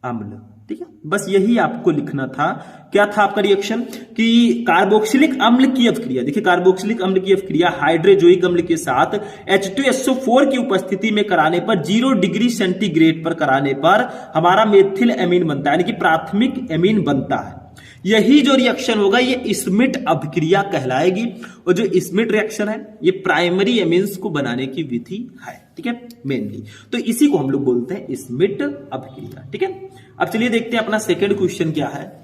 अम्ल। ठीक है, बस यही आपको लिखना था। क्या था आपका रिएक्शन कि कार्बोक्सिलिक अम्ल की अभिक्रिया, देखिए कार्बोक्सिलिक अम्ल की अभिक्रिया हाइड्रोजोइक अम्ल के साथ H2SO4 की उपस्थिति में कराने पर 0 डिग्री सेंटीग्रेड पर कराने पर हमारा मेथिल एमीन बनता है, यानी कि प्राथमिक एमीन बनता है। यही जो रिएक्शन होगा ये स्मिट अभिक्रिया कहलाएगी, और जो स्मिट रिएक्शन है ये प्राइमरी एमीन्स को बनाने की विधि है, ठीक है, मेनली। तो इसी को हम लोग बोलते हैं स्मिट अभिक्रिया, ठीक है। अब चलिए देखते हैं अपना सेकंड क्वेश्चन क्या है।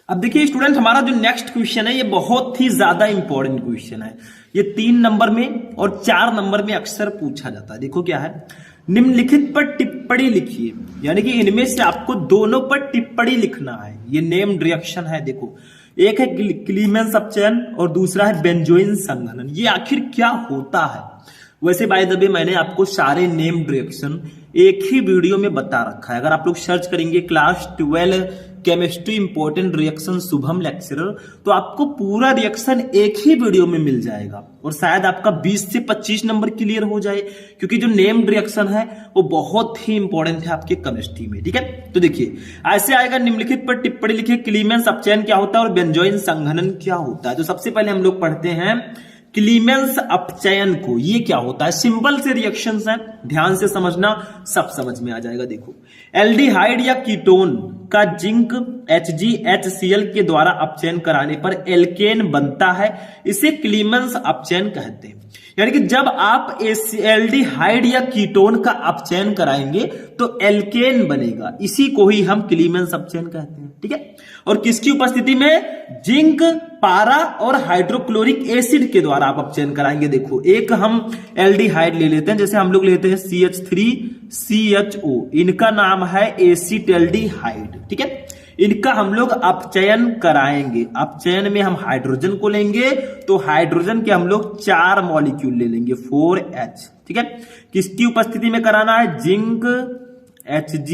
अब देखिए स्टूडेंट, हमारा जो नेक्स्ट क्वेश्चन है ये बहुत ही ज्यादा इंपॉर्टेंट क्वेश्चन है। ये 3 नंबर में और 4 नंबर में अक्सर पूछा जाता है। देखो क्या है, निम्नलिखित पर टिप्पणी लिखिए, यानी कि इनमें से आपको दोनों पर टिप्पणी लिखना है। ये नेम्ड रिएक्शन है। देखो, एक है क्लीमेंस अपचयन और दूसरा है बेंजोइन संघनन। ये आखिर क्या होता है? वैसे बाय द वे मैंने आपको सारे नेम्ड रिएक्शन एक ही वीडियो में बता रखा है। अगर आप लोग सर्च करेंगे class 12 chemistry important reaction Shubham lecturer, तो आपको पूरा रिएक्शन एक ही वीडियो में मिल जाएगा और शायद आपका 20 से 25 नंबर क्लियर हो जाए, क्योंकि जो नेम्ड रिएक्शन है वो बहुत ही इंपॉर्टेंट है आपके केमिस्ट्री में, ठीक है। तो देखिए ऐसे आएगा, निम्नलिखित पर टिप्पणी लिखिए, क्लीमेंस अपचयन क्या होता है और बेंजोइन संघनन क्या होता है। तो सबसे पहले हम लोग पढ़ते हैं क्लीमेंस अपचयन को। ये क्या होता है? सिंपल से रिएक्शंस हैं, ध्यान से समझना, सब समझ में आ जाएगा। देखो, एल्डिहाइड या कीटोन का जिंक HgHCl के द्वारा अपचयन कराने पर एल्केन बनता है, इसे क्लीमेंस अपचयन कहते हैं। यानी कि जब आप एल्डिहाइड या कीटोन का अपचयन कराएंगे तो एल्केन बनेगा, इसी को ही हम क्लीमेंस अपचयन कहते हैं, ठीक है। और किसकी उपस्थिति में? जिंक, पारा और हाइड्रोक्लोरिक एसिड के द्वारा आप अपचयन कराएंगे। देखो, एक हम एल्डिहाइड ले लेते हैं, जैसे हम लोग लेते हैं CH3CHO, इनका नाम है एसिटाल्डिहाइड, ठीक है। इनका हम लोग अपचयन कराएंगे। अपचयन में हम हाइड्रोजन को लेंगे, तो हाइड्रोजन के हम लोग 4 मॉलिक्यूल ले लेंगे, 4H, ठीक है। किसकी उपस्थिति में कराना है? जिंक, Hg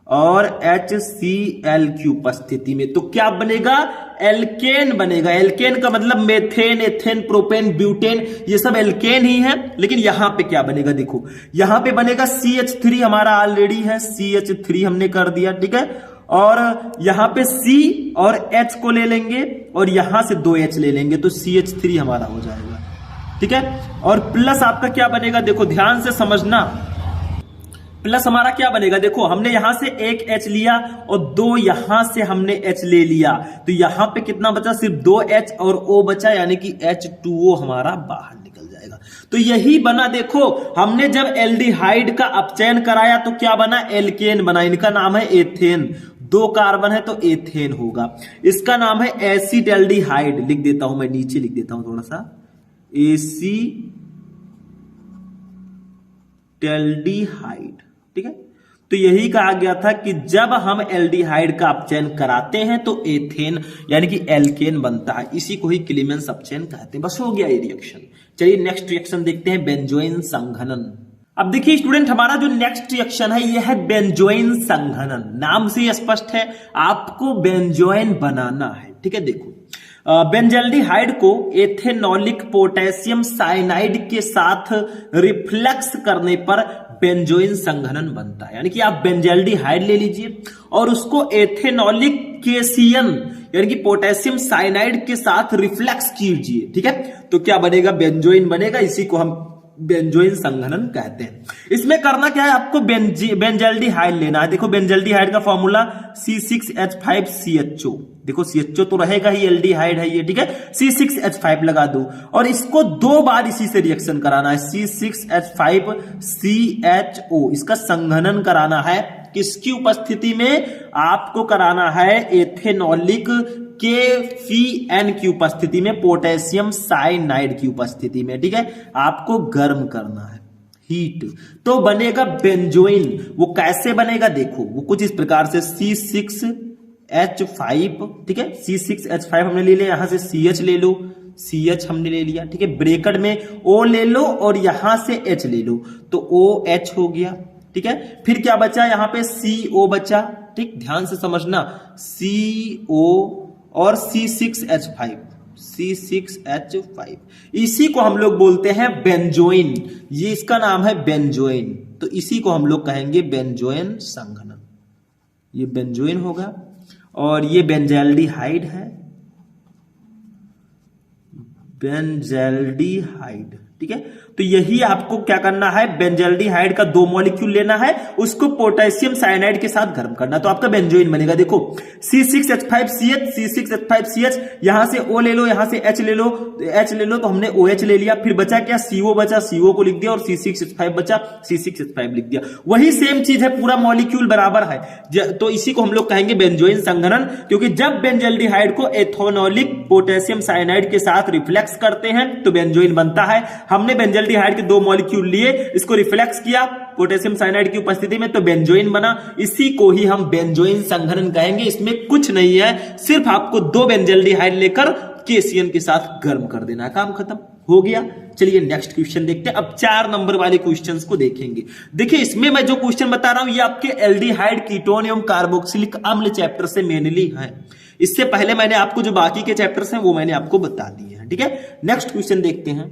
और HCl की उपस्थिति में। तो क्या बनेगा? एल्केन बनेगा। एल्केन का मतलब मेथेन, एथेन, प्रोपेन, ब्यूटेन, ये सब एल्केन ही है। लेकिन यहां पे क्या बनेगा? देखो, यहां पे बनेगा CH3, हमारा ऑलरेडी है, CH3 हमने कर दिया, ठीक है। और यहां पे C और H को ले लेंगे और यहां से 2H ले लेंगे, तो CH3 हमारा हो जाएगा, ठीक है। और प्लस आपका क्या बनेगा? देखो ध्यान से समझना, प्लस हमारा क्या बनेगा? देखो, हमने यहां से एक H लिया और 2 यहां से हमने H ले लिया, तो यहां पे कितना बचा? सिर्फ 2H और O बचा, यानी कि H2O हमारा बाहर निकल जाएगा। तो यही बना। देखो, हमने जब एल्डिहाइड का अपचयन कराया तो क्या बना? एल्केन बना। इनका नाम है एथेन, 2 कार्बन है तो एथेन होगा। इसका नाम है एसिटाल्डिहाइड, लिख देता हूं मैं, नीचे लिख देता हूं थोड़ा सा, एसिटाल्डिहाइड, ठीक है। तो यही कहा गया था कि जब हम एल्डिहाइड का अपचयन कराते हैं तो एथेन यानी कि एल्केन बनता है, इसी को ही क्लीमेंस अपचयन कहते हैं। बस हो गया ये रिएक्शन। चलिए नेक्स्ट रिएक्शन देखते हैं, बेंजोइन संघनन। अब देखिए स्टूडेंट, हमारा जो नेक्स्ट रिएक्शन है यह है बेंजोइन संघनन। नाम से स्पष्ट है, आपको बेंजोइन बनाना है, ठीक है। देखो, बेंजल्डिहाइड को एथेनॉलिक पोटेशियम साइनाइड के साथ रिफ्लेक्स करने पर बेंजोइन संघनन बनता है। यानी कि आप बेंजल्डिहाइड ले लीजिए और उसको एथेनॉलिक केसियन यानी कि पोटेशियम साइनाइड के साथ रिफ्लेक्स कीजिए, ठीक है। तो क्या बनेगा? बेंजोइन बनेगा, इसी को हम बेंजोइन संघनन कहते हैं। इसमें करना क्या है? आपको बेंजल्डिहाइड लेना है। देखो, बेंजल्डिहाइड का फॉर्मूला C6H5CHO। देखो, CHO तो रहेगा ही, एल्डिहाइड है ये, ठीक है। C6H5 लगा दो और इसको 2 बार इसी से रिएक्शन कराना है, C6H5CHO। इसका संघनन कराना है, किसकी उपस्थिति में? आपको कराना है एथेनॉलिक KFeN की उपस्थिति में, पोटेशियम साइनाइड की उपस्थिति में, ठीक है। आपको गर्म करना है, हीट, तो बनेगा बेंजोइन। वो कैसे बनेगा? देखो, वो कुछ इस प्रकार से C6H5, ठीक है। C6H5 हमने ले लिया, यहां से CH ले लो, CH हमने ले लिया, ठीक है। ब्रैकेट में O ले लो और यहां से H ले लो, तो OH हो गया, ठीक है। फिर क्या बचा? यहां पे CO बचा, ठीक, ध्यान से समझना, CO और C6H5, इसी को हम लोग बोलते हैं बेंजोइन। ये इसका नाम है बेंजोइन, तो इसी को हम लोग कहेंगे बेंजोइन संघनन। ये बेंजोइन होगा और ये बेंजल्डिहाइड है, बेंजल्डिहाइड, ठीक है। तो यही आपको क्या करना है, बेंजल्डिहाइड का 2 मॉलिक्यूल लेना है, उसको पोटेशियम साइनाइड के साथ गर्म करना, तो आपका बेंजोइन बनेगा। देखो C6H5CH, C6H5CH, यहां से O ले लो, यहां से H ले लो, H ले लो, तो हमने OH ले लिया, फिर बचा क्या, CO बचा, CO को लिख दिया, और C6H5 बचा, C6H5 लिख दिया। वही सेम चीज है, पूरा मॉलिक्यूल बराबर है, तो इसी को हम लोग कहेंगे बेंजोइन संघनन, क्योंकि जब बेंजल्डिहाइड को एथेनॉलिक पोटेशियम साइनाइड के साथ रिफ्लेक्स करते हैं तो बेंजोइन बनता है। हमने बेंजल्डिहाइड के 2 मॉलिक्यूल लिए, इसको रिफ्लेक्स किया पोटेशियम साइनाइड की उपस्थिति में, तो बेंजोइन बना। इसी को ही हम बेंजोइन संघनन कहेंगे। इसमें कुछ नहीं है, सिर्फ आपको 2 बेंजल्डिहाइड लेकर केसीएन के साथ गर्म कर देना, काम खत्म हो गया। चलिए नेक्स्ट क्वेश्चन देखते हैं। अब 4 नंबर वाले क्वेश्चंस को देखेंगे। देखिए इसमें मैं जो क्वेश्चन बता रहा हूं ये आपके एल्डिहाइड, कीटोन एवं कार्बोक्सिलिक अम्ल चैप्टर से मेनली है। इससे पहले मैंने आपको जो बाकी के चैप्टर्स हैं वो मैंने आपको बता दिए हैं, ठीक है। नेक्स्ट क्वेश्चन देखते हैं।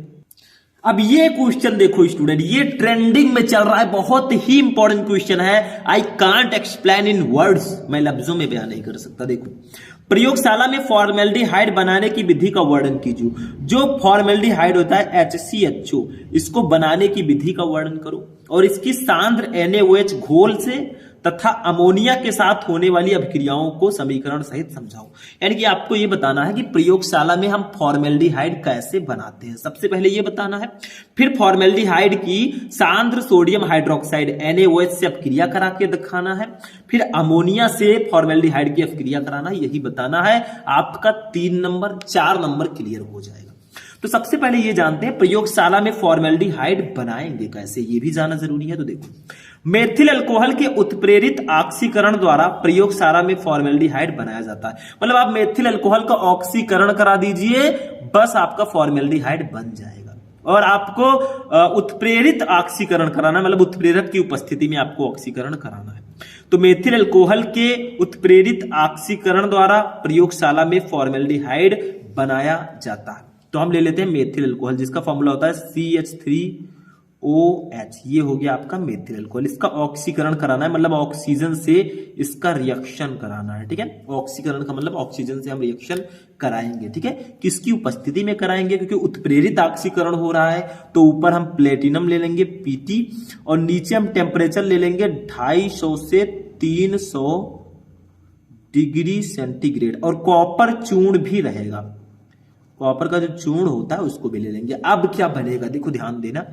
अब ये क्वेश्चन देखो स्टूडेंट, ये ट्रेंडिंग में चल रहा है, बहुत ही इंपॉर्टेंट क्वेश्चन है। I can't explain in words, मैं लफ्जों में बयान नहीं कर सकता। देखो, प्रयोगशाला में फॉर्मेल्डिहाइड बनाने की विधि का वर्णन कीजिए। जो फॉर्मेल्डिहाइड होता है HCHO, इसको बनाने की विधि का वर्णन करो और इसकी सांद्र NaOH घोल से तथा अमोनिया के साथ होने वाली अभिक्रियाओं को समीकरण सहित समझाओ। यानी कि आपको यह बताना है कि प्रयोगशाला में हम फॉर्मेल्डिहाइड कैसे बनाते हैं, सबसे पहले यह बताना है। फिर फॉर्मेल्डिहाइड की सांद्र सोडियम हाइड्रोक्साइड NaOH से अभिक्रिया करा के दिखाना है। फिर अमोनिया से फॉर्मेल्डिहाइड की अभिक्रिया कराना, यही बताना है। आपका 3 नंबर 4 नंबर क्लियर हो जाएगा। तो सबसे पहले ये जानते हैं प्रयोगशाला में फॉर्मेल्डिहाइड बनाएंगे कैसे, ये भी जानना जरूरी है। तो देखो, मेथिल अल्कोहल के उत्प्रेरित ऑक्सीकरण द्वारा प्रयोगशाला में फॉर्मेल्डिहाइड बनाया जाता है। मतलब आप मेथिल अल्कोहल का ऑक्सीकरण करा दीजिए, बस आपका फॉर्मेल्डिहाइड बन जाएगा। और आपको उत्प्रेरित ऑक्सीकरण कराना, मतलब उत्प्रेरक की उपस्थिति में आपको ऑक्सीकरण कराना है। तो मेथिल अल्कोहल के उत्प्रेरित ऑक्सीकरण द्वारा प्रयोगशाला में फॉर्मेल्डिहाइड बनाया जाता है। तो हम ले लेते हैं मेथिल अल्कोहल, जिसका फॉर्मूला होता है CH3OH। ये हो गया आपका मेथिल अल्कोहल। इसका ऑक्सीकरण कराना है, मतलब ऑक्सीजन से इसका रिएक्शन कराना है, ठीक है। ऑक्सीकरण का मतलब ऑक्सीजन से हम रिएक्शन कराएंगे, ठीक है। किसकी उपस्थिति में कराएंगे, क्योंकि उत्प्रेरित ऑक्सीकरण हो रहा है। तो ऊपर हम प्लेटिनम ले लेंगे PT, और नीचे हम टेम्परेचर ले लेंगे 250 से 300 डिग्री सेंटीग्रेड, और कॉपर चूर्ण भी रहेगा। कॉपर का जो चूर्ण होता है उसको भी ले लेंगे। अब क्या बनेगा, देखो ध्यान देना,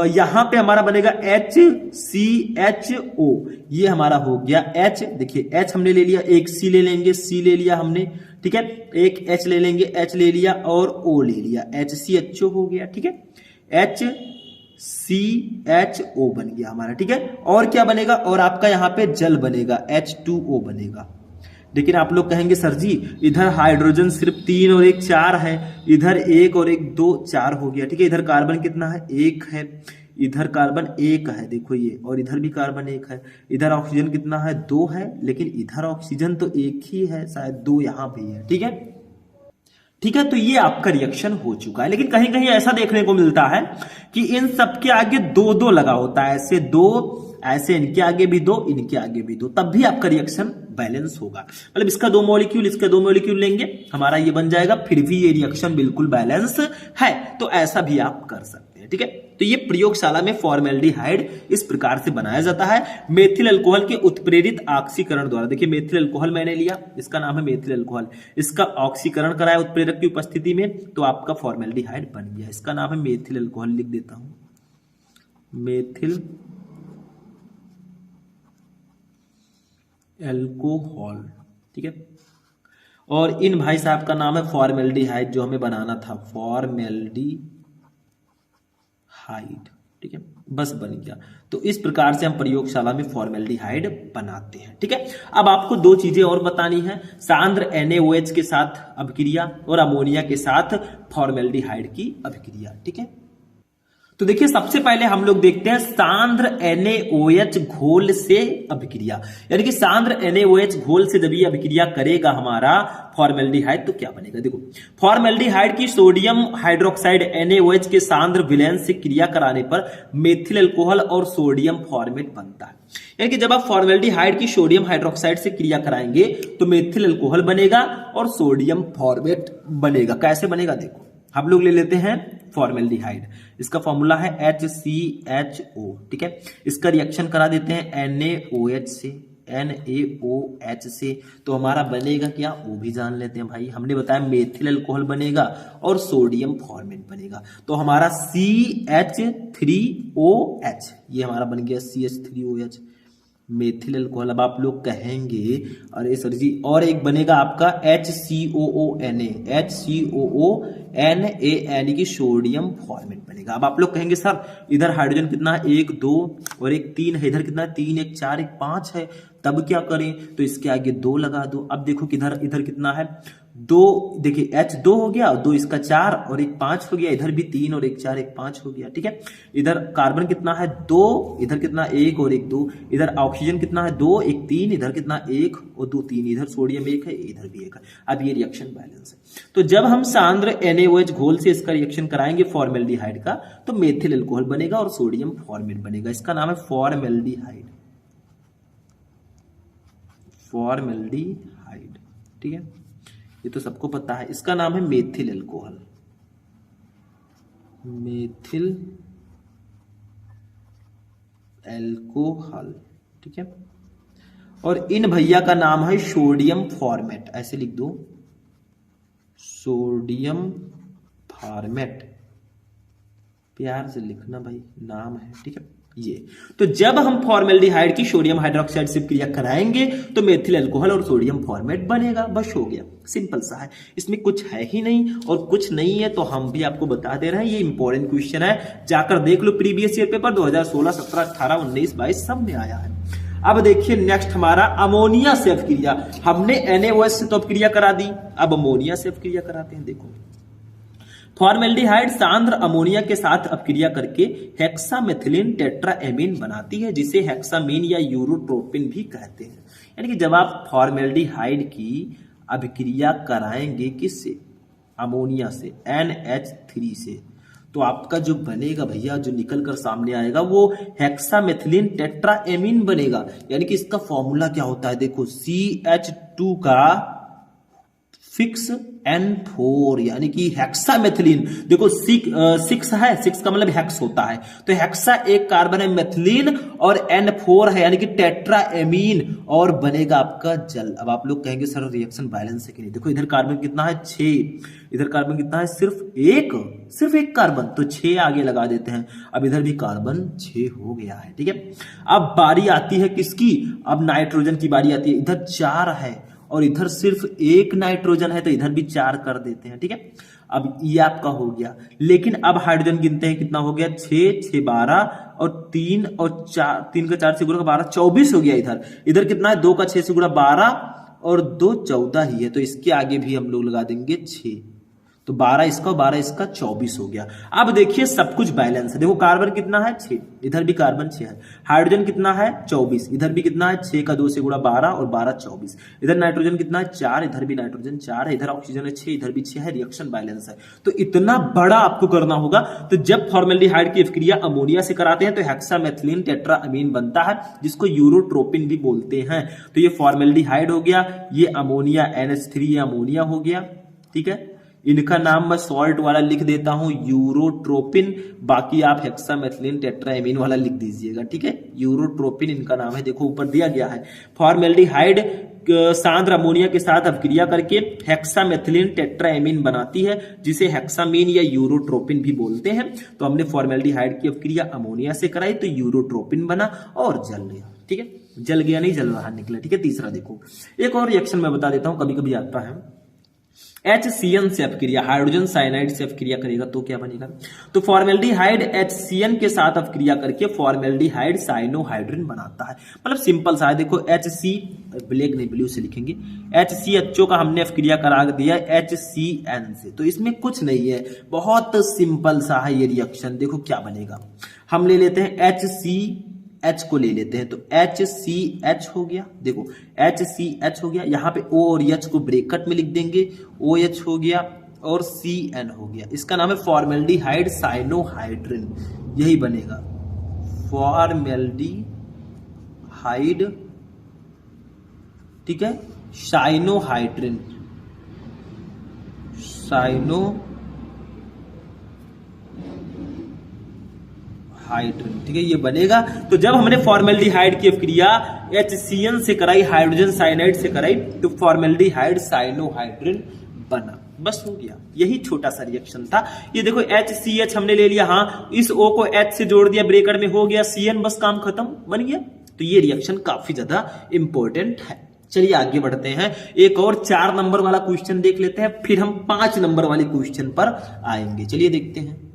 यहां पे हमारा बनेगा HCHO। ये हमारा हो गया H। देखिए H हमने ले लिया, एक C ले लेंगे, C ले लिया हमने, ठीक है। एक H ले लेंगे, H ले लिया, और O ले लिया, HCHO हो गया, ठीक है। HCHO बन गया हमारा, ठीक है। और क्या बनेगा, और आपका यहां पे जल बनेगा, H2O बनेगा। लेकिन आप लोग कहेंगे सर जी इधर हाइड्रोजन सिर्फ 3 और 1 4 है, इधर 1 और 1 2 4 हो गया, ठीक है। इधर कार्बन कितना है, 1 है, इधर कार्बन 1 है, देखो ये, और इधर भी कार्बन 1 है। इधर ऑक्सीजन कितना है, 2 है, लेकिन इधर ऑक्सीजन तो 1 ही है, शायद 2 यहां भी है, ठीक है। ठीक है, तो ये आपका रिएक्शन हो चुका है। लेकिन कहीं कहीं ऐसा देखने को मिलता है कि इन सबके आगे 2-2 लगा होता है, ऐसे 2, ऐसे इनके आगे भी 2, इनके आगे भी 2, तब भी आपका रिएक्शन बैलेंस होगा। मतलब इसका 2 मॉलिक्यूल, इसका 2 मॉलिक्यूल लेंगे, हमारा ये बन जाएगा, फिर भी ये रिएक्शन बिल्कुल बैलेंस है। तो ऐसा भी आप कर सकते हैं, ठीक है। तो ये प्रयोगशाला में फॉर्मेल्डिहाइड इस प्रकार से बनाया जाता है, मेथिल अल्कोहल के उत्प्रेरित ऑक्सीकरण द्वारा। देखिए मेथिल अल्कोहल मैंने लिया, इसका नाम है मेथिल अल्कोहल, इसका ऑक्सीकरण कराया उत्प्रेरक की उपस्थिति में, तो आपका फॉर्मेल्डिहाइड बन गया। इसका नाम है मेथिल अल्कोहल, लिख देता हूं मेथिल अल्कोहल, ठीक है। और इन भाई साहब का नाम है फॉर्मेल्डिहाइड, जो हमें बनाना था, फॉर्मेल्डिहाइड, ठीक है, बस बन गया। तो इस प्रकार से हम प्रयोगशाला में फॉर्मेल्डिहाइड बनाते हैं, ठीक है। अब आपको 2 चीजें और बतानी है, सांद्र NaOH के साथ अभिक्रिया और अमोनिया के साथ फॉर्मेल्डिहाइड की अभिक्रिया, ठीक है। तो देखिए सबसे पहले हम लोग देखते हैं सांद्र NaOH घोल से अभिक्रिया, यानी कि सांद्र NaOH घोल से जब ये अभिक्रिया करेगा हमारा फॉर्मेल्डिहाइड तो क्या बनेगा। देखो फॉर्मेल्डिहाइड की सोडियम हाइड्रोक्साइड NaOH के सांद्र विलयन से क्रिया कराने पर मेथिल अल्कोहल और सोडियम फॉर्मेट बनता है। यानी कि जब आप फॉर्मेल्डिहाइड की सोडियम हाइड्रोक्साइड से क्रिया कराएंगे तो मेथिल अल्कोहल बनेगा और सोडियम फॉर्मेट बनेगा। कैसे बनेगा देखो, हम लोग ले लेते हैं फॉर्मेल्डिहाइड, इसका फॉर्मूला है HCHO, ठीक है। इसका रिएक्शन करा देते हैं NaOH से, NaOH से, तो हमारा बनेगा क्या वो भी जान लेते हैं भाई। हमने बताया मेथिल अल्कोहल बनेगा और सोडियम फॉर्मेट बनेगा, तो हमारा CH3OH ये हमारा बन गया CH3OH मेथिल अल्कोहल। अब आप लोग कहेंगे अरे सर जी और एक बनेगा आपका HCOONA यानी कि सोडियम फॉर्मेट बनेगा। अब आप लोग कहेंगे सर इधर हाइड्रोजन कितना है 1 2 और एक 3 है, इधर कितना है 3 1 4 1 5 है, तब क्या करें तो इसके आगे 2 लगा दो। अब देखो किधर इधर कितना है 2, देखिए H 2 हो गया, 2 इसका 4 और एक 5 हो गया, इधर भी 3 और एक 4 एक 5 हो गया, ठीक है। इधर कार्बन कितना है 2, इधर कितना 1 और एक 2, इधर ऑक्सीजन कितना है 2 एक 3, इधर कितना 1 और 2 3, इधर सोडियम 1 है इधर भी 1 है। अब ये रिएक्शन बैलेंस है। तो जब हम सांद्र NaOH घोल से इसका रिएक्शन कराएंगे फॉर्मेल्डिहाइड का तो मेथिल अल्कोहल बनेगा और सोडियम फॉर्मेट बनेगा। इसका नाम है फॉर्मेल्डिहाइड, फॉर्मेल्डिहाइड, ठीक है, ये तो सबको पता है। इसका नाम है मेथिल अल्कोहल, मेथिल अल्कोहल, ठीक है। और इन भैया का नाम है सोडियम फॉर्मेट, ऐसे लिख दो सोडियम फॉर्मेट, प्यार से लिखना भाई, नाम है, ठीक है ये। तो जब हम फॉर्मेल्डिहाइड की सोडियम हाइड्रोक्साइड से क्रिया कराएंगे तो मेथिल अल्कोहल और सोडियम फॉर्मेट बनेगा, बस हो गया, सिंपल सा है, इसमें कुछ है ही नहीं और कुछ नहीं है तो हम भी आपको बता दे रहे हैं। ये इंपॉर्टेंट क्वेश्चन है, जाकर देख लो प्रीवियस ईयर पेपर 2016 17 18 19 22 सब में आया है। अब देखिए नेक्स्ट हमारा अमोनिया से अपक्रिया, हमने NaOH से तो अपक्रिया करा दी, अब अमोनिया से अपक्रिया कराते हैं। देखो फॉर्मेल्डिहाइड सांद्र अमोनिया के साथ अपक्रिया करके हेक्सामेथिलीन टेट्राएमीन बनाती है, जिसे हेक्सामीन या यूरोट्रोपिन भी कहते हैं। यानी कि जब आप फॉर्मेल्डिहाइड की अभिक्रिया कराएंगे किससे, अमोनिया से, NH3 से, तो आपका जो बनेगा भैया, जो निकल कर सामने आएगा वो हेक्सामेथिलीन टेट्राएमीन बनेगा। यानी कि इसका फॉर्मूला क्या होता है देखो, CH2 का फिक्स N4 यानी कि हेक्सामेथिलीन। देखो 6 है, 6 का मतलब हेक्स होता है, तो हेक्सा एक कार्बन है मेथिलीन और N4 है यानी कि टेट्राएमीन और बनेगा आपका जल। अब आप लोग कहेंगे सर रिएक्शन बैलेंस है कि नहीं, देखो इधर कार्बन कितना है 6, इधर कार्बन कितना है सिर्फ एक कार्बन, तो 6 आगे लगा देते हैं। अब इधर भी कार्बन 6 हो गया है, ठीक है। अब बारी आती है किसकी, अब नाइट्रोजन की बारी आती है, इधर 4 है और इधर सिर्फ 1 नाइट्रोजन है तो इधर भी 4 कर देते हैं, ठीक है। अब ये आपका हो गया, लेकिन अब हाइड्रोजन गिनते हैं, कितना हो गया 6 6 12 और 3 और 4, 3 का 4 से गुणा 12 24 हो गया। इधर कितना है 2 का 6 से गुणा 12 और 2 14 ही है, तो इसके आगे भी हम लोग लगा देंगे 6, तो 12 इसका 12 इसका 24 हो गया। अब देखिए सब कुछ बैलेंस है, देखो कार्बन कितना है 6, इधर भी कार्बन 6 है, हाइड्रोजन कितना है 24, इधर भी कितना है 6 का 2 से गुणा 12 और 12 24, इधर नाइट्रोजन कितना है 4, इधर भी नाइट्रोजन 4 है, इधर ऑक्सीजन है 6, इधर भी 6 है, रिएक्शन बैलेंस है। तो इतना बड़ा आपको करना होगा। तो जब फॉर्मेल्डिहाइड की अभिक्रिया अमोनिया से कराते हैं तो हेक्सामेथिलीन टेट्राएमीन बनता है, जिसको यूरोट्रोपिन भी बोलते हैं। तो ये फॉर्मेल्डिहाइड हो गया, ये अमोनिया NH3 ये अमोनिया हो गया, ठीक है। इनका नाम मैं सॉल्ट वाला लिख देता हूं यूरोट्रोपिन, बाकी आप हेक्सामेथिलीन टेट्राएमीन वाला लिख दीजिएगा, ठीक है। यूरोट्रोपिन इनका नाम है, देखो ऊपर दिया गया है। फॉर्मेल्डिहाइड सांद्र अमोनिया के साथ अभिक्रिया करके हेक्सामेथिलीन टेट्राएमीन बनाती है, जिसे हेक्सामीन या यूरोट्रोपिन भी बोलते हैं। तो हमने फॉर्मेल्डिहाइड की अभिक्रिया अमोनिया से कराई तो यूरोट्रोपिन बना और जल गया, ठीक है। जल गया नहीं, जल रहा निकला, ठीक है। तीसरा देखो, एक और रिएक्शन मैं बता देता हूं, कभी कभी आता है HCN से अपक्रिया, हाइड्रोजन साइनाइड से अपक्रिया करेगा तो क्या बनेगा? तो फॉर्मेल्डिहाइड HCN के साथ अपक्रिया करके फॉर्मेल्डिहाइड साइनोहाइड्रिन बनाता है। मतलब सिंपल सा है, देखो HC, ब्लैक नहीं ब्लू से लिखेंगे, HCHO का हमने अपक्रिया करा दिया HCN से, तो इसमें कुछ नहीं है, बहुत सिंपल सा है ये रिएक्शन। देखो क्या बनेगा, हम ले लेते हैं HCH को ले लेते हैं, तो HCH हो गया, देखो HCH हो गया, यहाँ पे O और H को ब्रैकेट में लिख देंगे, OH हो गया और CN हो गया, इसका नाम है फॉर्मेल्डिहाइड साइनोहाइड्रिन, यही बनेगा फॉर्मेल्डिहाइड, ठीक है, साइनोहाइड्रिन, हाइड्रोजन, ठीक है, ये बनेगा। तो जब हमने फॉर्मेल्डिहाइड की अपक्रिया HCN से कराई, हाइड्रोजन साइनाइड से कराई, तो फॉर्मेल्डिहाइड साइनोहाइड्रिन बना, बस हो गया, यही छोटा सा रिएक्शन था। ये देखो HCH हमने ले लिया, हाँ, इस O को H से जोड़ दिया, ब्रैकेट में हो गया CN, बस काम खत्म, बन गया। तो ये रिएक्शन काफी ज्यादा इंपॉर्टेंट है। चलिए आगे बढ़ते हैं, एक और 4 नंबर वाला क्वेश्चन देख लेते हैं, फिर हम 5 नंबर वाले क्वेश्चन पर आएंगे। चलिए देखते हैं।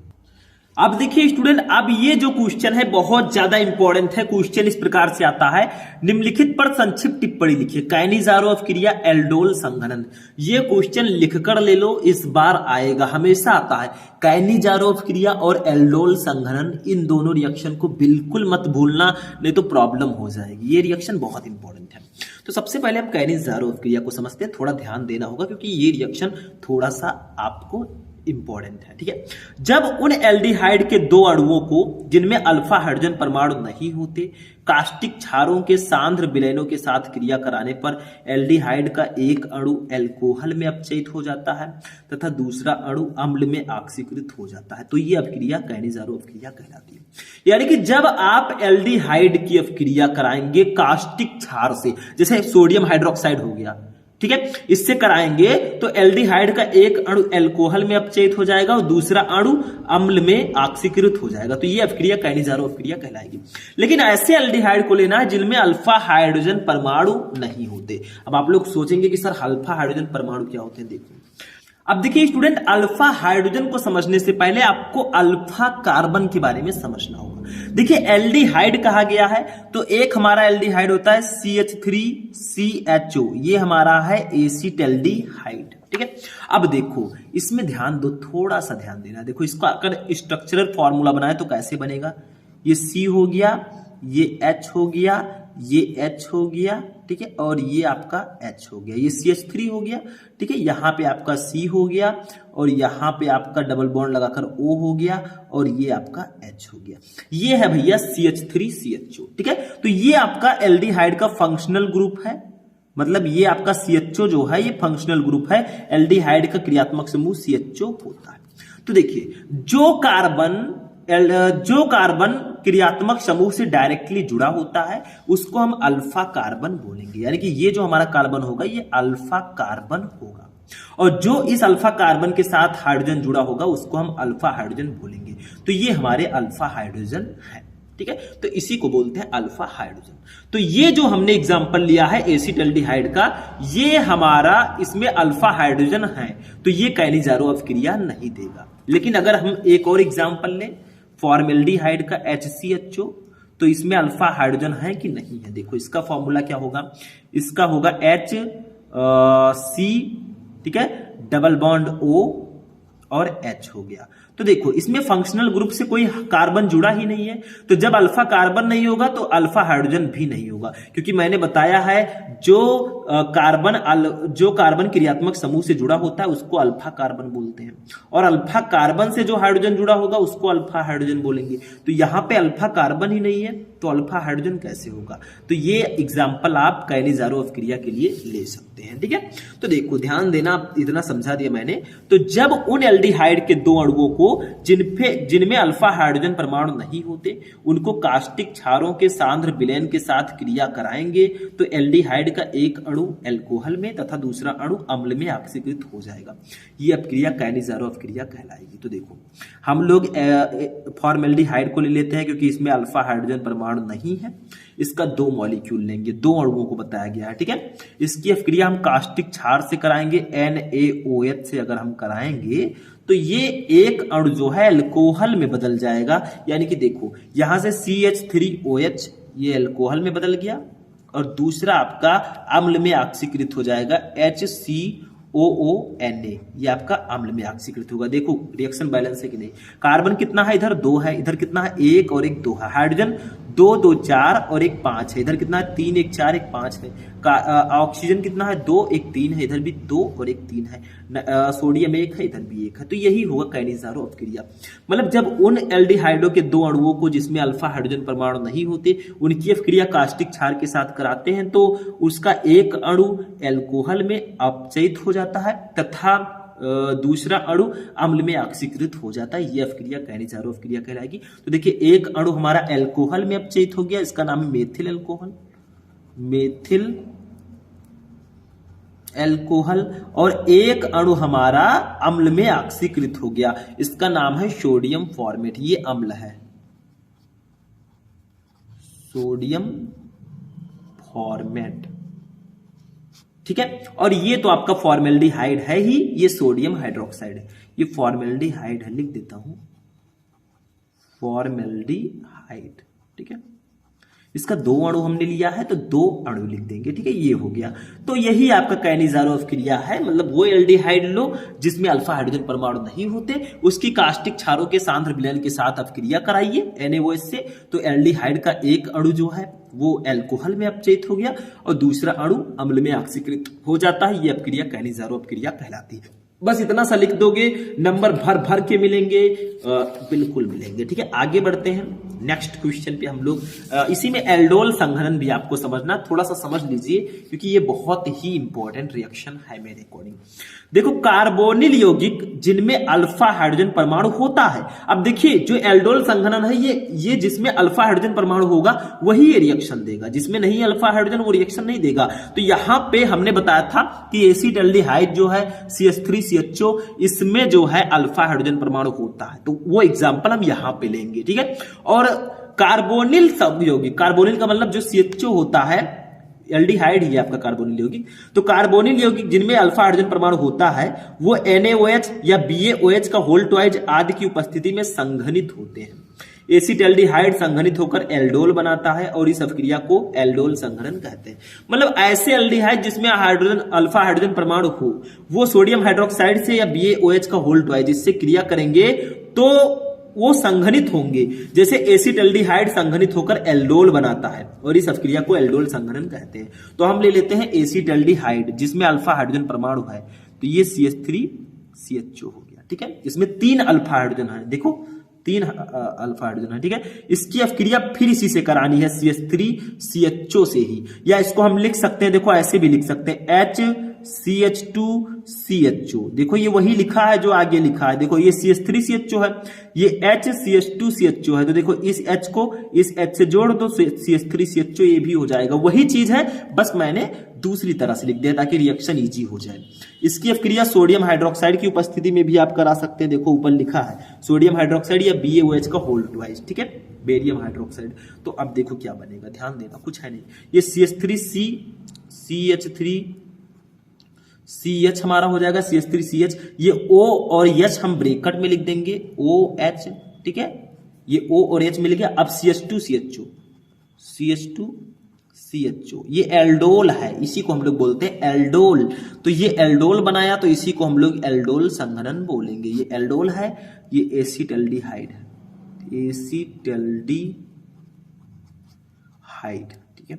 अब देखिए स्टूडेंट, अब ये जो क्वेश्चन है बहुत ज्यादा इंपॉर्टेंट है। क्वेश्चन इस प्रकार से आता है, निम्नलिखित पर संक्षिप्त टिप्पणी लिखिए, काइनेजारो अपक्रिया, एल्डोल संघनन। ये क्वेश्चन लिखकर ले लो, इस बार आएगा, हमेशा आता है। काइनेजारो अपक्रिया और एल्डोल संघनन, इन दोनों रिएक्शन को बिल्कुल मत भूलना, नहीं तो प्रॉब्लम हो जाएगी। ये रिएक्शन बहुत इंपॉर्टेंट है। तो सबसे पहले हम काइनेजारो अपक्रिया को समझते हैं, थोड़ा ध्यान देना होगा क्योंकि ये रिएक्शन थोड़ा सा आपको इंपॉर्टेंट है, ठीक है। जब उन एल्डिहाइड के 2 अणुओं को जिनमें अल्फा हाइड्रोजन परमाणु नहीं होते, कास्टिक क्षारों के सांद्र विलयनों के साथ क्रिया कराने पर एल्डिहाइड का एक अणु एल्कोहल में अपचयित हो जाता है तथा दूसरा अणु अम्ल में ऑक्सीकृत हो जाता है, तो ये अपक्रिया काइनेजारो अपक्रिया कहलाती है। यानी कि जब आप एल्डिहाइड की अपक्रिया कराएंगे कास्टिक क्षार से, जैसे सोडियम हाइड्रोक्साइड हो गया, ठीक है, इससे कराएंगे तो एल्डिहाइड का एक अणु एल्कोहल में अपचयित हो जाएगा और दूसरा अणु अम्ल में ऑक्सीकृत हो जाएगा, तो ये अपक्रिया काइनेजारो अपक्रिया कहलाएगी। लेकिन ऐसे एल्डिहाइड को लेना है जिनमें अल्फा हाइड्रोजन परमाणु नहीं होते। अब आप लोग सोचेंगे कि सर अल्फा हाइड्रोजन परमाणु क्या होते हैं, देखो। अब देखिए स्टूडेंट, अल्फा हाइड्रोजन को समझने से पहले आपको अल्फा कार्बन के बारे में समझना होगा। देखिए एल्डिहाइड कहा गया है, तो एक हमारा एल्डिहाइड होता है CH3CHO, ये हमारा है एसिटल्डिहाइड, ठीक है। अब देखो इसमें ध्यान दो, थोड़ा सा ध्यान देना। देखो इसका अगर स्ट्रक्चरल फॉर्मूला बनाए तो कैसे बनेगा, ये C हो गया, ये H हो गया, ये H हो गया, ठीक है, और ये आपका H हो गया, ये CH3 हो गया, ठीक है, यहाँ पे आपका C हो गया और यहाँ पे आपका डबल बॉन्ड लगाकर O हो गया और ये आपका H हो गया। ये है भैया CH3CHO, ठीक है। तो ये आपका एल्डिहाइड का फंक्शनल ग्रुप है, मतलब ये आपका CHO जो है ये फंक्शनल ग्रुप है, एल्डिहाइड का क्रियात्मक समूह CHO होता है। तो देखिए जो कार्बन क्रियात्मक समूह से डायरेक्टली जुड़ा होता है उसको हम अल्फा कार्बन बोलेंगे, यानी कि ये जो हमारा कार्बन होगा ये अल्फा कार्बन होगा, और जो इस अल्फा कार्बन के साथ हाइड्रोजन जुड़ा होगा उसको हम अल्फा हाइड्रोजन बोलेंगे। तो ये हमारे अल्फा हाइड्रोजन है, ठीक है, तो इसी को बोलते हैं अल्फा हाइड्रोजन। तो ये जो हमने एग्जांपल लिया है एसिटल्डिहाइड का, ये हमारा इसमें अल्फा हाइड्रोजन है, तो ये काइनेजारो अपक्रिया नहीं देगा। लेकिन अगर हम एक और एग्जांपल लें फॉर्मेल्डिहाइड का HCHO, तो इसमें अल्फा हाइड्रोजन है कि नहीं है। देखो इसका फॉर्मूला क्या होगा, इसका होगा HC, ठीक है, डबल बॉन्ड O और H हो गया। तो देखो इसमें फंक्शनल ग्रुप से कोई कार्बन जुड़ा ही नहीं है, तो जब अल्फा कार्बन नहीं होगा तो अल्फा हाइड्रोजन भी नहीं होगा, क्योंकि मैंने बताया है जो कार्बन क्रियात्मक समूह से जुड़ा होता है उसको अल्फा कार्बन बोलते हैं, और अल्फा कार्बन से जो हाइड्रोजन जुड़ा होगा उसको अल्फा हाइड्रोजन बोलेंगे। तो यहाँ पे अल्फा कार्बन ही नहीं है तो अल्फा हाइड्रोजन कैसे होगा। तो ये एग्जाम्पल आप काइनेजारो अपक्रिया के लिए ले सकते हैं, ठीक है। तो देखो ध्यान देना, इतना समझा दिया मैंने। तो जब उन एल्डिहाइड के 2 अणुओं को जिनमें अल्फा हाइड्रोजन परमाणु नहीं होते उनको कास्टिक क्षारों के सांद्र विलयन के साथ क्रिया कराएंगे तो एल्डिहाइड का एक अणु अणु एल्कोहल में तथा दूसरा अणु अम्ल में ऑक्सीकृत हो जाएगा। ये अपक्रिया कैनिज़ारो अपक्रिया कहलाएगी। तो देखो हम लोग फॉर्मेल्डिहाइड को ले लेते हैं क्योंकि इसमें अल्फा हाइड्रोजन परमाणु नहीं है। इसका 2 मॉलिक्यूल लेंगे, 2 अणुओं को बताया गया है, ठीक है। इसकी अपक्रिया हम कास्टिक क्षार से कराएंगे, NaOH से अगर हम कराएंगे तो ये एक अणु जो है अल्कोहल में बदल जाएगा। यानी कि देखो यहां से CH3OH ये अल्कोहल में बदल गया और दूसरा आपका अम्ल में ऑक्सीकृत हो जाएगा HCOONA, ये आपका अम्ल में ऑक्सीकृत होगा। देखो रिएक्शन बैलेंस है कि नहीं। कार्बन कितना है, इधर 2 है, इधर कितना है 1 और 1 2 है। हाइड्रोजन 2 2 4 और 1 5 है, इधर कितना है 3 1 4 1 5 है। ऑक्सीजन कितना है 2 1 3 है, इधर भी 2 और 1 3 है। सोडियम 1 है, इधर भी 1 है। तो यही होगा कैनिज़ारो अपक्रिया। मतलब जब उन एल्डिहाइडों के 2 अणुओं को जिसमें अल्फा हाइड्रोजन परमाणु नहीं होते उनकी अपक्रिया कास्टिक क्षार के साथ कराते हैं तो उसका एक अणु एल्कोहल में अपचयित हो जाता है तथा दूसरा अणु अम्ल में ऑक्सीकृत हो जाता है। ये अपक्रिया कैनिज़ारो अपक्रिया कहलाएगी। तो देखिए एक अणु हमारा एल्कोहल में अपचयित हो गया, इसका नाम है मेथिल एल्कोहल, मेथिल एल्कोहल, और एक अणु हमारा अम्ल में ऑक्सीकृत हो गया, इसका नाम है सोडियम फॉर्मेट। ये अम्ल है, सोडियम फॉर्मेट, ठीक है। और ये तो आपका फॉर्मेल्डिहाइड है ही, ये सोडियम हाइड्रोक्साइड है, ये फॉर्मेल्डिहाइड है, लिख देता हूं फॉर्मेल्डिहाइड, ठीक है। इसका 2 अणु हमने लिया है तो 2 अणु लिख देंगे, ठीक है। ये हो गया। तो यही आपका कैनिज़ारो अपक्रिया है। मतलब वो एल्डिहाइड लो जिसमें अल्फा हाइड्रोजन परमाणु नहीं होते, उसकी कास्टिक क्षारों के सांद्र विलयन के साथ अपक्रिया कराइए NaOH से, तो एल्डिहाइड का एक अणु जो है वो एल्कोहल में अपचयित हो गया और दूसरा अणु अम्ल में ऑक्सीकृत हो जाता है। ये अपक्रिया कैनिज़ारो अपक्रिया कहलाती है। बस इतना सा लिख दोगे, नंबर भर भर के मिलेंगे, बिल्कुल मिलेंगे, ठीक है। आगे बढ़ते हैं नेक्स्ट क्वेश्चन पे हम लोग। इसी में एल्डोल संघनन भी आपको समझना, थोड़ा सा समझ लीजिए क्योंकि ये बहुत ही इंपॉर्टेंट रिएक्शन है मेरे अकॉर्डिंग। देखो कार्बोनिल यौगिक जिनमें अल्फा हाइड्रोजन परमाणु होता है, अब देखिए जो एल्डोल संघनन है ये जिसमें अल्फा हाइड्रोजन परमाणु होगा वही ये रिएक्शन देगा, जिसमें नहीं अल्फा हाइड्रोजन वो रिएक्शन नहीं देगा। तो यहां पे हमने बताया था कि एसिटाल्डिहाइड जो है CH3CHO, इसमें जो है अल्फा हाइड्रोजन परमाणु होता है, तो वो एग्जांपल हम यहां पे लेंगे, ठीक है। और कार्बोनिल यौगिक, कार्बोनिल का मतलब जो CHO होता है, एल्डिहाइड ही है आपका कार्बोनिल यौगिक, तो कार्बोनिल यौगिक जिनमें अल्फा हाइड्रोजन परमाणु होता है वो NaOH या BaOH का होल ट्वाइज आदि की उपस्थिति में संघनित होते हैं। एसिटाल्डिहाइड संघनित होकर एल्डोल बनाता है और इस अपक्रिया को एल्डोल संघनन कहते हैं। मतलब ऐसे एल्डिहाइड जिसमें हाइड्रोजन अल्फा हाइड्रोजन परमाणु हो वो सोडियम हाइड्रोक्साइड से या BaOH का होल ट्वाइज इससे क्रिया करेंगे तो वो संघनित होंगे। जैसे एसिटाल्डिहाइड संघनित होकर एल्डोल बनाता है और इस अपक्रिया को एल्डोल संघनन कहते हैं। तो हम ले लेते हैं एसिटाल्डिहाइड जिसमें अल्फा हाइड्रोजन परमाणु है, तो ये CH3CHO हो गया, ठीक है। इसमें 3 अल्फा हाइड्रोजन है, देखो 3 अल्फा हाइड्रोजन है, ठीक है। इसकी अपक्रिया फिर इसी से करानी है CH3CHO से ही, या इसको हम लिख सकते हैं, देखो ऐसे भी लिख सकते हैं HCH2CHO। देखो ये वही लिखा है जो आगे लिखा है, देखो ये CH3CHO है, ये HCH2CHO है, तो देखो इस H को इस H से जोड़ दो CH3CHO, ये भी हो जाएगा, वही चीज है, बस मैंने दूसरी तरह से लिख दिया ताकि रिएक्शन इजी हो जाए। इसकी अपक्रिया सोडियम हाइड्रोक्साइड की उपस्थिति में भी आप करा सकते हैं, देखो ऊपर लिखा है सोडियम हाइड्रोक्साइड या BaOH का होल ट्वाइस, ठीक है, बेरियम हाइड्रोक्साइड। तो अब देखो क्या बनेगा, ध्यान देना, कुछ है नहीं, ये CH3CH हमारा हो जाएगा CH3CH, ये O और H हम ब्रैकेट में लिख देंगे OH, ठीक है, ये O और H मिल गया। अब CH2CHO ये एल्डोल है, इसी को हम लोग बोलते हैं एल्डोल। तो ये एल्डोल बनाया तो इसी को हम लोग एल्डोल संघनन बोलेंगे। ये एल्डोल है, ये एसिटाल्डिहाइड है, एसिटाल्डिहाइड, ठीक है।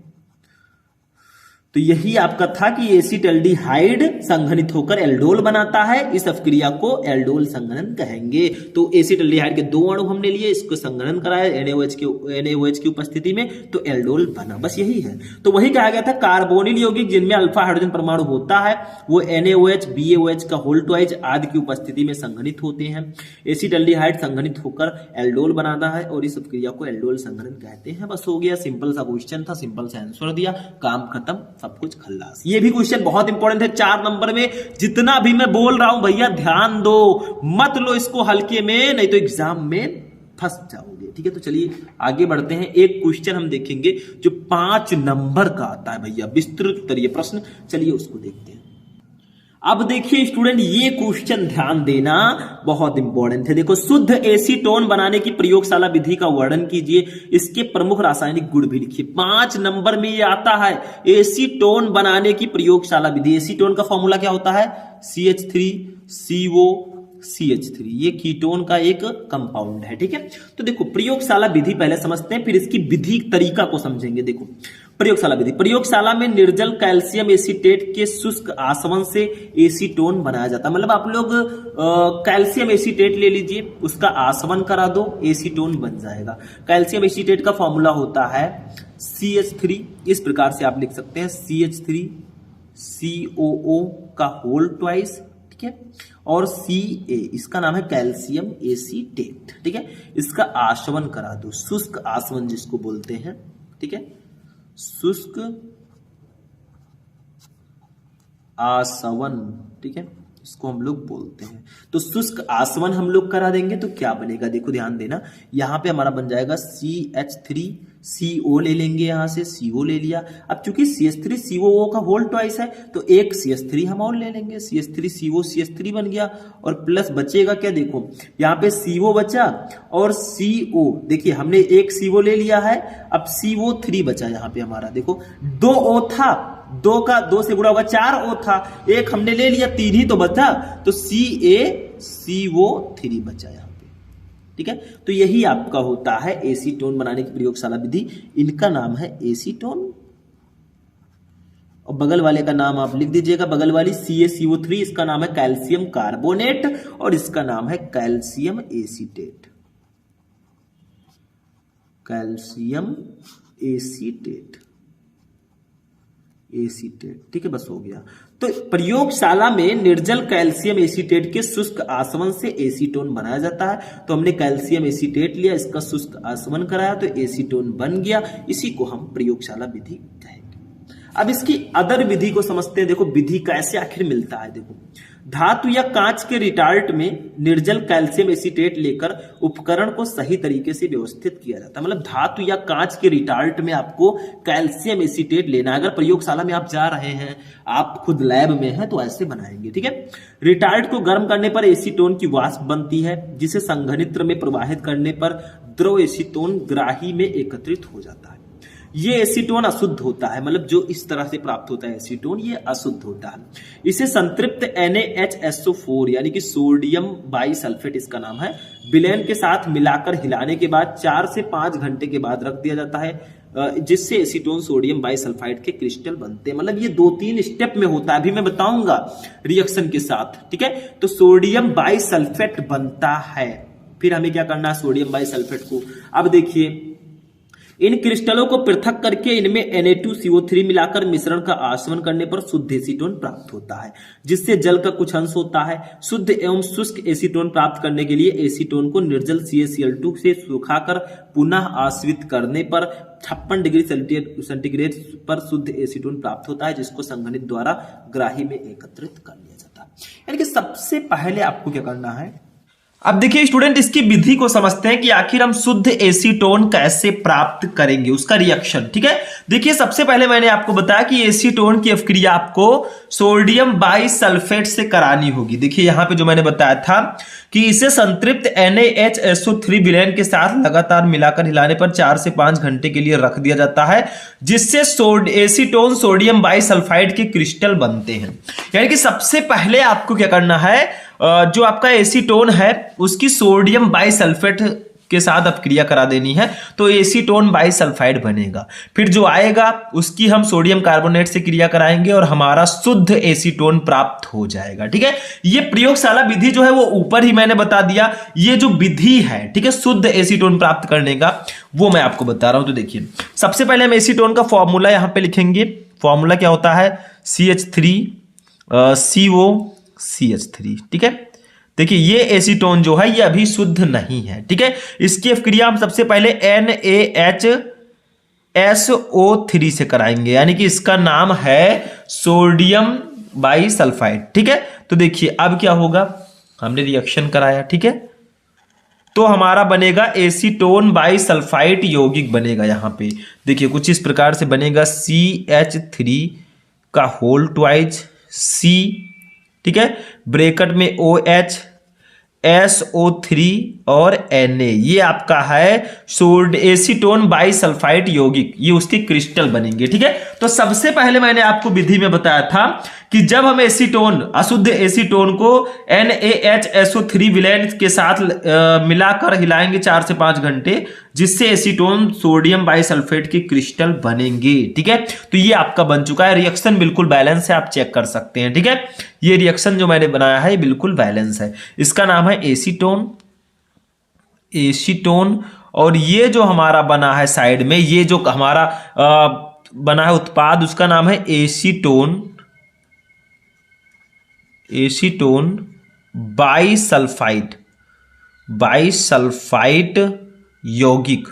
तो यही आपका था कि एसिटाल्डिहाइड संघनित होकर एल्डोल बनाता है, इस अपक्रिया को एल्डोल संघनन कहेंगे। तो एसिटाल्डिहाइड के 2 अणु हमने लिए, इसको संघनन कराया NaOH की उपस्थिति में, तो एल्डोल बना, बस यही है। तो वही कहा गया था कार्बोनिल यौगिक जिनमें अल्फा हाइड्रोजन परमाणु होता है वो NaOH BaOH का होल ट्वाइज आदि की उपस्थिति में संघनित होते हैं। एसिटाल्डिहाइड संघनित होकर एल्डोल बनाता है और इस अपक्रिया को एल्डोल संघनन कहते हैं। बस हो गया, सिंपल सा क्वेश्चन था, सिंपल सा आंसर दिया, काम खत्म। सब कुछ खल्लास। ये भी क्वेश्चन बहुत इंपॉर्टेंट है 4 नंबर में। जितना भी मैं बोल रहा हूं भैया ध्यान दो, मत लो इसको हल्के में, नहीं तो एग्जाम में फंस जाओगे। ठीक है, तो चलिए आगे बढ़ते हैं। एक क्वेश्चन हम देखेंगे जो 5 नंबर का आता है भैया, विस्तृत उत्तरीय प्रश्न, चलिए उसको देखते हैं। अब देखिए स्टूडेंट, ये क्वेश्चन ध्यान देना बहुत इंपॉर्टेंट है। देखो, शुद्ध एसीटोन बनाने की प्रयोगशाला विधि का वर्णन कीजिए, इसके प्रमुख रासायनिक गुण भी लिखिए। 5 नंबर में ये आता है एसीटोन बनाने की प्रयोगशाला विधि। एसीटोन का फॉर्मूला क्या होता है? CH3CO CH3, ये कीटोन का एक कंपाउंड है। ठीक है, तो देखो प्रयोगशाला विधि पहले समझते हैं, फिर इसकी विधि तरीका को समझेंगे। देखो प्रयोगशाला विधि, प्रयोगशाला में निर्जल कैल्शियम एसीटेट के शुष्क आसवन से एसीटोन बनाया जाता है। मतलब आप लोग कैल्शियम एसीटेट ले लीजिए, उसका आसवन करा दो, एसीटोन बन जाएगा। कैल्शियम एसीटेट का फॉर्मूला होता है CH3, इस प्रकार से आप लिख सकते हैं CH3COO का होल ट्वाइस। ठीक है, और Ca, इसका नाम है कैल्शियम एसीटेट। ठीक है, इसका आसवन करा दो, शुष्क आसवन जिसको बोलते हैं। ठीक है, शुष्क आसवन, ठीक है, इसको हम लोग बोलते हैं। तो शुष्क आसवन हम लोग करा देंगे तो क्या बनेगा, देखो ध्यान देना, यहां पे हमारा बन जाएगा CH3CO ले लेंगे, यहां से CO ले लिया। अब चूंकि CH3COO का होल ट्वाइस है तो एक CH3 हम और ले लेंगे, CH3CO CH3 बन गया, और प्लस बचेगा क्या, देखो यहाँ पे CO बचा और CO, देखिए हमने एक CO ले लिया है, अब CO3 बचा यहाँ पे हमारा। देखो 2 O था, 2 से गुणा होगा 4 O था, एक हमने ले लिया, 3 ही तो बचा, तो CaCO3 बचा यहाँ पे। ठीक है, तो यही आपका होता है एसीटोन बनाने की प्रयोगशाला विधि। इनका नाम है एसीटोन, और बगल वाले का नाम आप लिख दीजिएगा, बगल वाली CaCO3, इसका नाम है कैल्शियम कार्बोनेट, और इसका नाम है कैल्शियम एसीटेट। कैल्शियम एसीटेट, ठीक है, बस हो गया। तो प्रयोगशाला में निर्जल कैल्शियम एसीटेट के शुष्क आसवन से एसीटोन बनाया जाता है। तो हमने कैल्शियम एसीटेट लिया, इसका शुष्क आसवन कराया तो एसीटोन बन गया, इसी को हम प्रयोगशाला विधि कहेंगे। अब इसकी अदर विधि को समझते हैं। देखो विधि कैसे आखिर मिलता है। देखो, धातु या कांच के रिटार्ट में निर्जल कैल्शियम एसीटेट लेकर उपकरण को सही तरीके से व्यवस्थित किया जाता है। मतलब धातु या कांच के रिटार्ट में आपको कैल्शियम एसीटेट लेना है। अगर प्रयोगशाला में आप जा रहे हैं, आप खुद लैब में हैं, तो ऐसे बनाएंगे। ठीक है, रिटार्ट को गर्म करने पर एसीटोन की वाष्प बनती है, जिसे संघनित्र में प्रवाहित करने पर द्रव एसीटोन ग्राही में एकत्रित हो जाता है। ये एसीटोन अशुद्ध होता है, मतलब जो इस तरह से प्राप्त होता है एसीटोन, ये अशुद्ध होता है। इसे संतृप्त NaHSO4 यानी कि सोडियम बाइसल्फेट इसका नाम है, विलयन के साथ मिलाकर हिलाने के बाद 4 से 5 घंटे के बाद रख दिया जाता है, जिससे एसीटोन सोडियम बाइसल्फाइड के क्रिस्टल बनते हैं। मतलब ये 2-3 स्टेप में होता है, अभी मैं बताऊंगा रिएक्शन के साथ। ठीक है, तो सोडियम बाइसल्फेट बनता है, फिर हमें क्या करना है, सोडियम बाइसल्फेट को, अब देखिए इन क्रिस्टलों को पृथक करके इनमें Na2CO3 मिलाकर मिश्रण का आसवन करने पर शुद्ध एसीटोन प्राप्त होता है, जिससे जल का कुछ अंश होता है। शुद्ध एवं शुष्क एसीटोन प्राप्त करने के लिए एसीटोन को निर्जल CaCl2 से सुखाकर पुनः आश्रित करने पर 56 डिग्री सेंटीग्रेड पर शुद्ध एसीटोन प्राप्त होता है, जिसको संघनित द्वारा ग्राही में एकत्रित कर लिया जाता है। यानी कि सबसे पहले आपको क्या करना है, अब देखिए स्टूडेंट, इसकी विधि को समझते हैं कि आखिर हम शुद्ध एसीटोन कैसे प्राप्त करेंगे, उसका रिएक्शन। ठीक है, देखिए सबसे पहले मैंने आपको बताया कि एसीटोन की अभिक्रिया आपको सोडियम बाइसल्फेट से करानी होगी। देखिए यहां पे जो मैंने बताया था कि इसे संतृप्त NaHSO3 विलयन के साथ लगातार मिलाकर हिलाने पर 4 से 5 घंटे के लिए रख दिया जाता है, जिससे एसीटोन सोडियम बाइसल्फाइड के क्रिस्टल बनते हैं। यानी कि सबसे पहले आपको क्या करना है, जो आपका एसीटोन है उसकी सोडियम बाइसल्फेट के साथ अपक्रिया करा देनी है, तो एसीटोन बाइसल्फाइड बनेगा। फिर जो आएगा उसकी हम सोडियम कार्बोनेट से क्रिया कराएंगे और हमारा शुद्ध एसीटोन प्राप्त हो जाएगा। ठीक है, ये प्रयोगशाला विधि जो है वो ऊपर ही मैंने बता दिया। ये जो विधि है, ठीक है, शुद्ध एसीटोन प्राप्त करने का, वो मैं आपको बता रहा हूं। तो देखिए सबसे पहले हम एसीटोन का फॉर्मूला यहां पे लिखेंगे। फॉर्मूला क्या होता है, CH3CO CH3। ठीक है, देखिए ये एसीटोन जो है ये अभी शुद्ध नहीं है। ठीक है, इसकी अभिक्रिया हम सबसे पहले SO3 से कराएंगे, यानी कि इसका नाम है सोडियम बाइसल्फाइड। ठीक है, तो देखिए अब क्या होगा, हमने रिएक्शन कराया, ठीक है, तो हमारा बनेगा एसीटोन बाइसल्फाइड यौगिक बनेगा। यहां पे देखिए कुछ इस प्रकार से बनेगा CH3 का होल ट्वाइज C, ठीक है, ब्रैकेट में OH, SO3 और Na, ये आपका है एसीटोन बाइसल्फाइड यौगिक, ये उसके क्रिस्टल बनेंगे। ठीक है, तो सबसे पहले मैंने आपको विधि में बताया था कि जब हम एसीटोन, अशुद्ध एसीटोन को NaHSO3 विलयन के साथ मिलाकर हिलाएंगे 4 से 5 घंटे, जिससे एसीटोन सोडियम बाइसल्फेट के क्रिस्टल बनेंगे। ठीक है, तो ये आपका बन चुका है, रिएक्शन बिल्कुल बैलेंस है, आप चेक कर सकते हैं। ठीक है, ये रिएक्शन जो मैंने बनाया है बिल्कुल बैलेंस है, इसका नाम है एसीटोन, और ये जो हमारा बना है साइड में, ये जो हमारा बना है उत्पाद, उसका नाम है एसीटोन बाइसल्फाइड यौगिक,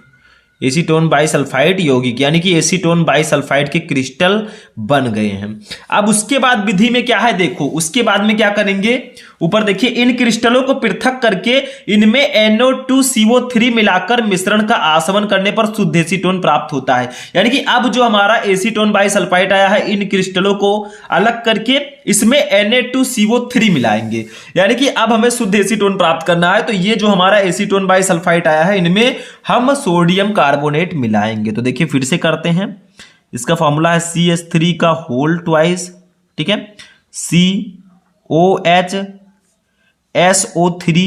एसीटोन बाइसल्फाइड यौगिक, यानी कि एसीटोन बाइसल्फाइड के क्रिस्टल बन गए हैं। अब उसके बाद विधि में क्या है, देखो उसके बाद में क्या करेंगे, ऊपर देखिए, इन क्रिस्टलों को पृथक करके इनमें NO2CO3 मिलाकर मिश्रण का आसवन करने पर शुद्ध एसीटोन प्राप्त होता है। यानी कि अब जो हमारा एसीटोन बाइसल्फाइड आया है, इन क्रिस्टलों को अलग करके इसमें Na2CO3 मिलाएंगे, यानी कि अब हमें शुद्ध एसीटोन प्राप्त करना है। तो ये जो हमारा एसीटोन बाइसल्फाइड आया है, इनमें हम सोडियम कार्बोनेट मिलाएंगे। तो देखिए फिर से करते हैं, इसका फॉर्मूला है CH3 का होल ट्वाइस, ठीक है, COH SO3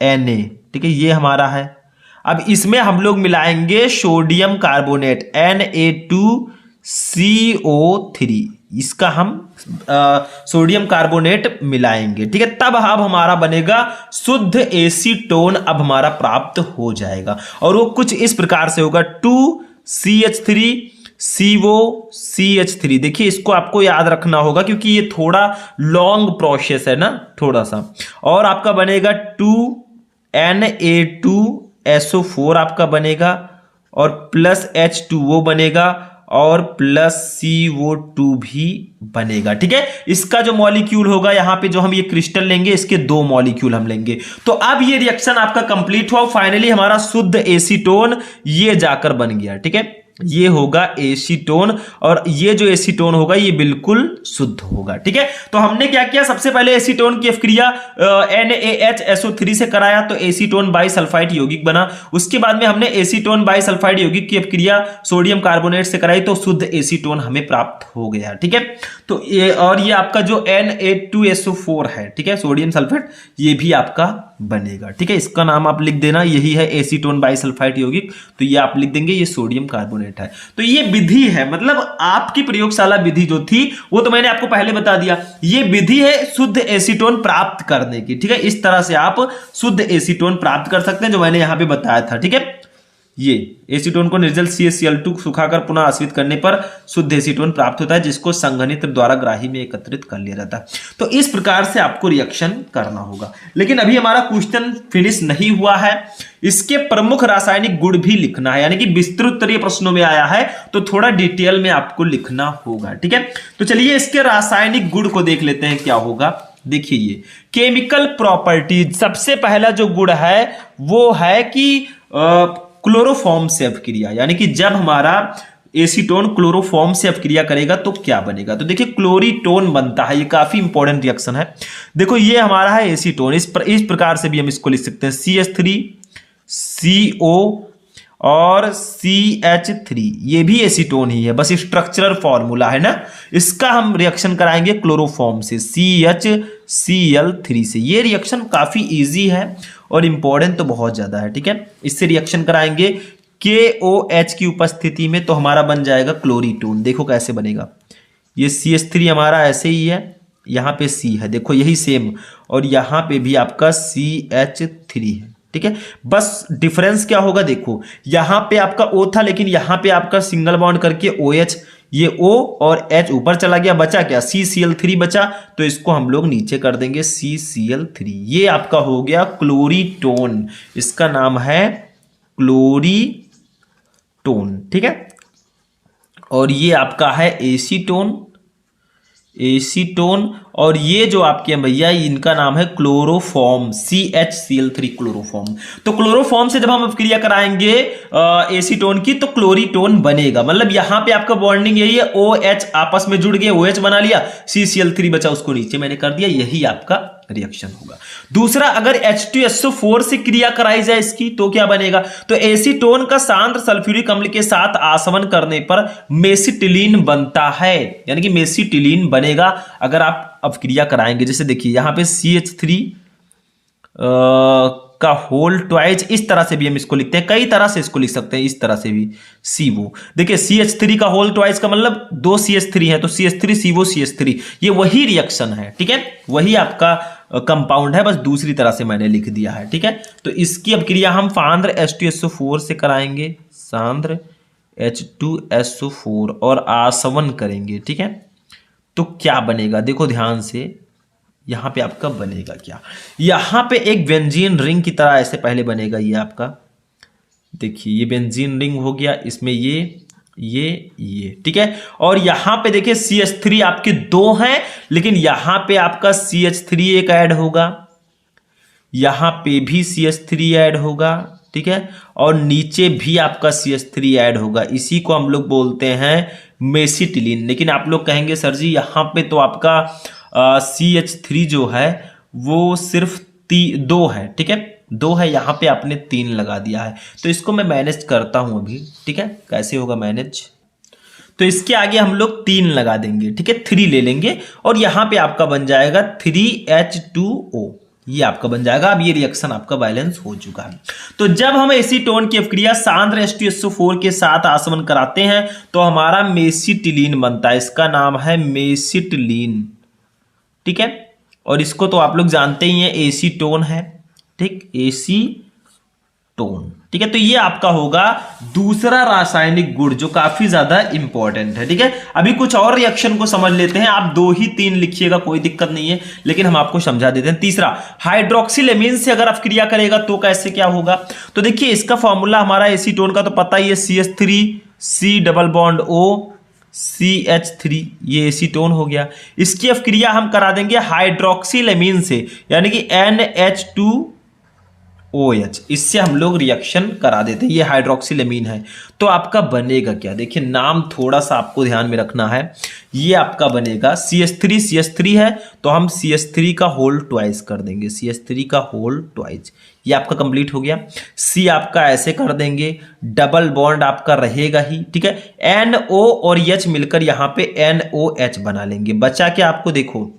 Na, ठीक है, ये हमारा है। अब इसमें हम लोग मिलाएंगे सोडियम कार्बोनेट Na2CO3, इसका हम सोडियम कार्बोनेट मिलाएंगे। ठीक है, तब अब हमारा बनेगा शुद्ध एसीटोन, अब हमारा प्राप्त हो जाएगा, और वो कुछ इस प्रकार से होगा 2CH3CO CH3। देखिए इसको आपको याद रखना होगा क्योंकि ये थोड़ा लॉन्ग प्रोसेस है ना, थोड़ा सा, और आपका बनेगा 2Na2SO4 आपका बनेगा, और प्लस H2O बनेगा, और प्लस CO2 भी बनेगा। ठीक है, इसका जो मॉलिक्यूल होगा, यहां पे जो हम ये क्रिस्टल लेंगे, इसके 2 मॉलिक्यूल हम लेंगे। तो अब ये रिएक्शन आपका कंप्लीट हुआ, फाइनली हमारा शुद्ध एसीटोन ये जाकर बन गया। ठीक है, ये होगा एसीटोन, और ये जो एसीटोन होगा ये बिल्कुल शुद्ध होगा। ठीक है, तो हमने क्या किया, सबसे पहले एसीटोन की अभिक्रिया NaHSO3 से कराया, तो एसीटोन बाइसल्फाइड यौगिक बना। उसके बाद में हमने एसीटोन बाइसल्फाइड यौगिक की अभिक्रिया सोडियम कार्बोनेट से कराई, तो शुद्ध एसीटोन हमें प्राप्त हो गया। ठीक है, तो ये, और ये आपका जो Na2SO4 है, ठीक है, सोडियम सल्फेट, ये भी आपका बनेगा। ठीक है, इसका नाम आप लिख देना, यही है एसीटोन बाइसल्फाइड यौगिक, तो ये आप लिख देंगे, ये सोडियम कार्बोनेट है। तो ये विधि है, मतलब आपकी प्रयोगशाला विधि जो थी वो तो मैंने आपको पहले बता दिया, ये विधि है शुद्ध एसीटोन प्राप्त करने की। ठीक है, इस तरह से आप शुद्ध एसीटोन प्राप्त कर सकते हैं, जो मैंने यहां पे बताया था। ठीक है, ये एसीटोन को निर्जल CaCl2 सुखाकर पुनः आश्रित करने पर शुद्ध एसीटोन प्राप्त होता है, जिसको संघनित्र द्वारा ग्राही में एकत्रित कर लिया जाता है। तो इस प्रकार से आपको रिएक्शन करना होगा। लेकिन अभी हमारा क्वेश्चन फिनिश नहीं हुआ है, इसके प्रमुख रासायनिक गुण भी लिखना है, यानी कि विस्तृत उत्तरीय प्रश्नों में आया है तो थोड़ा डिटेल में आपको लिखना होगा। ठीक है, तो चलिए इसके रासायनिक गुण को देख लेते हैं क्या होगा। देखिए ये केमिकल प्रॉपर्टीज, सबसे पहला जो गुण है वो है कि क्लोरोफॉर्म से अभिक्रिया, यानी कि जब हमारा एसीटोन क्लोरोफॉर्म से अभिक्रिया करेगा तो क्या बनेगा। तो देखिए क्लोरीटोन बनता है, ये काफी इंपॉर्टेंट रिएक्शन है। देखो ये हमारा है एसीटोन, इस प्रकार से भी हम इसको लिख सकते हैं, CH3CO और CH3, ये भी एसीटोन ही है, बस स्ट्रक्चरल फॉर्मूला है ना। इसका हम रिएक्शन कराएंगे क्लोरोफॉर्म से CHCl3 से। ये रिएक्शन काफी इजी है और इंपॉर्टेंट तो बहुत ज्यादा है। ठीक है, इससे रिएक्शन कराएंगे KOH की उपस्थिति में, तो हमारा बन जाएगा क्लोरीटोन। देखो कैसे बनेगा, ये CH3 हमारा ऐसे ही है, यहाँ पे C है, देखो यही सेम, और यहाँ पे भी आपका CH3 है। ठीक है, बस डिफरेंस क्या होगा, देखो यहां पे आपका O था, लेकिन यहां पे आपका सिंगल बॉन्ड करके OH, ये O और H ऊपर चला गया, बचा क्या, CCl3 बचा, तो इसको हम लोग नीचे कर देंगे CCl3। ये आपका हो गया क्लोरीटोन, इसका नाम है क्लोरीटोन। ठीक है, और ये आपका है एसीटोन, एसीटोन। और ये जो आपके हैं भैया इनका नाम है क्लोरोफॉर्म, CHCl3 क्लोरोफॉर्म। तो क्लोरोफॉर्म से जब हम अपक्रिया कराएंगे एसीटोन की तो क्लोरीटोन बनेगा। मतलब यहां पे आपका बॉन्डिंग यही है, OH आपस में जुड़ गए, OH बना लिया, CCl3 बचा, उसको नीचे मैंने कर दिया, यही आपका रिएक्शन होगा। दूसरा, अगर H2SO4 से क्रिया कराई जाए इसकी तो क्या बनेगा, तो एसीटोन का सांद्र सल्फ्यूरिक अम्ल के साथ आसवन करने पर मेसिटिलीन बनता है, यानी कि मेसिटिलीन बनेगा अगर आप अपक्रिया कराएंगे। जैसे देखिए यहां पे CH3 का होल ट्वाइज, इस तरह से भी हम इसको लिखते हैं, कई तरह से इसको लिख सकते हैं, इस तरह से भी CO। देखिए CH3 का होल ट्वाइज का मतलब 2 CH3 है, तो CH3 CO CH3, ये वही रिएक्शन है, ठीक है, वही आपका कंपाउंड है, बस दूसरी तरह से मैंने लिख दिया है, ठीक है। तो इसकी अपक्रिया हम सांद्र H2SO4 से कराएंगे, सांद्र H2SO4 और आसवन करेंगे, ठीक है। तो क्या बनेगा, देखो ध्यान से, यहां पे आपका बनेगा क्या, यहां पे एक बेंजीन रिंग की तरह ऐसे पहले बनेगा, ये आपका देखिए ये बेंजीन रिंग हो गया, इसमें ये ठीक है। और यहां पे देखिए CH3 आपके 2 हैं, लेकिन यहां पे आपका CH3 एक ऐड होगा, यहां पे भी CH3 ऐड होगा, ठीक है, और नीचे भी आपका CH3 ऐड होगा, इसी को हम लोग बोलते हैं मेसिटिलीन। लेकिन आप लोग कहेंगे सर जी यहां पे तो आपका CH3 जो है वो सिर्फ 2 है, ठीक है, 2 है, यहां पे आपने 3 लगा दिया है, तो इसको मैं मैनेज करता हूं अभी, ठीक है, कैसे होगा मैनेज, तो इसके आगे हम लोग 3 लगा देंगे, ठीक है, 3 ले लेंगे और यहां पे आपका बन जाएगा 3H2O, ये आपका बन जाएगा। अब ये रिएक्शन आपका बैलेंस हो चुका है। तो जब हम एसीटोन की अपक्रिया सांद्र H2SO4 के साथ आसवन कराते हैं तो हमारा मेसिटिलीन बनता है, इसका नाम है मेसिटिलीन, ठीक है। और इसको तो आप लोग जानते ही हैं, एसीटोन है, ठीक, एसीटोन, ठीक है। तो ये आपका होगा दूसरा रासायनिक गुण जो काफी ज्यादा इंपॉर्टेंट है, ठीक है। अभी कुछ और रिएक्शन को समझ लेते हैं, आप 2 ही 3 लिखिएगा, कोई दिक्कत नहीं है, लेकिन हम आपको समझा देते हैं। तीसरा, हाइड्रोक्सिलेमीन से अगर अपक्रिया करेगा तो कैसे क्या होगा, तो देखिए इसका फॉर्मूला हमारा एसीटोन का तो पता ही है, CH3 double bond O CH3, ये एसीटोन हो गया। इसकी अपक्रिया हम करा देंगे हाइड्रोक्सिलेमीन से, यानी कि NH2OH, इससे हम लोग रिएक्शन करा देते हैं, ये हाइड्रोक्सिलेमीन है। तो आपका बनेगा क्या, देखिए नाम थोड़ा सा आपको ध्यान में रखना है, ये आपका बनेगा CH3 है तो हम CH3 का होल ट्वाइस कर देंगे, CH3 का होल ट्वाइस, ये आपका कंप्लीट हो गया। C आपका ऐसे कर देंगे, डबल बॉन्ड आपका रहेगा ही, ठीक है, NO और H मिलकर यहां पे NOH बना लेंगे, बचा क्या आपको, देखो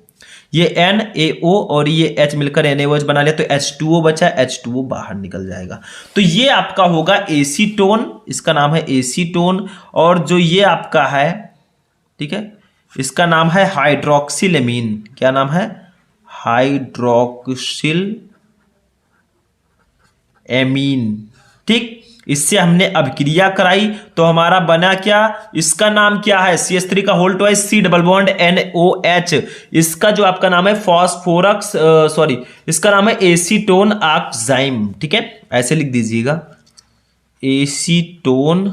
ये NaO और ये H मिलकर NaOH बना लिया, तो H2O बचा, H2O बाहर निकल जाएगा। तो ये आपका होगा एसीटोन, इसका नाम है एसीटोन, और जो ये आपका है, ठीक है, इसका नाम है हाइड्रोक्सिलेमीन, क्या नाम है, हाइड्रोक्सिलेमीन, ठीक। इससे हमने अभिक्रिया कराई तो हमारा बना क्या, इसका नाम क्या है, CH3 का whole twice C double bond NOH, इसका जो आपका नाम है फॉस्फोरस इसका नाम है एसीटोन ऑक्साइम, ठीक है, ऐसे लिख दीजिएगा, एसीटोन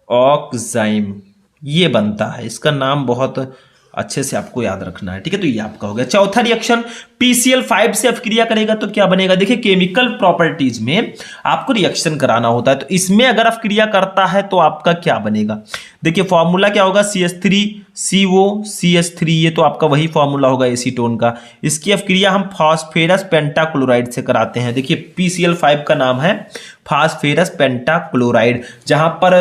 ऑक्साइम, ये बनता है, इसका नाम बहुत अच्छे से आपको याद रखना है, ठीक है। तो ये आपका हो गया। चौथा रिएक्शन, PCl5 से अपक्रिया करेगा तो क्या बनेगा, देखिए केमिकल प्रॉपर्टीज में आपको रिएक्शन कराना होता है, तो इसमें अगर अपक्रिया करता है तो आपका क्या बनेगा, देखिए फॉर्मूला क्या होगा, CH3CO CH3, ये तो आपका वही फॉर्मूला होगा एसीटोन का। इसकी अपक्रिया हम फास्फेरस पेंटाक्लोराइड से कराते हैं, देखिए PCl5 का नाम है फास्फेरस पेंटाक्लोराइड, जहां पर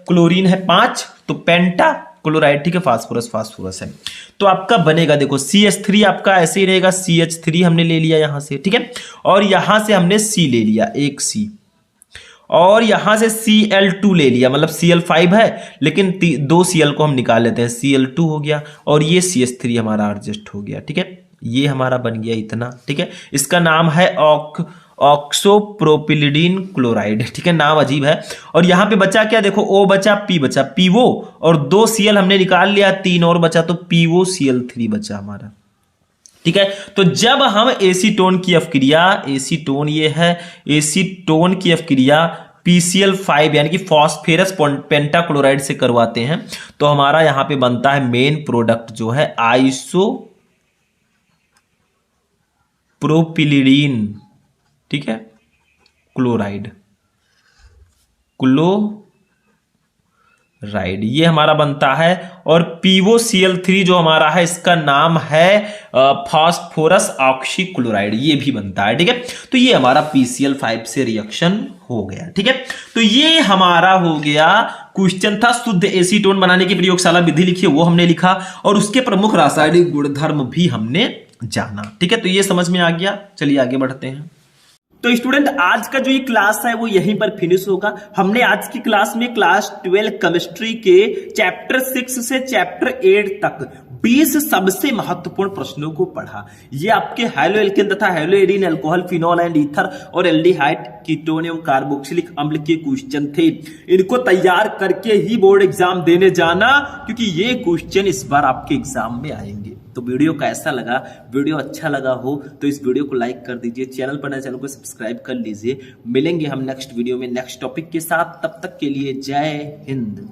क्लोरीन है 5 तो पेंटा क्लोराइड, ठीक है, फास्फोरस है, तो आपका बनेगा, देखो CH3 आपका ऐसे ही रहेगा, CH3 हमने ले लिया यहां से, ठीक है, और यहां से हमने C ले लिया, एक C, और यहां से Cl2 ले लिया, मतलब Cl5 है लेकिन 2 Cl को हम निकाल लेते हैं, Cl2 हो गया, और ये CH3 हमारा एडजस्ट हो गया, ठीक है, ये हमारा बन गया इतना, ठीक है। इसका नाम है ऑक्सोप्रोपिलिडीन क्लोराइड, ठीक है, नाम अजीब है। और यहां पे बचा क्या, देखो O बचा, P बचा, PO, और 2 Cl हमने निकाल लिया, 3 और बचा, तो POCl3 बचा हमारा, ठीक है। तो जब हम एसीटोन की अपक्रिया, एसीटोन ये है, एसीटोन की अपक्रिया PCl5 यानी कि फॉस्फेरस पेंटाक्लोराइड से करवाते हैं तो हमारा यहां पे बनता है मेन प्रोडक्ट जो है आइसो प्रोपिलीडीन, ठीक है, क्लोराइड ये हमारा बनता है। और POCl3 जो हमारा है इसका नाम है फास्फोरस ऑक्सीक्लोराइड, ये भी बनता है, ठीक है। तो ये हमारा PCl5 से रिएक्शन हो गया, ठीक है। तो ये हमारा हो गया क्वेश्चन था। शुद्ध एसीटोन बनाने की प्रयोगशाला विधि लिखी है वो हमने लिखा और उसके प्रमुख रासायनिक गुणधर्म भी हमने जाना, ठीक है। तो ये समझ में आ गया। चलिए आगे बढ़ते हैं। तो स्टूडेंट आज का जो ये क्लास है वो यहीं पर फिनिश होगा। हमने आज की क्लास में क्लास 12 केमिस्ट्री के चैप्टर 6 से चैप्टर 8 तक 20 सबसे महत्वपूर्ण प्रश्नों को पढ़ा। ये आपके हैलो एल्केन तथा haloarene alcohol phenol and ether और एल्डिहाइड कीटोन एवं कार्बोक्सिलिक अम्ल के क्वेश्चन थे। इनको तैयार करके ही बोर्ड एग्जाम देने जाना, क्योंकि ये क्वेश्चन इस बार आपके एग्जाम में आएंगे। तो वीडियो कैसा लगा? वीडियो अच्छा लगा हो तो इस वीडियो को लाइक कर दीजिए, चैनल पर नए चैनल को सब्सक्राइब कर लीजिए। मिलेंगे हम नेक्स्ट वीडियो में नेक्स्ट टॉपिक के साथ, तब तक के लिए जय हिंद।